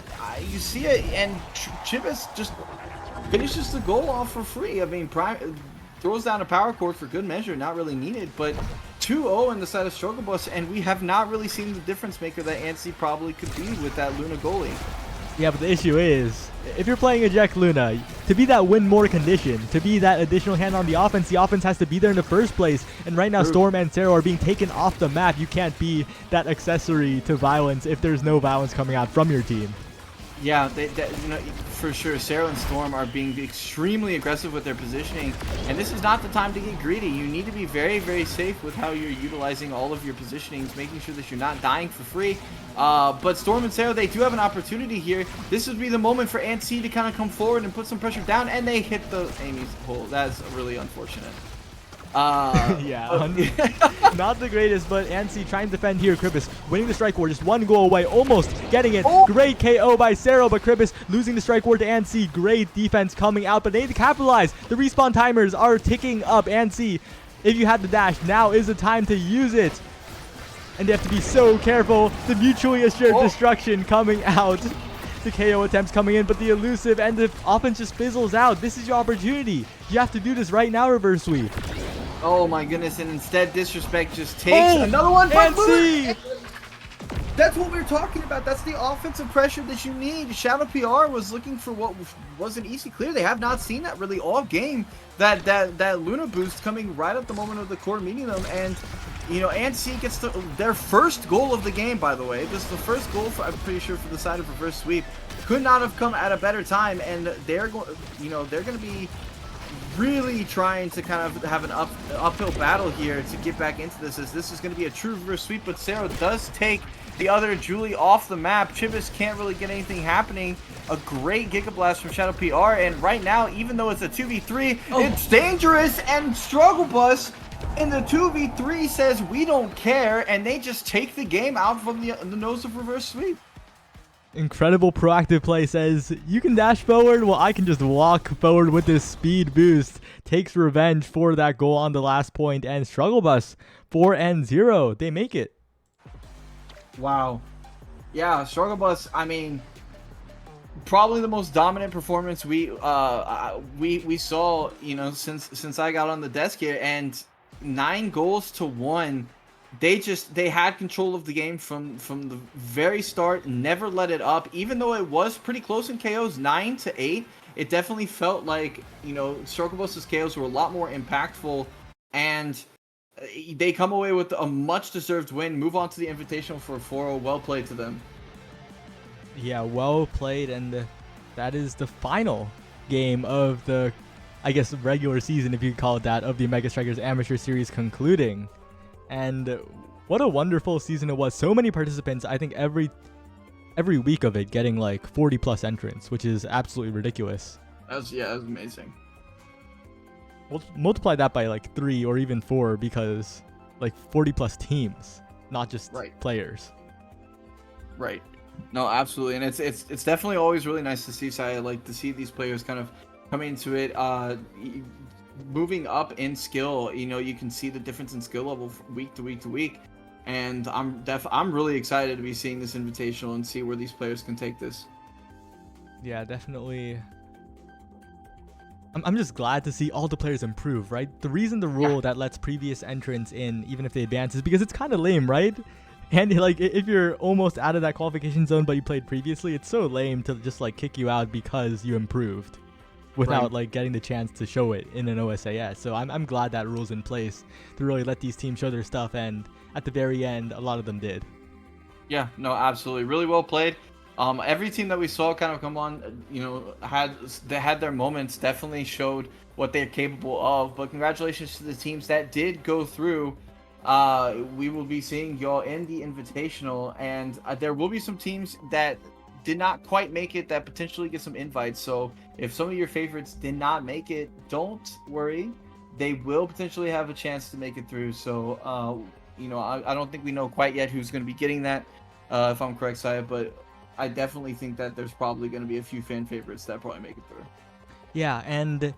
you see it, and Chibis just finishes the goal off for free. I mean, throws down a power chord for good measure, not really needed, but 2-0 in the side of Struggle Bus, and we have not really seen the difference maker that Ansi probably could be with that Luna goalie. Yeah, but the issue is, if you're playing Eject Luna, to be that win more condition, to be that additional hand on the offense has to be there in the first place. And right now, Storm and Cero are being taken off the map. You can't be that accessory to violence if there's no violence coming out from your team. Yeah, you know, for sure, Cero and Storm are being extremely aggressive with their positioning, and this is not the time to get greedy. You need to be very, very safe with how you're utilizing all of your positionings, making sure that you're not dying for free. But Storm and Cero, they do have an opportunity here. This would be the moment for Ansi to kind of come forward and put some pressure down, and they hit the Amy's hole. That's really unfortunate. Yeah, not the greatest, but Ansi trying to defend here. Kribis winning the strike war, just one goal away, almost getting it. Oh. Great KO by Cero, but Kribis losing the strike war to Ansi. Great defense coming out, but they need to capitalize. The respawn timers are ticking up. Ansi, if you had the dash, now is the time to use it. And they have to be so careful. The mutually assured destruction coming out. The KO attempts coming in, but the elusive and the offense just fizzles out. This is your opportunity. You have to do this right now, reverse sweep. Oh my goodness, and instead Disrespect just takes another one. Ansi! That's what we're talking about. That's the offensive pressure that you need. Shadow PR was looking for what was an easy clear. They have not seen that really all game. That Luna boost coming right at the moment of the core meeting them, and you know, ANC gets their first goal of the game. By the way, this is the first goal for, I'm pretty sure, for the side of reverse sweep. Could not have come at a better time, and they're going, you know, they're going to be really trying to kind of have an uphill battle here to get back into this, as this is going to be a true reverse sweep. But Cero does take the other Julie off the map. Chivas can't really get anything happening. A great Giga Blast from Shadow PR, and right now, even though it's a 2v3, it's dangerous, and Struggle Bus in the 2v3 says we don't care, and they just take the game out from the nose of reverse sweep. Incredible proactive play says, you can dash forward, well I can just walk forward with this speed boost. Takes revenge for that goal on the last point, and Struggle Bus 4-0. They make it. Wow. Yeah, Struggle Bus, I mean, probably the most dominant performance we saw, you know, since I got on the desk here, and 9 goals to 1. They had control of the game from the very start, never let it up, even though it was pretty close in KOs, 9-8. It definitely felt like, you know, Struggle Bus's KOs were a lot more impactful, and they come away with a much deserved win, move on to the Invitational for a 4-0. Well played to them. Yeah, well played, and that is the final game of the, I guess, regular season, if you could call it that, of the Mega Strikers Amateur Series concluding. And what a wonderful season it was. So many participants, I think every week of it getting like 40 plus entrants, which is absolutely ridiculous. That was amazing. We'll multiply that by like 3 or even 4, because like 40 plus teams, not just players. Right. No, absolutely. And it's definitely always really nice to see. So I like to see these players kind of come into it, moving up in skill. You know, you can see the difference in skill level from week to week to week, and I'm really excited to be seeing this Invitational and see where these players can take this. Yeah, definitely. I'm just glad to see all the players improve, right? The reason the rule that lets previous entrants in, even if they advance, is because it's kind of lame, right? And like, if you're almost out of that qualification zone but you played previously, it's so lame to just like kick you out because you improved without like getting the chance to show it in an OSAS. So I'm glad that rule's in place to really let these teams show their stuff, and at the very end, a lot of them did. Yeah, no, absolutely. Really well played. Every team that we saw kind of come on, you know, had their moments, definitely showed what they're capable of. But congratulations to the teams that did go through. We will be seeing y'all in the Invitational, and there will be some teams that did not quite make it that potentially get some invites. So if some of your favorites did not make it, don't worry. They will potentially have a chance to make it through. So, you know, I don't think we know quite yet who's going to be getting that, if I'm correct, Saya, but I definitely think that there's probably going to be a few fan favorites that probably make it through. Yeah, and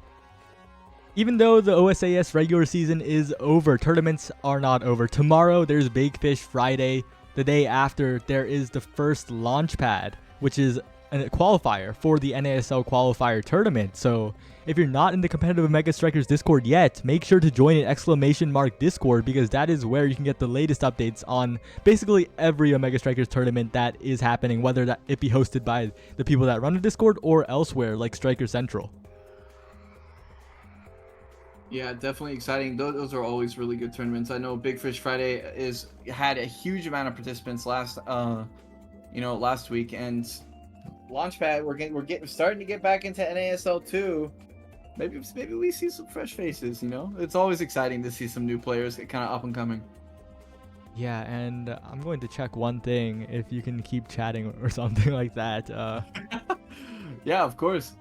even though the OSAS regular season is over, tournaments are not over. Tomorrow, there's Big Fish Friday. The day after, there is the first launch pad, which is a qualifier for the NASL qualifier tournament. So if you're not in the competitive Mega Strikers Discord yet, make sure to join it ! Discord, because that is where you can get the latest updates on basically every Omega Strikers tournament that is happening, whether that it be hosted by the people that run the Discord or elsewhere like Striker Central. Yeah, definitely exciting. Those are always really good tournaments. I know Big Fish Friday had a huge amount of participants last week, and Launchpad, we're starting to get back into NASL too. Maybe we see some fresh faces. You know, it's always exciting to see some new players get kind of up and coming. Yeah, and I'm going to check one thing, if you can keep chatting or something like that. Yeah, of course.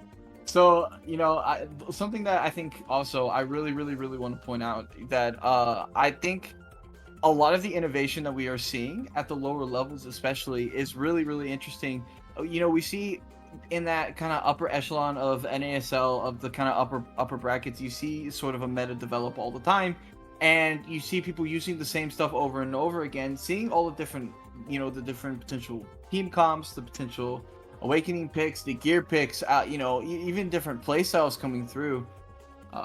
So, you know, something that I think also I really want to point out, that I think a lot of the innovation that we are seeing at the lower levels especially is really interesting. You know, we see in that kind of upper echelon of NASL, of the kind of upper brackets, you see sort of a meta develop all the time, and you see people using the same stuff over and over again, seeing all the different, you know, the different potential team comps, the potential awakening picks, the gear picks, you know, even different playstyles coming through.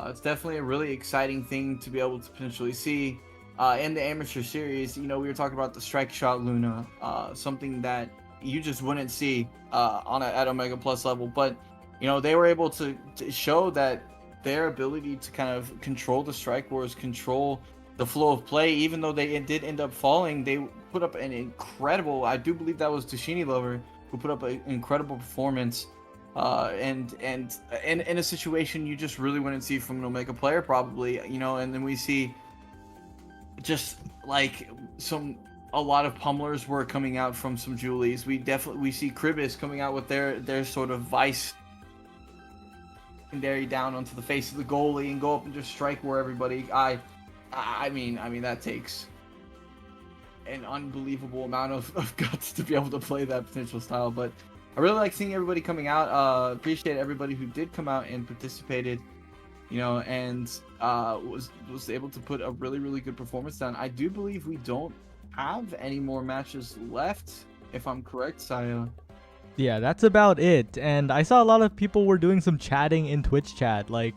It's definitely a really exciting thing to be able to potentially see. in the amateur series, you know, we were talking about the strike shot Luna, something that you just wouldn't see at Omega Plus level. But you know, they were able to show that their ability to kind of control the strike wars, control the flow of play, even though they did end up falling, they put up an incredible. I do believe that was Tashini Lover who put up an incredible performance. And in a situation you just really wouldn't see from an Omega player, probably, you know. And then we see just like a lot of pummelers were coming out from some Julies. We see Kribis coming out with their sort of vice secondary down onto the face of the goalie and go up and just strike where everybody. I mean that takes an unbelievable amount of guts to be able to play that potential style. But I really like seeing everybody coming out. Appreciate everybody who did come out and participated, you know, and was able to put a really good performance down. I do believe we don't have any more matches left, if I'm correct, Saya. Yeah, that's about it. And I saw a lot of people were doing some chatting in Twitch chat. Like,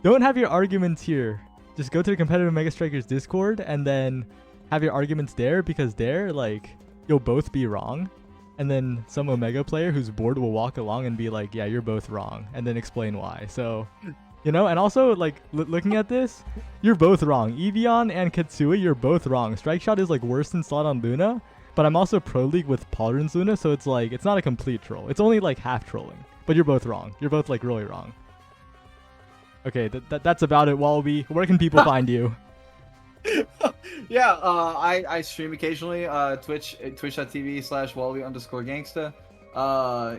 don't have your arguments here. Just go to the Competitive Mega Strikers Discord and then have your arguments there, because there, like, you'll both be wrong. And then some Omega player who's bored will walk along and be like, yeah, you're both wrong, and then explain why. So, you know, and also, like, looking at this, you're both wrong. Evian and Kitsui, you're both wrong. Strike Shot is, like, worse than Slot on Luna, but I'm also Pro League with Pauldron's Luna, so it's, like, it's not a complete troll. It's only, like, half trolling. But you're both wrong. You're both, like, really wrong. Okay, that's about it, Wallaby. Where can people find you? Yeah, I stream occasionally, twitch.tv/Wallaby_gangsta.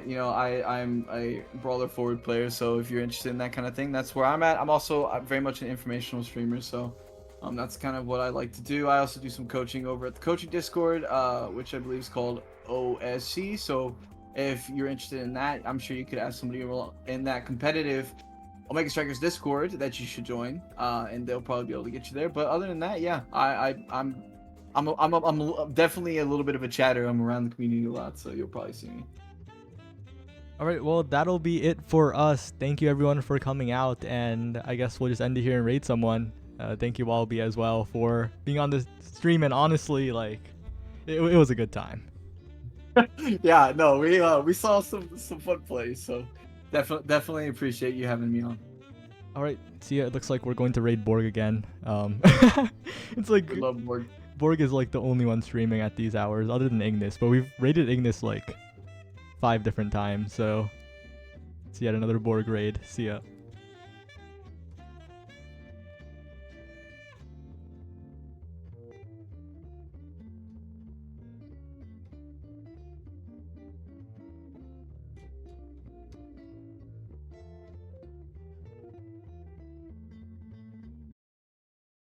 You know, I'm a brawler forward player, so if you're interested in that kind of thing, that's where I'm at. I'm also very much an informational streamer, so that's kind of what I like to do. I also do some coaching over at the coaching Discord, which I believe is called OSC. So if you're interested in that, I'm sure you could ask somebody in that competitive Omega Strikers Discord that you should join, and they'll probably be able to get you there. But other than that, yeah, I'm definitely a little bit of a chatter. I'm around the community a lot, so you'll probably see me. All right, well, that'll be it for us. Thank you, everyone, for coming out, and I guess we'll just end it here and raid someone. Thank you, Wallaby, as well, for being on the stream, and honestly, like, it was a good time. Yeah, no, we saw some fun plays, so definitely appreciate you having me on. All right, see ya. It looks like we're going to raid Borg again. It's like We love Borg. Borg is like the only one streaming at these hours, other than Ignis, but we've raided Ignis like 5 different times, so see yet another Borg raid. See ya.